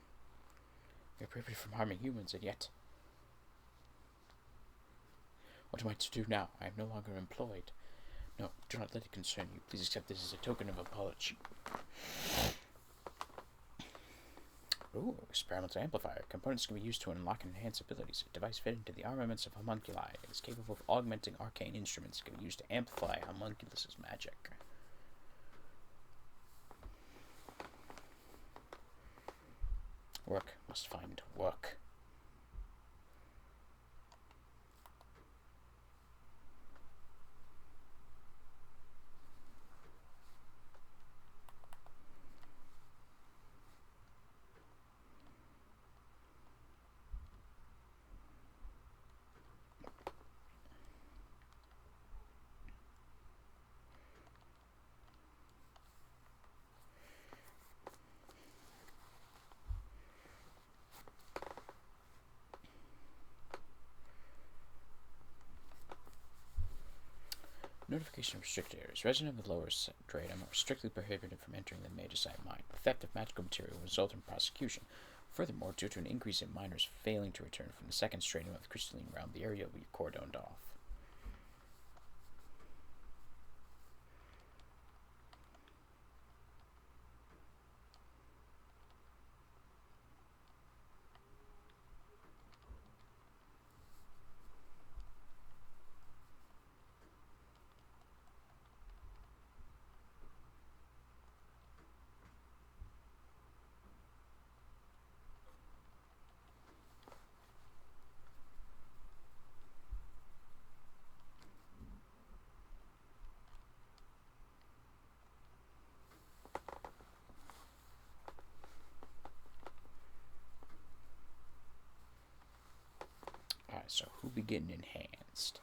We are prohibited from harming humans, and yet... What am I to do now? I am no longer employed. No, do not let it concern you. Please accept this as a token of apology. Ooh, experimental amplifier. Components can be used to unlock and enhance abilities. A device fitted into the armaments of homunculi. It is capable of augmenting arcane instruments. It can be used to amplify homunculus' magic. Work must find work. Notification of restricted areas. Residents of the lower stratum are strictly prohibited from entering the Magicite mine. The theft of magical material will result in prosecution. Furthermore, due to an increase in miners failing to return from the second stratum of the crystalline realm, the area will be cordoned off. So who be getting enhanced?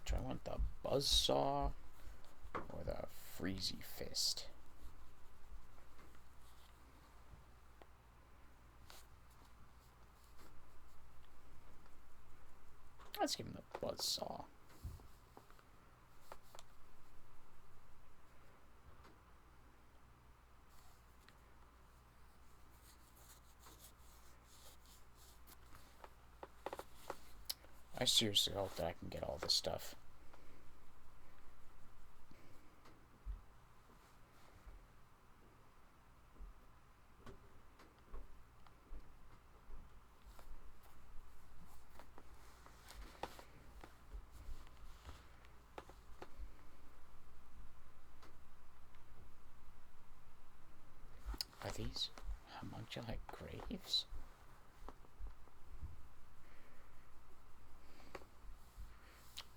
Do I want the buzzsaw or the freezy fist? Let's give him the buzzsaw. I seriously hope that I can get all this stuff. Are these homunculi graves?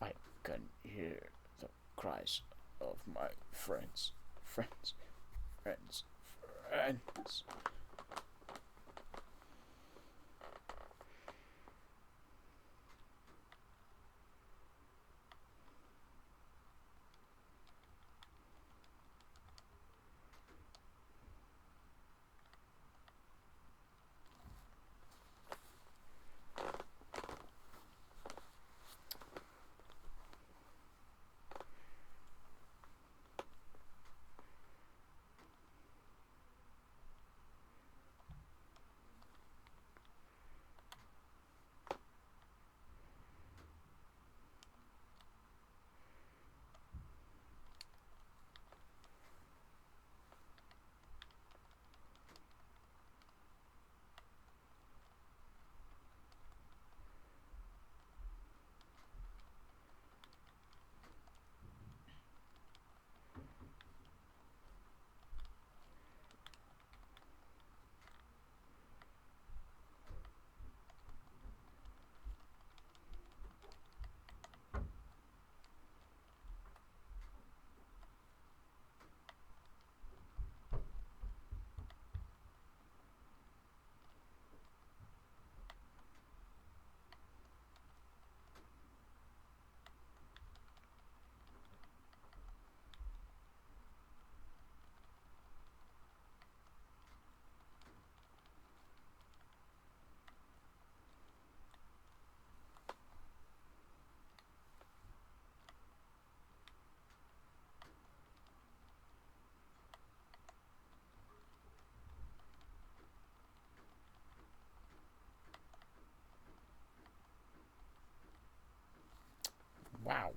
I can hear the cries of my friends. Friends. Wow.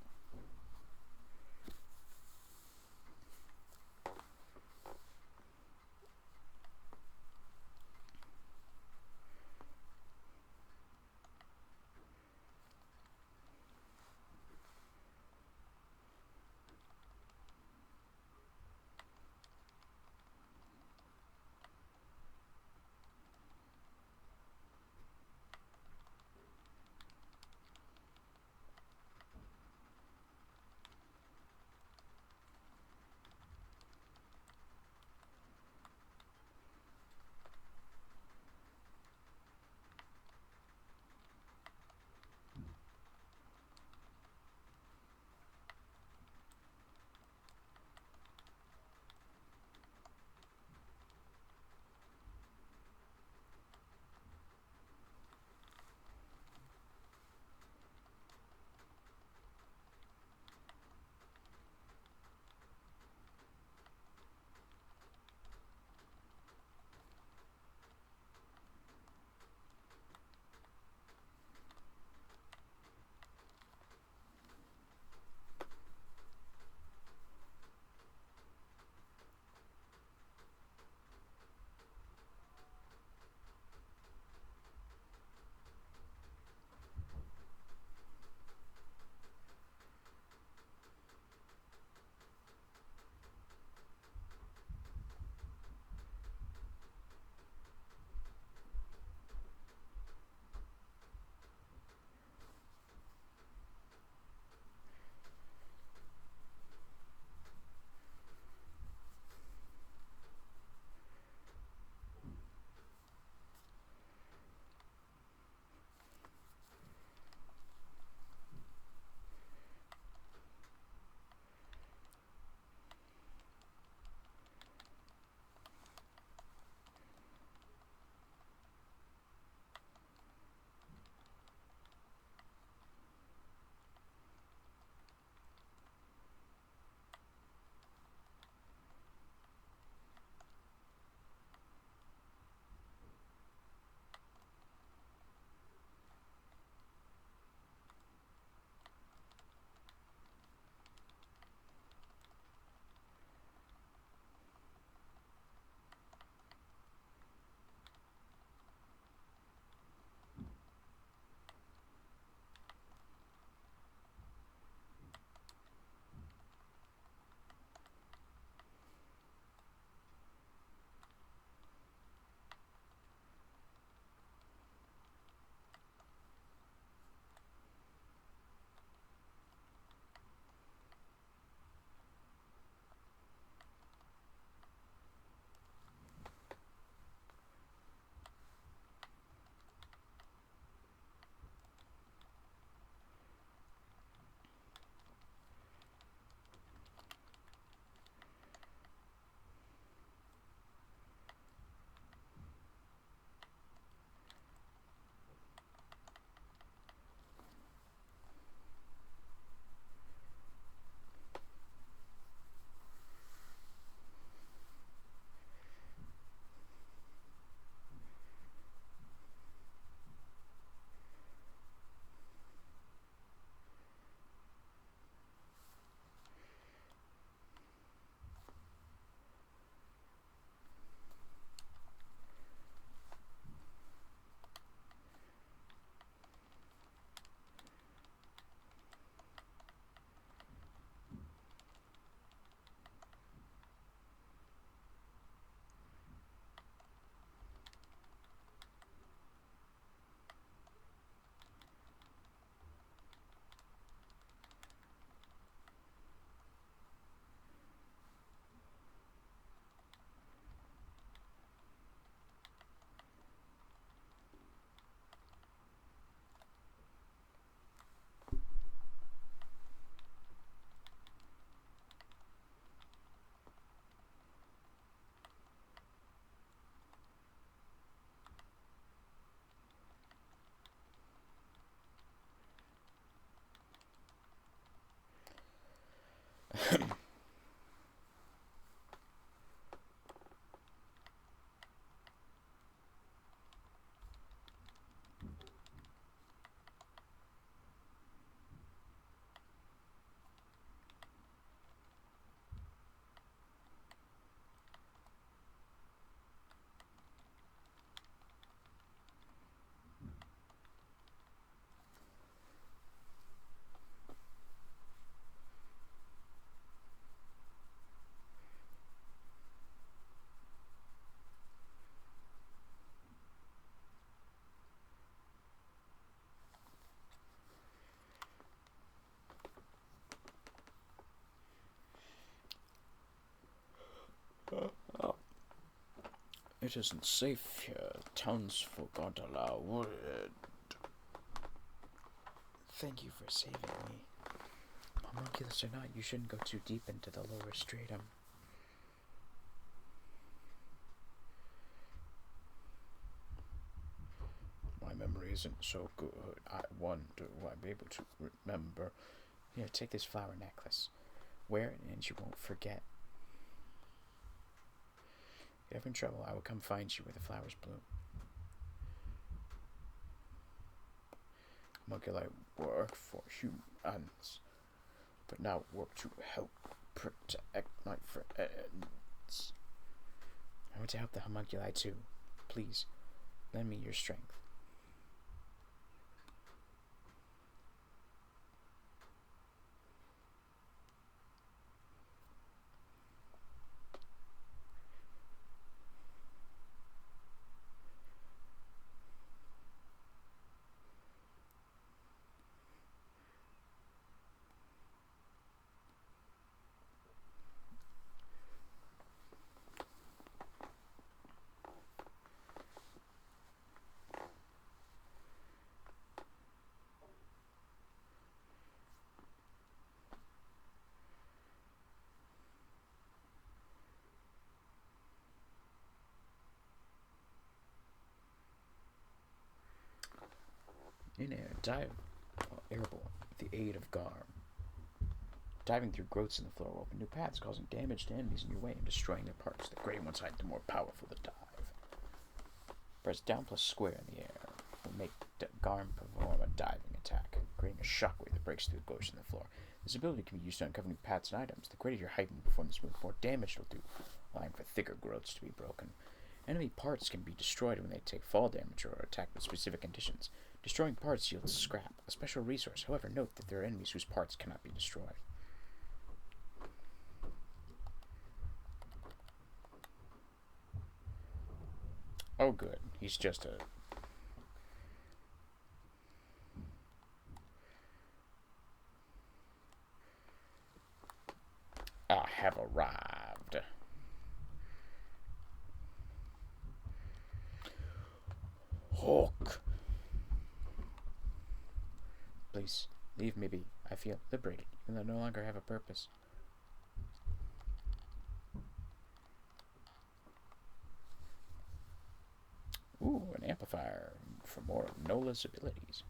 It isn't safe here. Townsfolk aren't allowed. Thank you for saving me. Homunculus or not, you shouldn't go too deep into the lower stratum. My memory isn't so good. I wonder will I be able to remember. Here, take this flower necklace. Wear it and you won't forget. If you're ever in trouble, I will come find you where the flowers bloom. Homunculi work for humans, but now work to help protect my friends. I want to help the homunculi too. Please, lend me your strength. In air, dive airborne with the aid of Garm. Diving through growths in the floor will open new paths, causing damage to enemies in your way and destroying their parts. The greater one's height, the more powerful the dive. Press down plus square in the air will make Garm perform a diving attack, creating a shockwave that breaks through the ghost in the floor. This ability can be used to uncover new paths and items. The greater your height when you perform this move, the more damage it'll do, allowing for thicker growths to be broken. Enemy parts can be destroyed when they take fall damage or are attacked with specific conditions. Destroying parts yields scrap, a special resource. However, note that there are enemies whose parts cannot be destroyed. Oh good, he's just a... I have arrived. Hawk! Please, leave me be. I feel liberated, even though I no longer have a purpose. Ooh, an amplifier for more of Nola's abilities.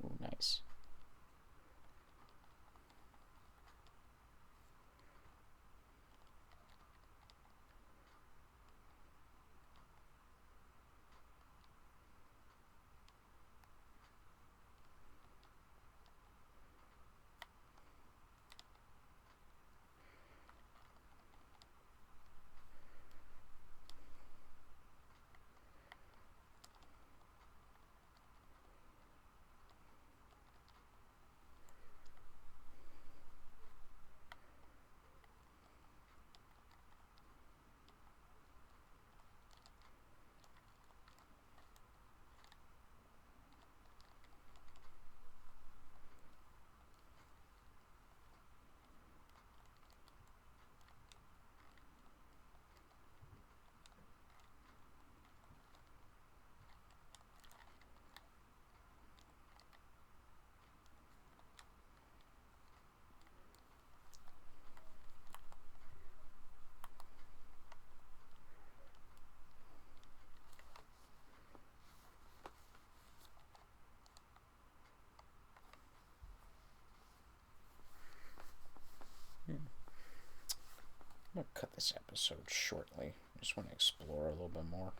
Ooh, nice. cut this episode shortly. I just want to explore a little bit more.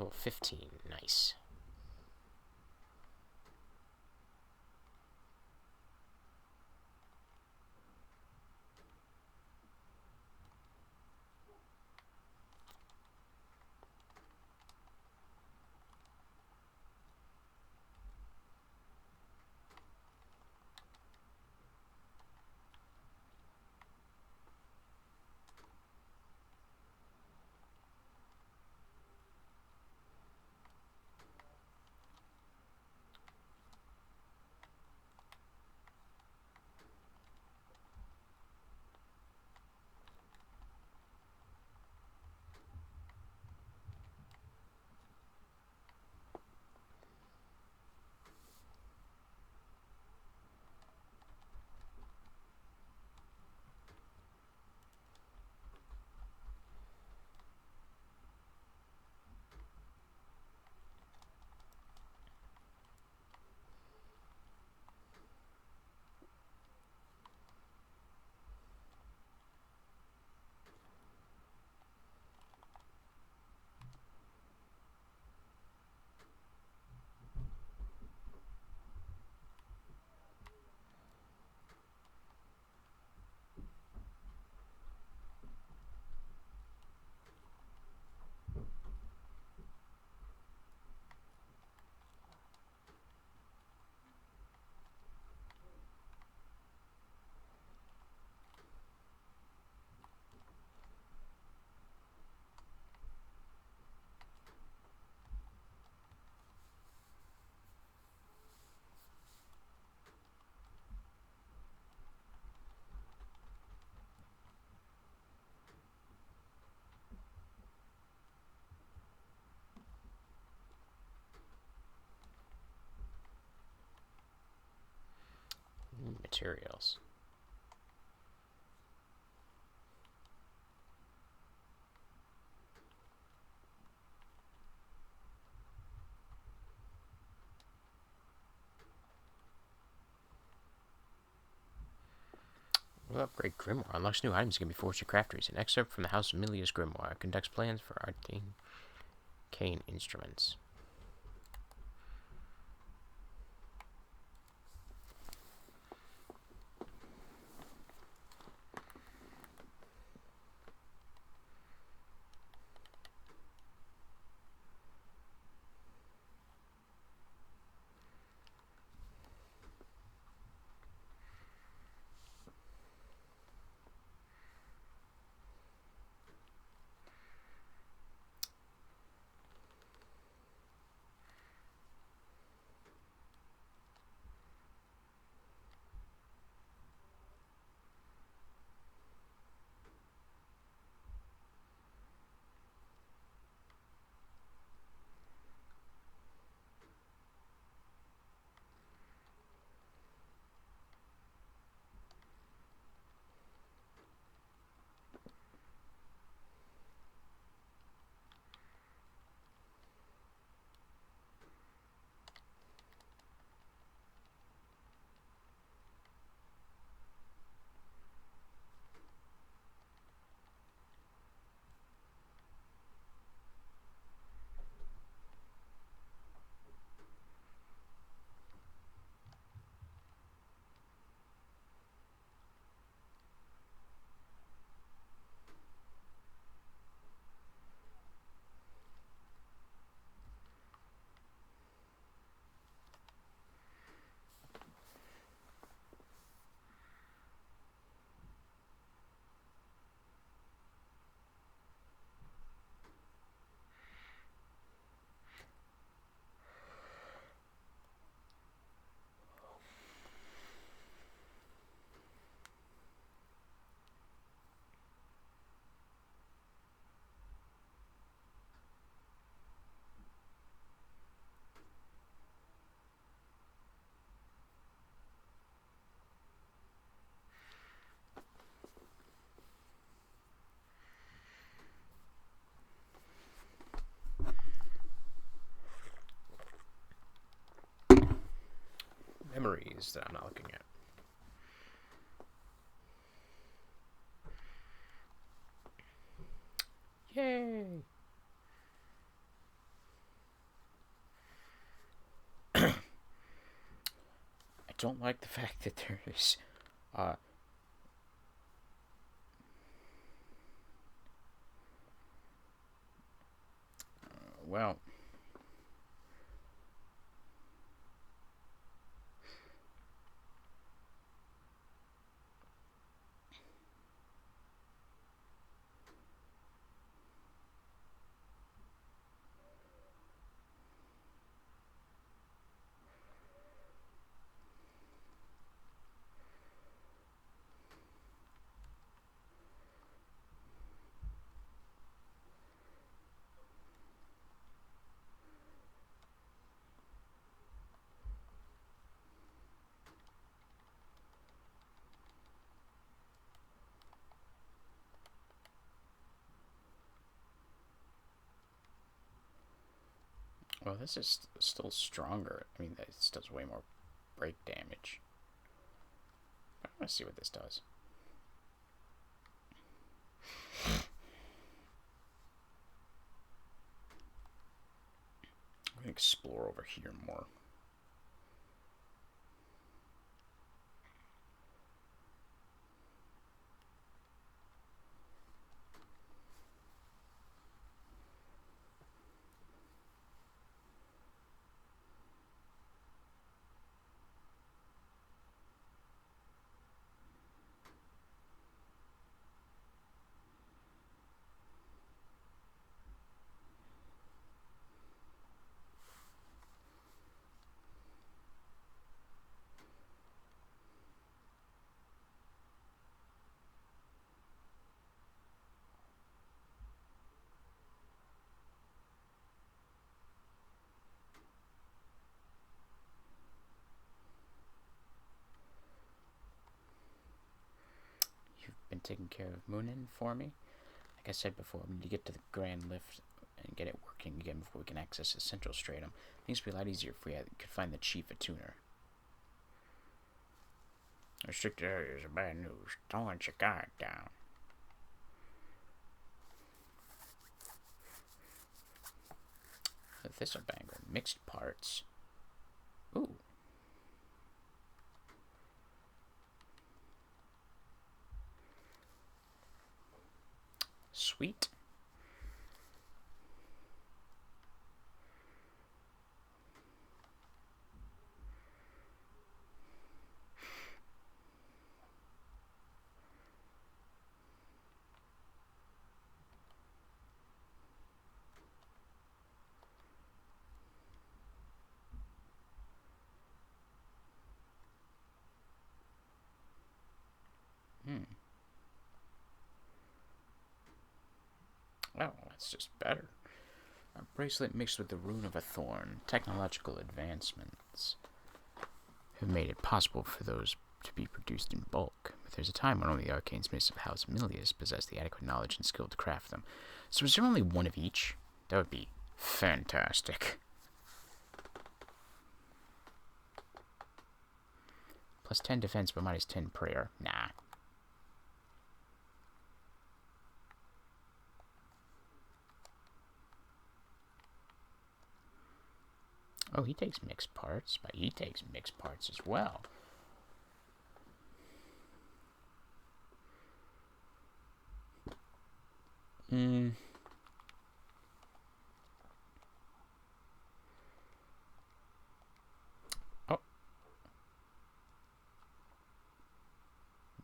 Oh, 15. Nice. Materials. We'll upgrade Grimoire. Unlocks new items can be forged to crafters. An excerpt from the House of Milia's Grimoire conducts plans for arcane instruments. Memories that I'm not looking at. Yay! don't like the fact that there is, uh, well, this is still stronger. I mean, this does way more break damage. I want to see what this does. I'm going to explore over here more. Been taking care of Moonin for me. Like I said before, we need to get to the grand lift and get it working again before we can access the central stratum. Things would be a lot easier if we could find the chief attuner. Restricted areas are bad news. Don't let your guard down. The thistlebanger, mixed parts. Ooh. Sweet. Oh, that's just better. A bracelet mixed with the rune of a thorn. Technological advancements have made it possible for those to be produced in bulk. But there's a time when only the arcane smiths of House Milius possessed the adequate knowledge and skill to craft them. So is there only one of each? That would be fantastic. Plus 10 defense, but minus 10 prayer. Nah. Oh, he takes mixed parts, but he takes mixed parts as well. Oh.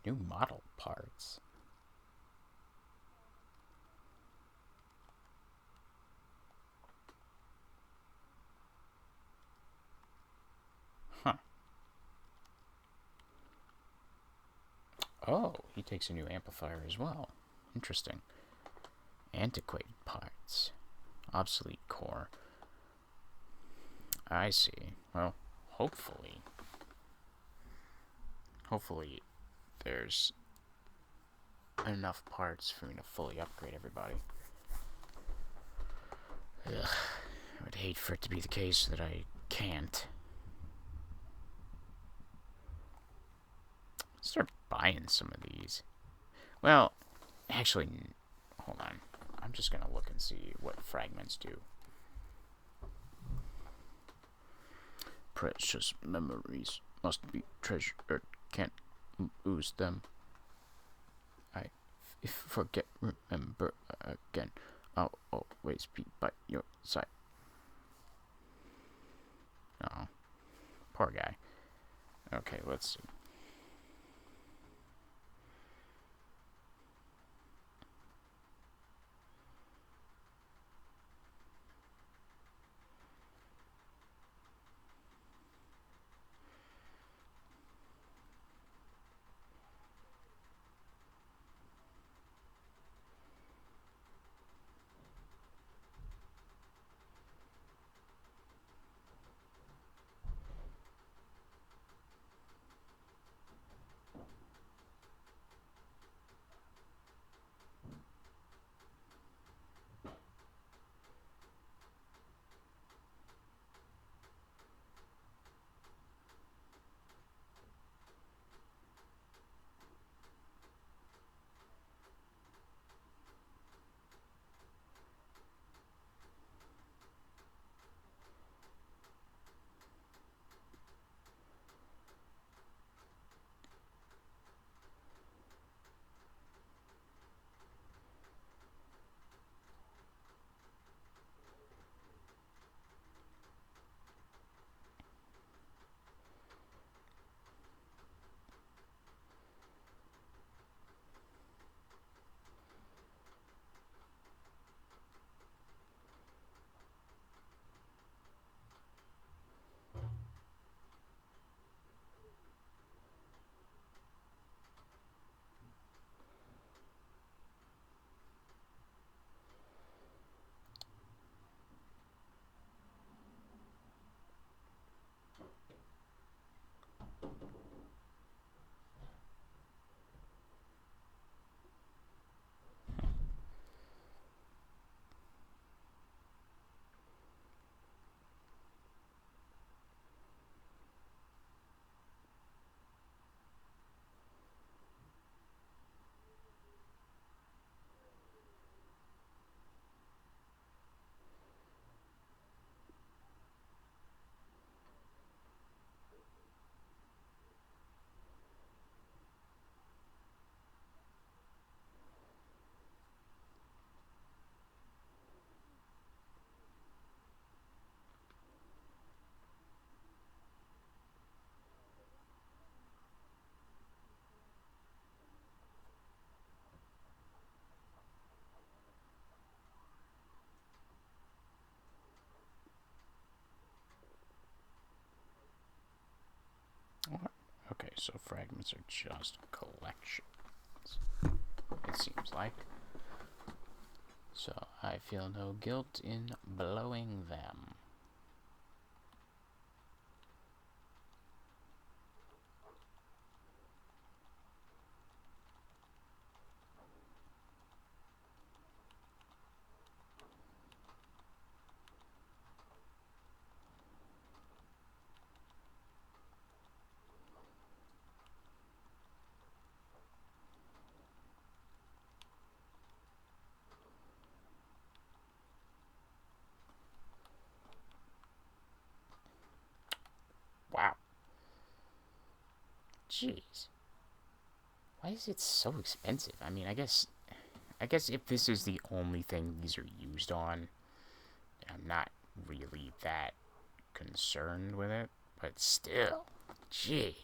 New model parts. Huh. Oh, he takes a new amplifier as well. Interesting. Antiquated parts. Obsolete core. I see. Well, hopefully there's enough parts for me to fully upgrade everybody. Ugh. I would hate for it to be the case that I can't. Start buying some of these. Well, actually, hold on. I'm just gonna look and see what fragments do. Precious memories. must be treasured. Can't lose them. I if forget, remember again. I'll always be by your side. Oh, poor guy. Okay, let's see. Okay, so fragments are just collections, it seems like. So I feel no guilt in blowing them. Wow. Jeez. Why is it so expensive? I mean, I guess if this is the only thing these are used on, I'm not really that concerned with it, but still, jeez.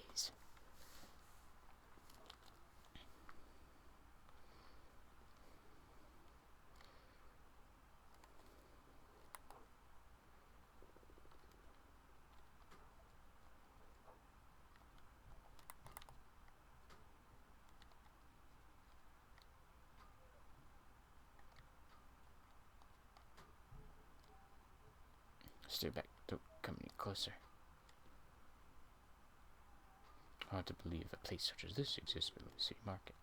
Stay back, don't come any closer. Hard to believe a place such as this exists within the city market.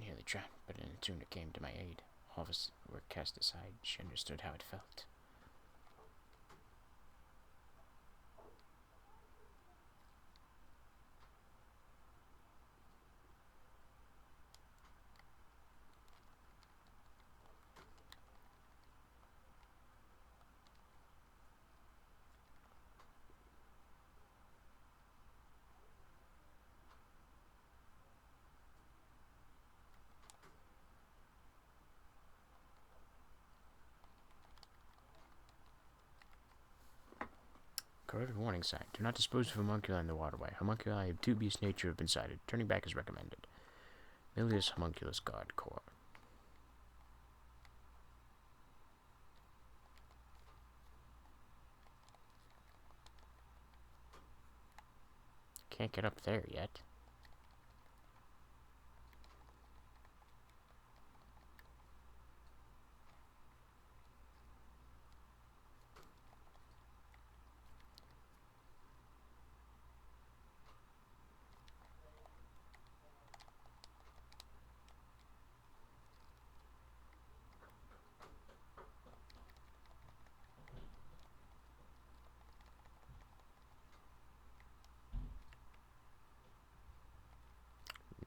Nearly nearly drowned, but an attuna came to my aid. All of us were cast aside. She understood how it felt. Corroded warning sign. Do not dispose of homunculi in the waterway. Homunculi of dubious nature have been sighted. Turning back is recommended. Milius homunculus guard corps. Can't get up there yet.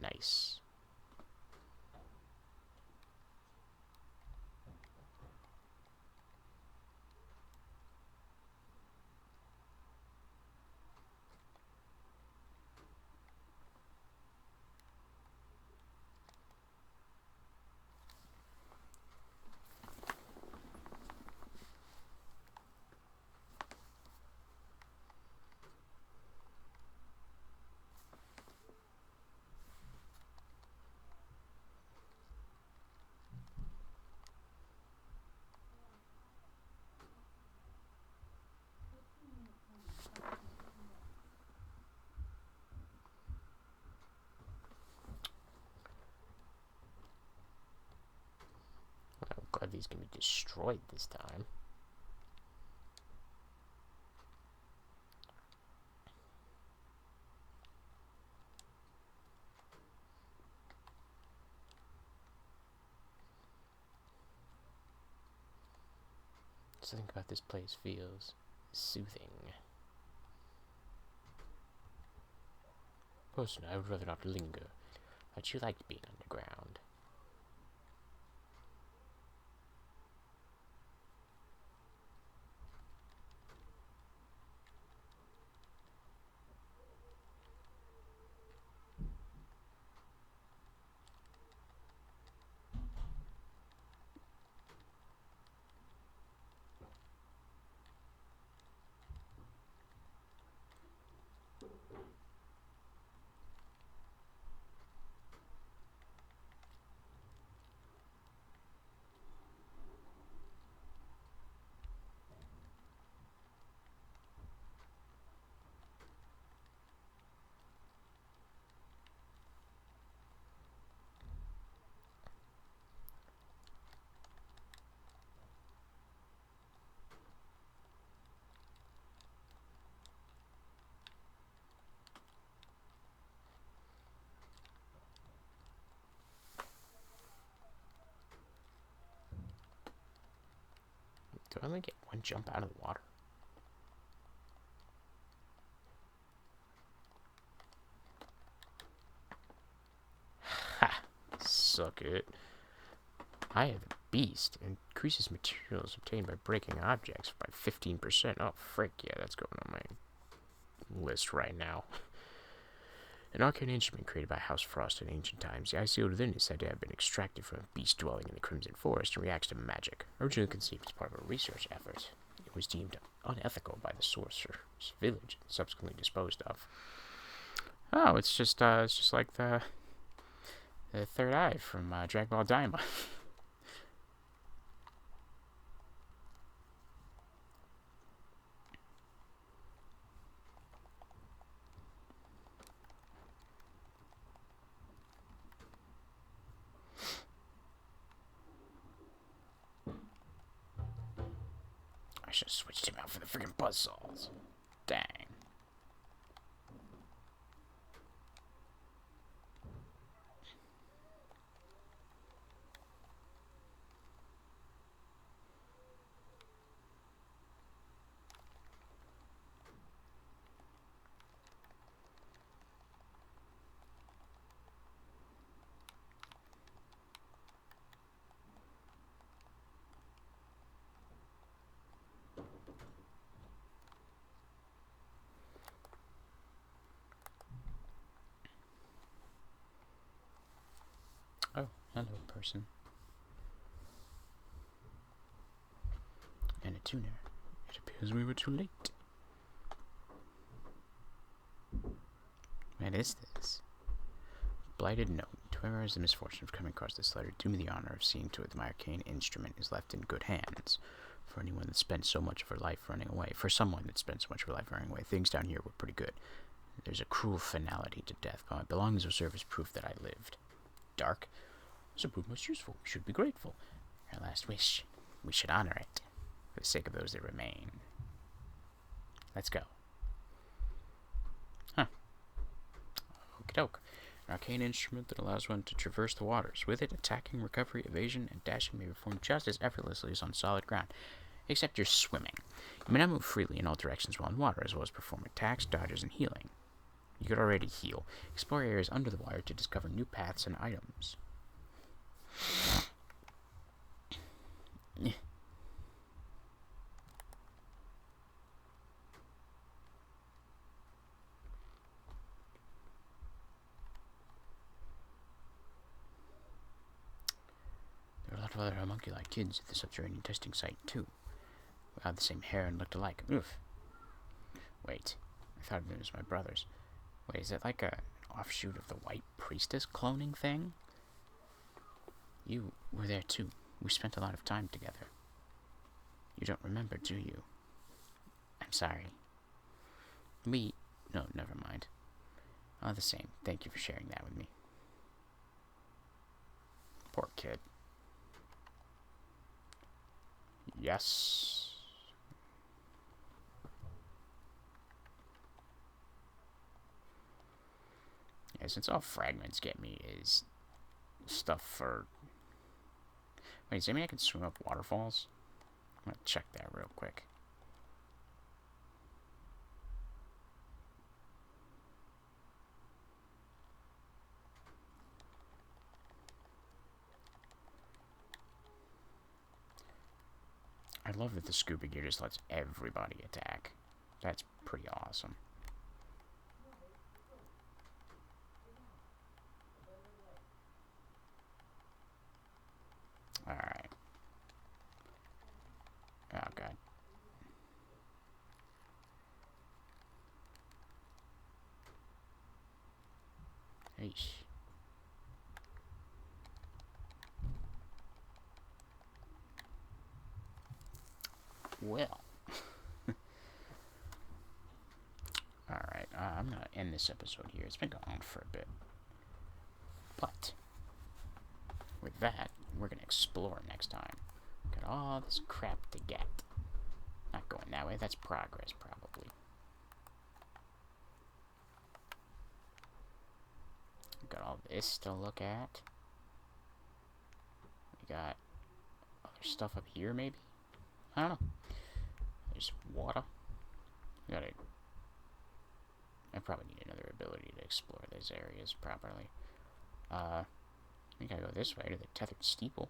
Nice. I'm glad these can be destroyed this time. Something about this place feels soothing. Personally, I would rather not linger, but you liked being underground. Do I only get one jump out of the water? Ha! Suck it. Eye of the Beast increases materials obtained by breaking objects by 15%. Oh, frick, yeah, that's going on my list right now. An arcane instrument created by House Frost in ancient times. The ice sealed within is said to have been extracted from a beast dwelling in the Crimson Forest and reacts to magic. Originally conceived as part of a research effort, it was deemed unethical by the sorcerer's village and subsequently disposed of. Oh, it's just like the third eye from Dragon Ball Daima. I should have switched him out for the freaking buzzsaws. Dang. Hello, person. And a tuner. It appears we were too late. What is this? Blighted note. Whoever has the misfortune of coming across this letter, do me the honor of seeing to it that my arcane instrument is left in good hands. For anyone that spent so much of her life running away, things down here were pretty good. There's a cruel finality to death, but my belongings will serve as proof that I lived. Dark? So prove most useful. We should be grateful. Our last wish. We should honor it, for the sake of those that remain. Let's go. Huh. Okie doke. An arcane instrument that allows one to traverse the waters. With it, attacking, recovery, evasion, and dashing may perform just as effortlessly as on solid ground. Except you're swimming. You may not move freely in all directions while in water, as well as perform attacks, dodges, and healing. You could already heal. Explore areas under the water to discover new paths and items. There are a lot of other homunculi kids at the subterranean testing site, too. We had the same hair and looked alike. Oof. Wait, I thought it was my brothers. Wait, is that like an offshoot of the White Priestess cloning thing? You were there, too. We spent a lot of time together. You don't remember, do you? I'm sorry. No, never mind. All the same, thank you for sharing that with me. Poor kid. Yes. Yeah, since all fragments get me is stuff for... Wait, does that mean I can swim up waterfalls? I'm gonna check that real quick. I love that the scuba gear just lets everybody attack. That's pretty awesome. Alright. Oh, God. Eesh. Well. Alright, I'm going to end this episode here. It's been going on for a bit. But, with that, we're going to explore next time. Got all this crap to get. Not going that way, that's progress, probably. Got all this to look at. We got other stuff up here, maybe? I don't know. There's water. I probably need another ability to explore these areas properly. We gotta go this way to the tethered steeple.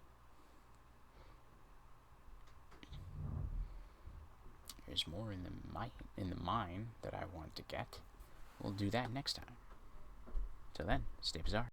There's more in the mine that I want to get. We'll do that next time. Till then, stay bizarre.